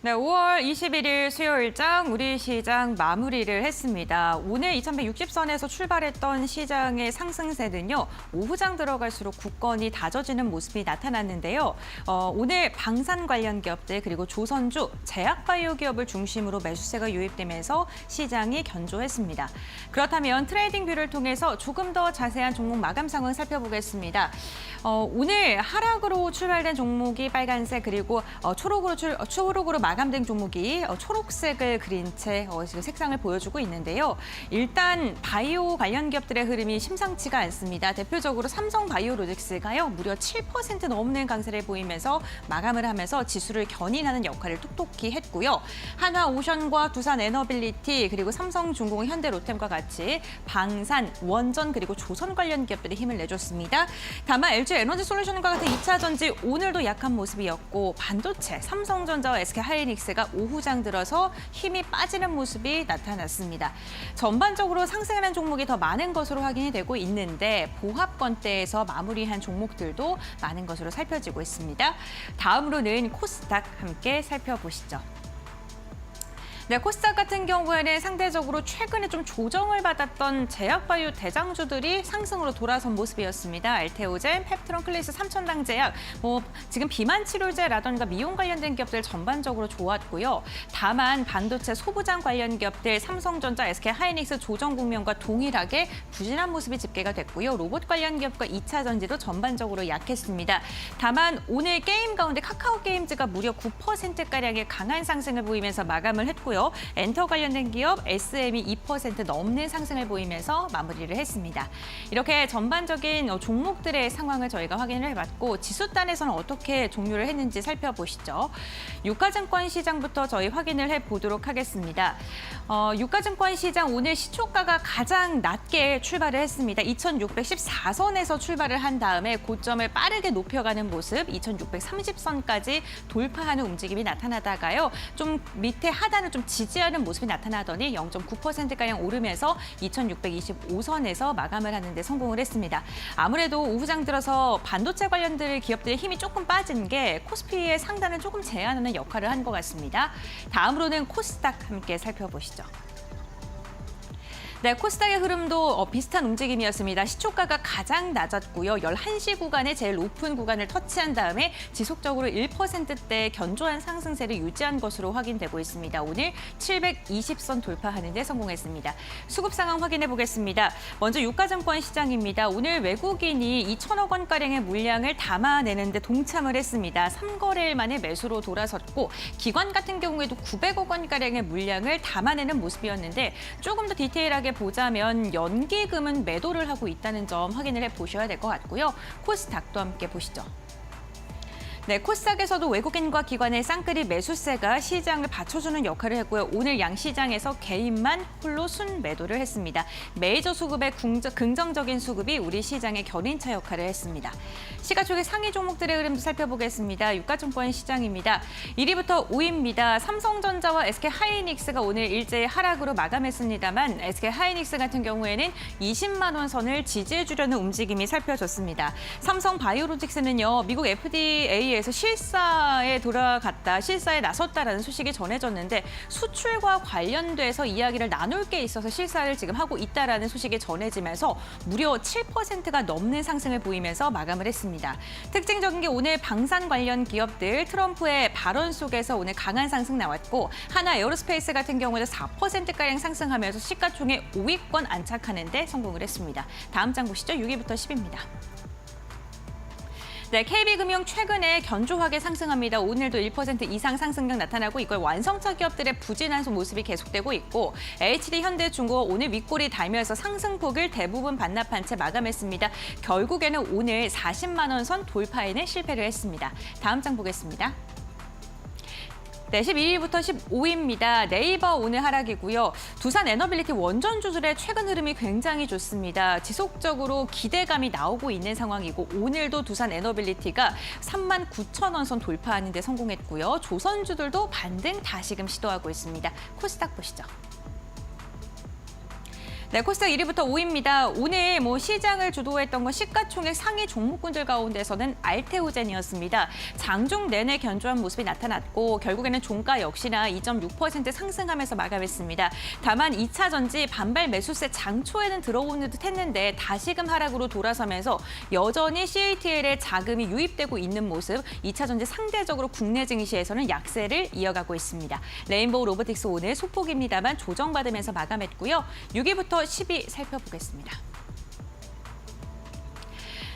네, 5월 21일 수요일장 우리 시장 마무리를 했습니다. 오늘 2160선에서 출발했던 시장의 상승세는요. 오후장 들어갈수록 굳건히 다져지는 모습이 나타났는데요. 오늘 방산 관련 기업들 그리고 조선주, 제약바이오 기업을 중심으로 매수세가 유입되면서 시장이 견조했습니다. 그렇다면 트레이딩 뷰를 통해서 조금 더 자세한 종목 마감 상황 살펴보겠습니다. 오늘 하락으로 출발된 종목이 빨간색 그리고 초록으로 마감된 종목이 초록색을 그린 채 지금 색상을 보여주고 있는데요. 일단 바이오 관련 기업들의 흐름이 심상치가 않습니다. 대표적으로 삼성바이오로직스가요. 무려 7% 넘는 강세를 보이면서 마감을 하면서 지수를 견인하는 역할을 톡톡히 했고요. 하나오션과 두산에너빌리티 그리고 삼성중공, 현대로템과 같이 방산, 원전 그리고 조선 관련 기업들이 힘을 내줬습니다. 다만 LG 에너지솔루션과 같은 2차 전지 오늘도 약한 모습이었고 반도체, 삼성전자와 SK하이닉스가 오후장 들어서 힘이 빠지는 모습이 나타났습니다. 전반적으로 상승하는 종목이 더 많은 것으로 확인이 되고 있는데 보합권대에서 마무리한 종목들도 많은 것으로 살펴지고 있습니다. 다음으로는 코스닥 함께 살펴보시죠. 네, 코스닥 같은 경우에는 상대적으로 최근에 좀 조정을 받았던 제약바이오 대장주들이 상승으로 돌아선 모습이었습니다. 알테오젠, 펩트론, 클리스, 삼천당 제약, 지금 비만 치료제라던가 미용 관련된 기업들 전반적으로 좋았고요. 다만 반도체 소부장 관련 기업들 삼성전자, SK하이닉스 조정 국면과 동일하게 부진한 모습이 집계가 됐고요. 로봇 관련 기업과 2차 전지도 전반적으로 약했습니다. 다만 오늘 게임 가운데 카카오게임즈가 무려 9%가량의 강한 상승을 보이면서 마감을 했고요. 엔터 관련된 기업 SM이 2% 넘는 상승을 보이면서 마무리를 했습니다. 이렇게 전반적인 종목들의 상황을 저희가 확인을 해봤고 지수단에서는 어떻게 종료를 했는지 살펴보시죠. 유가증권 시장부터 저희 확인을 해보도록 하겠습니다. 유가증권 시장 오늘 시초가가 가장 낮게 출발을 했습니다. 2,614선에서 출발을 한 다음에 고점을 빠르게 높여가는 모습 2,630선까지 돌파하는 움직임이 나타나다가요. 좀 밑에 하단을 좀 지지하는 모습이 나타나더니 0.9%가량 오르면서 2,625선에서 마감을 하는 데 성공을 했습니다. 아무래도 오후장 들어서 반도체 관련된 기업들의 힘이 조금 빠진 게 코스피의 상단을 조금 제한하는 역할을 한 것 같습니다. 다음으로는 코스닥 함께 살펴보시죠. 네, 코스닥의 흐름도 비슷한 움직임이었습니다. 시초가가 가장 낮았고요. 11시 구간에 제일 높은 구간을 터치한 다음에 지속적으로 1%대 견조한 상승세를 유지한 것으로 확인되고 있습니다. 오늘 720선 돌파하는 데 성공했습니다. 수급 상황 확인해 보겠습니다. 먼저 유가증권 시장입니다. 오늘 외국인이 2천억 원가량의 물량을 담아내는 데 동참을 했습니다. 3거래일 만에 매수로 돌아섰고 기관 같은 경우에도 900억 원가량의 물량을 담아내는 모습이었는데 조금 더 디테일하게 보자면 연기금은 매도를 하고 있다는 점 확인을 해보셔야 될 것 같고요. 코스닥도 함께 보시죠. 네, 코스닥에서도 외국인과 기관의 쌍끌이 매수세가 시장을 받쳐주는 역할을 했고요. 오늘 양시장에서 개인만 홀로 순매도를 했습니다. 메이저 수급의 긍정적인 수급이 우리 시장의 견인차 역할을 했습니다. 시가총액 상위 종목들의 흐름도 살펴보겠습니다. 유가증권 시장입니다. 1위부터 5위입니다. 삼성전자와 SK하이닉스가 오늘 일제히 하락으로 마감했습니다만 SK하이닉스 같은 경우에는 20만 원 선을 지지해주려는 움직임이 살펴졌습니다. 삼성바이오로직스는요, 미국 FDA에서 실사에 나섰다라는 소식이 전해졌는데 수출과 관련돼서 이야기를 나눌 게 있어서 실사를 지금 하고 있다라는 소식이 전해지면서 무려 7%가 넘는 상승을 보이면서 마감을 했습니다. 특징적인 게 오늘 방산 관련 기업들 트럼프의 발언 속에서 오늘 강한 상승 나왔고 하나 에어로스페이스 같은 경우에도 4%가량 상승하면서 시가총액 5위권 안착하는 데 성공을 했습니다. 다음 장 보시죠. 6위부터 10위입니다. 네, KB금융 최근에 견조하게 상승합니다. 오늘도 1% 이상 상승력 나타나고 이걸 완성차 기업들의 부진한 모습이 계속되고 있고 HD현대중공업 오늘 윗골이 달면서 상승폭을 대부분 반납한 채 마감했습니다. 결국에는 오늘 40만 원 선 돌파에는 실패를 했습니다. 다음 장 보겠습니다. 네, 11위부터 15위입니다. 네이버 오늘 하락이고요. 두산 에너빌리티 원전주들의 최근 흐름이 굉장히 좋습니다. 지속적으로 기대감이 나오고 있는 상황이고 오늘도 두산 에너빌리티가 39,000원 선 돌파하는 데 성공했고요. 조선주들도 반등 다시금 시도하고 있습니다. 코스닥 보시죠. 네, 코스닥 1위부터 5위입니다. 오늘 시장을 주도했던 건 시가총액 상위 종목군들 가운데서는 알테오젠이었습니다. 장중 내내 견조한 모습이 나타났고 결국에는 종가 역시나 2.6% 상승하면서 마감했습니다. 다만 2차 전지 반발 매수세 장초에는 들어오는 듯 했는데 다시금 하락으로 돌아서면서 여전히 CATL의 자금이 유입되고 있는 모습, 2차 전지 상대적으로 국내 증시에서는 약세를 이어가고 있습니다. 레인보우 로보틱스 오늘 소폭입니다만 조정받으면서 마감했고요. 6위부터 10위 살펴보겠습니다.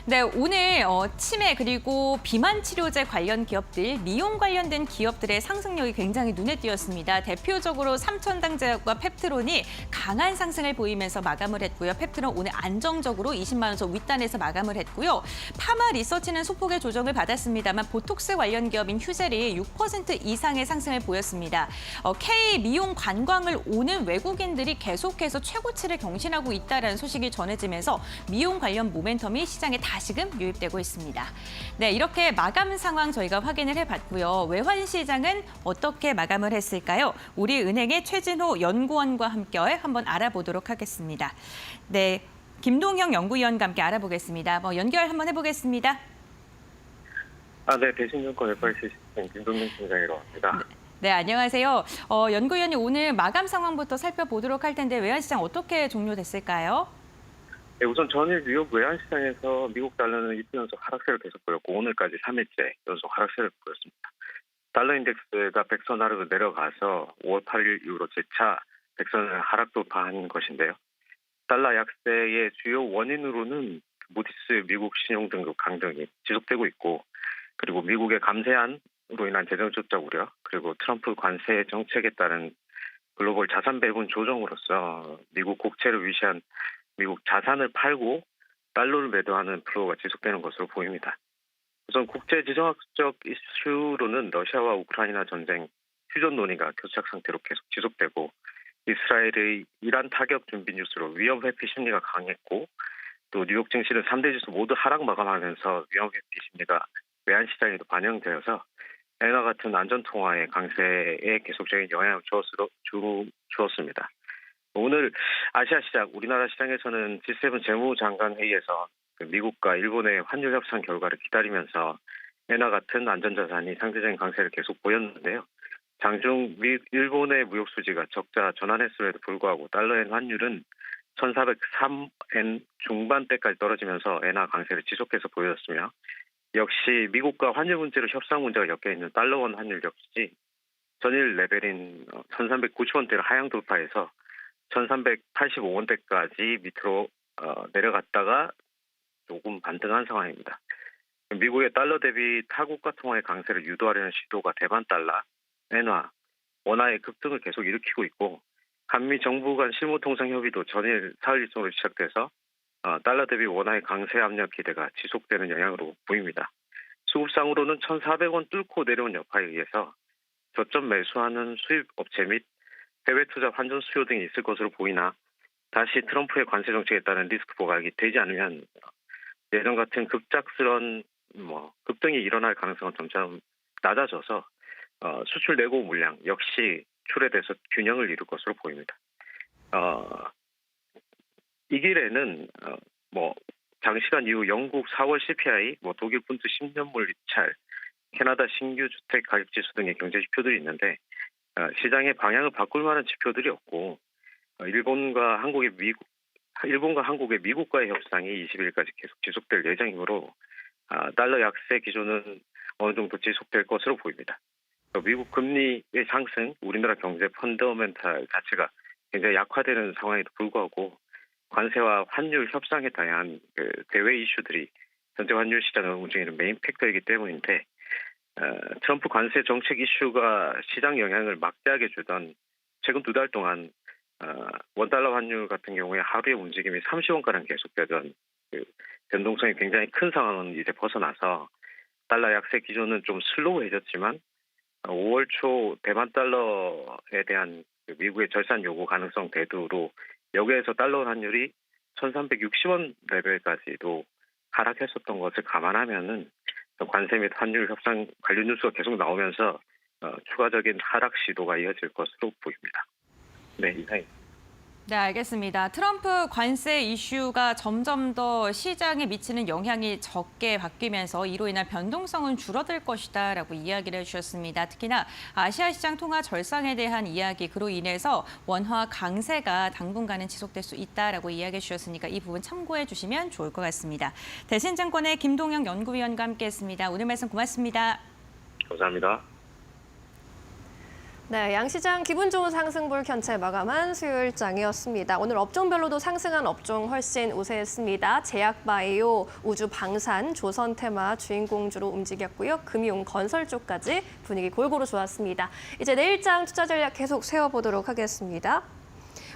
네, 오늘 치매 그리고 비만 치료제 관련 기업들, 미용 관련된 기업들의 상승력이 굉장히 눈에 띄었습니다. 대표적으로 삼천당제약과 펩트론이 강한 상승을 보이면서 마감을 했고요. 펩트론 오늘 안정적으로 20만 원 선 윗단에서 마감을 했고요. 파마 리서치는 소폭의 조정을 받았습니다만 보톡스 관련 기업인 휴젤이 6% 이상의 상승을 보였습니다. K 미용 관광을 오는 외국인들이 계속해서 최고치를 경신하고 있다는 소식이 전해지면서 미용 관련 모멘텀이 시장에 다시금 유입되고 있습니다. 네, 이렇게 마감 상황 저희가 확인을 해봤고요. 외환 시장은 어떻게 마감을 했을까요? 우리은행의 최진호 연구원과 함께 한번 알아보도록 하겠습니다. 네, 김동형 연구위원과 함께 알아보겠습니다. 연결 한번 해보겠습니다. 네, 대신증권 FIC 시스템 김동현 팀장이라고 합니다. 네, 안녕하세요. 연구위원님 오늘 마감 상황부터 살펴보도록 할 텐데 외환 시장 어떻게 종료됐을까요? 네, 우선 전일 뉴욕 외환시장에서 미국 달러는 이틀 연속 하락세를 계속 보였고 오늘까지 3일째 연속 하락세를 보였습니다. 달러 인덱스가 100선 아래로 내려가서 5월 8일 이후로 재차 100선을 하락 돌파한 것인데요. 달러 약세의 주요 원인으로는 무디스 미국 신용등급 강등이 지속되고 있고 그리고 미국의 감세안으로 인한 재정 적자 우려 그리고 트럼프 관세 정책에 따른 글로벌 자산 배분 조정으로서 미국 국채를 위시한 미국 자산을 팔고 달러를 매도하는 플로우가 지속되는 것으로 보입니다. 우선 국제지정학적 이슈로는 러시아와 우크라이나 전쟁 휴전 논의가 교착 상태로 계속 지속되고 이스라엘의 이란 타격 준비 뉴스로 위험 회피 심리가 강했고 또 뉴욕 증시는 3대 지수 모두 하락 마감하면서 위험 회피 심리가 외환시장에도 반영되어서 엔화 같은 안전통화의 강세에 계속적인 영향을 주었습니다. 오늘 아시아 시장, 우리나라 시장에서는 G7 재무장관 회의에서 미국과 일본의 환율 협상 결과를 기다리면서 엔화 같은 안전자산이 상대적인 강세를 계속 보였는데요. 장중 일본의 무역 수지가 적자 전환했음에도 불구하고 달러엔 환율은 1403엔 중반대까지 떨어지면서 엔화 강세를 지속해서 보여줬으며 역시 미국과 환율 문제로 협상 문제가 엮여 있는 달러원 환율 역시 전일 레벨인 1390원대를 하향 돌파해서 1385원대까지 밑으로 내려갔다가 조금 반등한 상황입니다. 미국의 달러 대비 타국가 통화의 강세를 유도하려는 시도가 대만 달러, 엔화, 원화의 급등을 계속 일으키고 있고 한미 정부 간 실무 통상 협의도 전일 사흘 일정으로 시작돼서 달러 대비 원화의 강세 압력 기대가 지속되는 영향으로 보입니다. 수급상으로는 1,400원 뚫고 내려온 여파에 의해서 저점 매수하는 수입 업체 및 해외 투자 환전 수요 등이 있을 것으로 보이나 다시 트럼프의 관세 정책에 따른 리스크 보강이 되지 않으면 예전 같은 급작스런 급등이 일어날 가능성은 점점 낮아져서 수출 내고 물량 역시 출해돼서 균형을 이룰 것으로 보입니다. 이 길에는 장시간 이후 영국 4월 CPI, 독일 푼트 10년물 입찰, 캐나다 신규 주택 가격 지수 등의 경제 지표들이 있는데 시장의 방향을 바꿀 만한 지표들이 없고 일본과 한국의 미국과의 협상이 20일까지 계속 지속될 예정이므로 달러 약세 기조는 어느 정도 지속될 것으로 보입니다. 미국 금리의 상승, 우리나라 경제 펀더멘탈 자체가 굉장히 약화되는 상황에도 불구하고 관세와 환율 협상에 대한 대외 이슈들이 현재 환율 시장을 움직이는 메인 팩터이기 때문인데 트럼프 관세 정책 이슈가 시장 영향을 막대하게 주던 최근 2달 동안 원달러 환율 같은 경우에 하루의 움직임이 30원가량 계속되던 변동성이 굉장히 큰 상황은 이제 벗어나서 달러 약세 기조는 좀 슬로우해졌지만 5월 초 대만 달러에 대한 미국의 절산 요구 가능성 대두로 여기에서 달러 환율이 1,360원 레벨까지도 하락했었던 것을 감안하면은 관세 및 환율 협상 관련 뉴스가 계속 나오면서 추가적인 하락 시도가 이어질 것으로 보입니다. 네, 이상입니다. 네, 알겠습니다. 트럼프 관세 이슈가 점점 더 시장에 미치는 영향이 적게 바뀌면서 이로 인한 변동성은 줄어들 것이다라고 이야기를 해주셨습니다. 특히나 아시아 시장 통화 절상에 대한 이야기, 그로 인해서 원화 강세가 당분간은 지속될 수 있다라고 이야기해 주셨으니까 이 부분 참고해 주시면 좋을 것 같습니다. 대신증권의 김동영 연구위원과 함께했습니다. 오늘 말씀 고맙습니다. 감사합니다. 네, 양시장 기분 좋은 상승불 견체 마감한 수요일장이었습니다. 오늘 업종별로도 상승한 업종 훨씬 우세했습니다. 제약바이오, 우주방산, 조선테마 주인공주로 움직였고요. 금융, 건설 쪽까지 분위기 골고루 좋았습니다. 이제 내일장 투자 전략 계속 세워보도록 하겠습니다.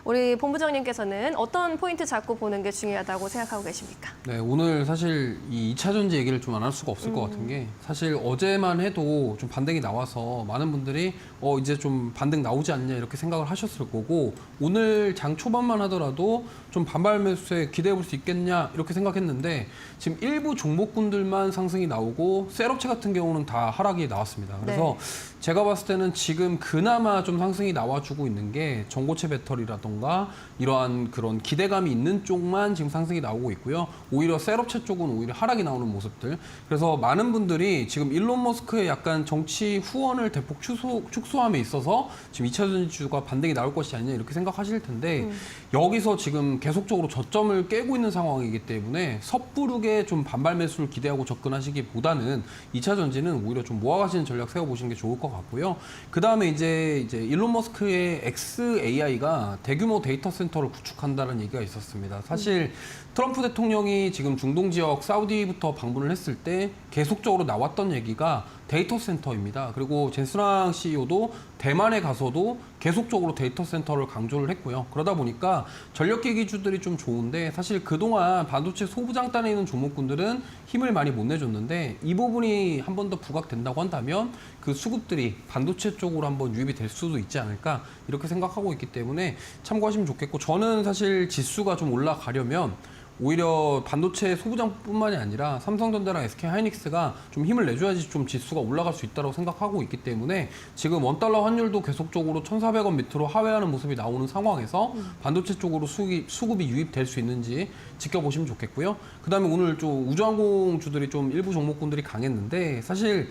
우리 본부장님께서는 어떤 포인트 잡고 보는 게 중요하다고 생각하고 계십니까? 네, 오늘 사실 이 2차 전지 얘기를 좀 안 할 수가 없을 것 같은 게 사실 어제만 해도 좀 반등이 나와서 많은 분들이 이제 좀 반등 나오지 않냐 이렇게 생각을 하셨을 거고 오늘 장 초반만 하더라도 좀 반발 매수에 기대해 볼 수 있겠냐 이렇게 생각했는데 지금 일부 종목군들만 상승이 나오고 셀업체 같은 경우는 다 하락이 나왔습니다. 그래서 제가 봤을 때는 지금 그나마 좀 상승이 나와주고 있는 게 전고체 배터리라던가 이러한 그런 기대감이 있는 쪽만 지금 상승이 나오고 있고요. 오히려 셀업체 쪽은 오히려 하락이 나오는 모습들. 그래서 많은 분들이 지금 일론 머스크의 약간 정치 후원을 대폭 축소함에 있어서 지금 2차 전지주가 반등이 나올 것이 아니냐 이렇게 생각하실 텐데 여기서 지금 계속적으로 저점을 깨고 있는 상황이기 때문에 섣부르게 좀 반발 매수를 기대하고 접근하시기보다는 2차 전지는 오히려 좀 모아가시는 전략 세워보시는 게 좋을 것 같고요. 그 다음에 이제 일론 머스크의 XAI가 대규모 데이터 센터를 구축한다는 얘기가 있었습니다. 사실 트럼프 대통령이 지금 중동 지역 사우디부터 방문을 했을 때 계속적으로 나왔던 얘기가 데이터 센터입니다. 그리고 젠스랑 CEO도 대만에 가서도 계속적으로 데이터 센터를 강조를 했고요. 그러다 보니까 전력기 기주들이 좀 좋은데 사실 그동안 반도체 소부장단에 있는 종목군들은 힘을 많이 못 내줬는데 이 부분이 한 번 더 부각된다고 한다면 그 수급들이 반도체 쪽으로 한번 유입이 될 수도 있지 않을까 이렇게 생각하고 있기 때문에 참고하시면 좋겠고 저는 사실 지수가 좀 올라가려면 오히려 반도체 소부장뿐만이 아니라 삼성전자랑 SK하이닉스가 좀 힘을 내줘야지 좀 지수가 올라갈 수 있다고 생각하고 있기 때문에 지금 원달러 환율도 계속적으로 1,400원 밑으로 하회하는 모습이 나오는 상황에서 반도체 쪽으로 수급이 유입될 수 있는지 지켜보시면 좋겠고요. 그다음에 오늘 좀 우주항공주들이 좀 일부 종목군들이 강했는데 사실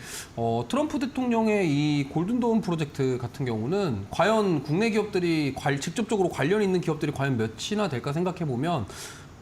트럼프 대통령의 이 골든도움 프로젝트 같은 경우는 과연 국내 기업들이 직접적으로 관련 있는 기업들이 과연 몇이나 될까 생각해 보면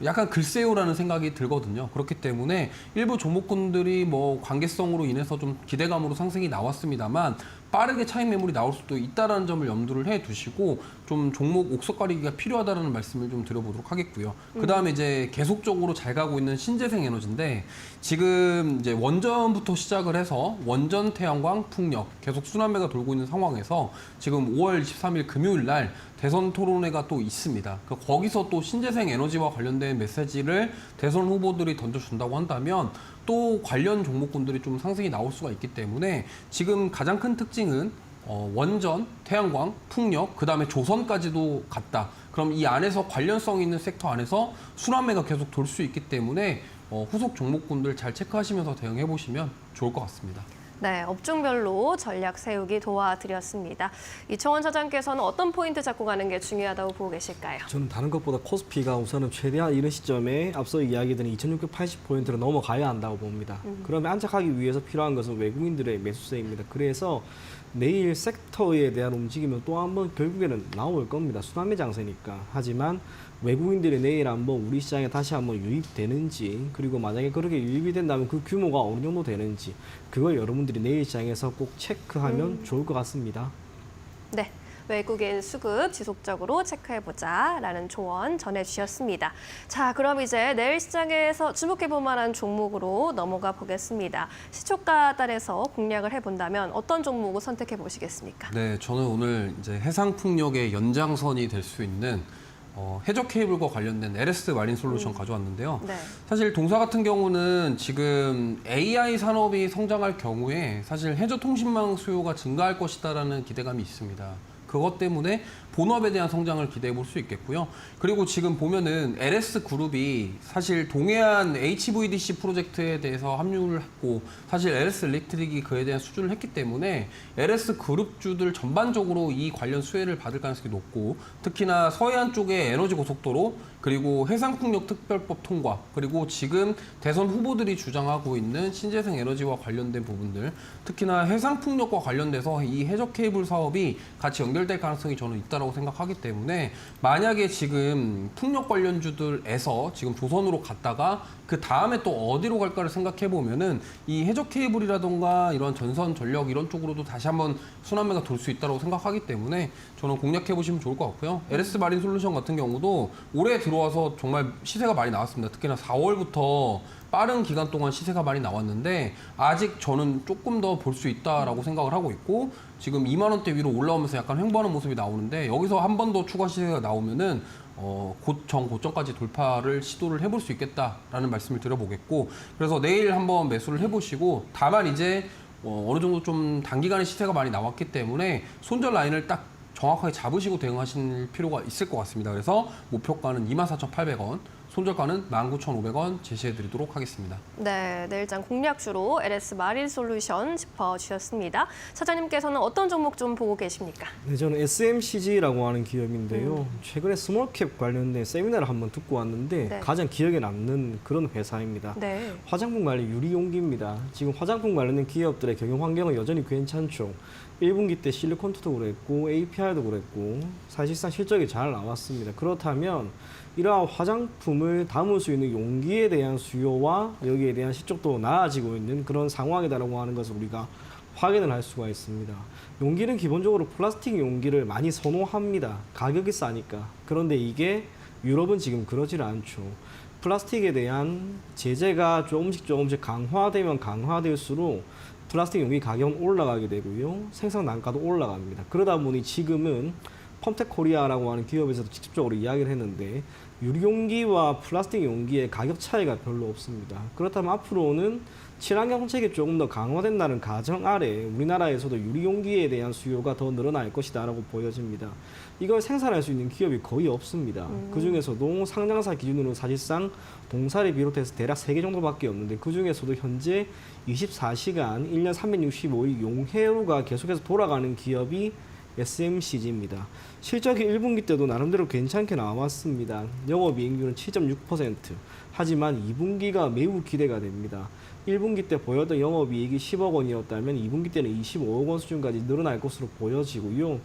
약간 글쎄요라는 생각이 들거든요. 그렇기 때문에 일부 종목군들이 뭐 관계성으로 인해서 좀 기대감으로 상승이 나왔습니다만 빠르게 차익 매물이 나올 수도 있다는 점을 염두를 해 두시고 좀 종목 옥석 가리기가 필요하다는 말씀을 좀 드려보도록 하겠고요. 그다음에 이제 계속적으로 잘 가고 있는 신재생 에너지인데 지금 이제 원전부터 시작을 해서 원전, 태양광, 풍력 계속 순환매가 돌고 있는 상황에서 지금 5월 23일 금요일 날 대선 토론회가 또 있습니다. 거기서 또 신재생 에너지와 관련된 메시지를 대선 후보들이 던져준다고 한다면 또 관련 종목군들이 좀 상승이 나올 수가 있기 때문에 지금 가장 큰 특징은 원전, 태양광, 풍력, 그다음에 조선까지도 갔다. 그럼 이 안에서 관련성 있는 섹터 안에서 순환매가 계속 돌 수 있기 때문에 후속 종목군들 잘 체크하시면서 대응해 보시면 좋을 것 같습니다. 네, 업종별로 전략 세우기 도와드렸습니다. 이청원 차장께서는 어떤 포인트 잡고 가는 게 중요하다고 보고 계실까요? 저는 다른 것보다 코스피가 우선은 최대한 이런 시점에 앞서 이야기드린 2680포인트를 넘어가야 한다고 봅니다. 그러면 안착하기 위해서 필요한 것은 외국인들의 매수세입니다. 그래서 내일 섹터에 대한 움직임은 또 한번 결국에는 나올 겁니다. 순환매 장세니까. 하지만 외국인들이 내일 한번 우리 시장에 다시 한번 유입되는지, 그리고 만약에 그렇게 유입이 된다면 그 규모가 어느 정도 되는지, 그걸 여러분들이 내일 시장에서 꼭 체크하면 좋을 것 같습니다. 네, 외국인 수급 지속적으로 체크해보자라는 조언 전해주셨습니다. 자, 그럼 이제 내일 시장에서 주목해볼 만한 종목으로 넘어가 보겠습니다. 시초가 달에서 공략을 해본다면 어떤 종목을 선택해 보시겠습니까? 네, 저는 오늘 이제 해상풍력의 연장선이 될 수 있는 해저 케이블과 관련된 LS 마린 솔루션 가져왔는데요. 네. 사실 동사 같은 경우는 지금 AI 산업이 성장할 경우에 사실 해저 통신망 수요가 증가할 것이다라는 기대감이 있습니다. 그것 때문에 본업에 대한 성장을 기대해 볼 수 있겠고요. 그리고 지금 보면은 LS 그룹이 사실 동해안 HVDC 프로젝트에 대해서 합류를 했고 사실 LS 일렉트릭이 그에 대한 수주를 했기 때문에 LS 그룹주들 전반적으로 이 관련 수혜를 받을 가능성이 높고 특히나 서해안 쪽의 에너지 고속도로 그리고 해상풍력 특별법 통과 그리고 지금 대선 후보들이 주장하고 있는 신재생 에너지와 관련된 부분들 특히나 해상풍력과 관련돼서 이 해저 케이블 사업이 같이 연결될 가능성이 저는 있다고 생각하기 때문에 만약에 지금 풍력 관련주들에서 지금 조선으로 갔다가 그 다음에 또 어디로 갈까를 생각해 보면은 이 해저 케이블이라던가 이런 전선 전력 이런 쪽으로도 다시 한번 순환매가 돌 수 있다고 생각하기 때문에 저는 공략해 보시면 좋을 것 같고요. LS 마린 솔루션 같은 경우도 올해 들어와서 정말 시세가 많이 나왔습니다. 특히나 4월부터 빠른 기간 동안 시세가 많이 나왔는데 아직 저는 조금 더 볼 수 있다라고 생각을 하고 있고 지금 2만 원대 위로 올라오면서 약간 횡보하는 모습이 나오는데 여기서 한 번 더 추가 시세가 나오면은 고점까지 돌파를 시도를 해볼 수 있겠다라는 말씀을 드려보겠고 그래서 내일 한번 매수를 해보시고 다만 이제 어느 정도 좀 단기간에 시세가 많이 나왔기 때문에 손절 라인을 딱 정확하게 잡으시고 대응하실 필요가 있을 것 같습니다. 그래서 목표가는 24,800원, 손절가는 19,500원 제시해드리도록 하겠습니다. 네, 내일장 공략주로 LS 마린 솔루션 짚어주셨습니다. 차장님께서는 어떤 종목 좀 보고 계십니까? 네, 저는 SMCG라고 하는 기업인데요. 최근에 스몰캡 관련된 세미나를 한번 듣고 왔는데 네. 가장 기억에 남는 그런 회사입니다. 네. 화장품 관련 유리용기입니다. 지금 화장품 관련된 기업들의 경영 환경은 여전히 괜찮죠. 1분기 때 실리콘투도 그랬고 API도 그랬고 사실상 실적이 잘 나왔습니다. 그렇다면 이러한 화장품을 담을 수 있는 용기에 대한 수요와 여기에 대한 실적도 나아지고 있는 그런 상황이다라고 하는 것을 우리가 확인을 할 수가 있습니다. 용기는 기본적으로 플라스틱 용기를 많이 선호합니다. 가격이 싸니까. 그런데 이게 유럽은 지금 그러질 않죠. 플라스틱에 대한 제재가 조금씩 강화되면 강화될수록 플라스틱 용기 가격은 올라가게 되고요. 생산 단가도 올라갑니다. 그러다 보니 지금은 펌텍코리아라고 하는 기업에서도 직접적으로 이야기를 했는데 유리용기와 플라스틱 용기의 가격 차이가 별로 없습니다. 그렇다면 앞으로는 친환경 정책이 조금 더 강화된다는 가정 아래 우리나라에서도 유리용기에 대한 수요가 더 늘어날 것이다라고 보여집니다. 이걸 생산할 수 있는 기업이 거의 없습니다. 그중에서도 상장사 기준으로 사실상 동사를 비롯해서 대략 3개 정도밖에 없는데 그중에서도 현재 24시간 1년 365일 용해로가 계속해서 돌아가는 기업이 SMCG입니다. 실적이 1분기 때도 나름대로 괜찮게 나왔습니다. 영업이익률은 7.6%. 하지만 2분기가 매우 기대가 됩니다. 1분기 때 보였던 영업이익이 10억 원이었다면 2분기 때는 25억 원 수준까지 늘어날 것으로 보여지고요.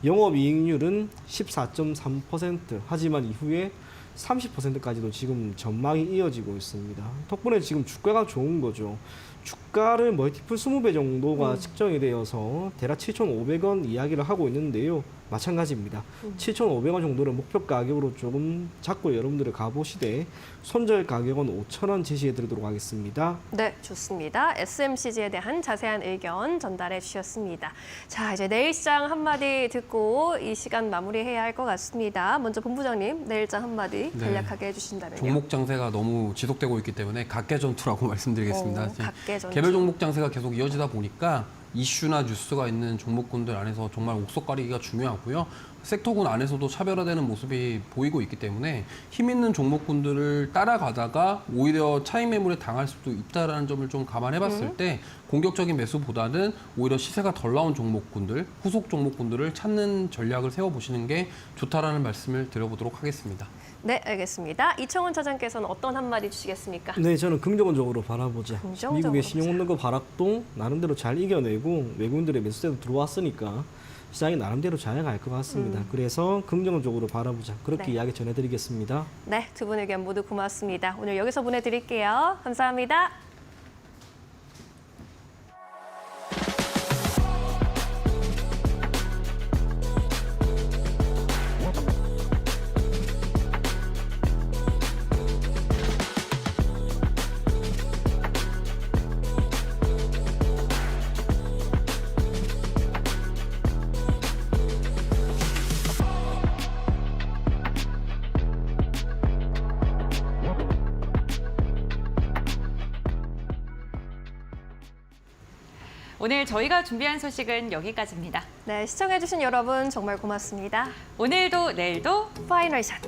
영업이익률은 14.3%. 하지만 이후에 30%까지도 지금 전망이 이어지고 있습니다. 덕분에 지금 주가가 좋은 거죠. 주가를 멀티플 20배 정도가 측정이 되어서 대략 7,500원 이야기를 하고 있는데요. 마찬가지입니다. 7,500원 정도를 목표 가격으로 조금 잡고 여러분들이 가보시되 손절 가격은 5,000원 제시해 드리도록 하겠습니다. 네, 좋습니다. SMCG에 대한 자세한 의견 전달해 주셨습니다. 자, 이제 내일 시장 한마디 듣고 이 시간 마무리해야 할 것 같습니다. 먼저 본부장님, 내일장 한마디 간략하게 해주신다면요. 종목 장세가 너무 지속되고 있기 때문에 각계전투라고 말씀드리겠습니다. 각계전투. 개별 종목 장세가 계속 이어지다 보니까 이슈나 뉴스가 있는 종목군들 안에서 정말 옥석 가리기가 중요하고요. 섹터군 안에서도 차별화되는 모습이 보이고 있기 때문에 힘 있는 종목군들을 따라가다가 오히려 차익 매물에 당할 수도 있다는 점을 좀 감안해봤을 때 공격적인 매수보다는 오히려 시세가 덜 나온 종목군들, 후속 종목군들을 찾는 전략을 세워보시는 게 좋다라는 말씀을 드려보도록 하겠습니다. 네, 알겠습니다. 이청훈 차장께서는 어떤 한마디 주시겠습니까? 네, 저는 긍정적으로 바라보자. 긍정적으로 미국의 신용운동과 발악도 나름대로 잘 이겨내고 외국인들의 매수세도 들어왔으니까 시장이 나름대로 잘 갈 것 같습니다. 그래서 긍정적으로 바라보자. 그렇게 네. 이야기 전해드리겠습니다. 네, 두 분 의견 모두 고맙습니다. 오늘 여기서 보내드릴게요. 감사합니다. 오늘 저희가 준비한 소식은 여기까지입니다. 네, 시청해주신 여러분 정말 고맙습니다. 오늘도 내일도 파이널 샷.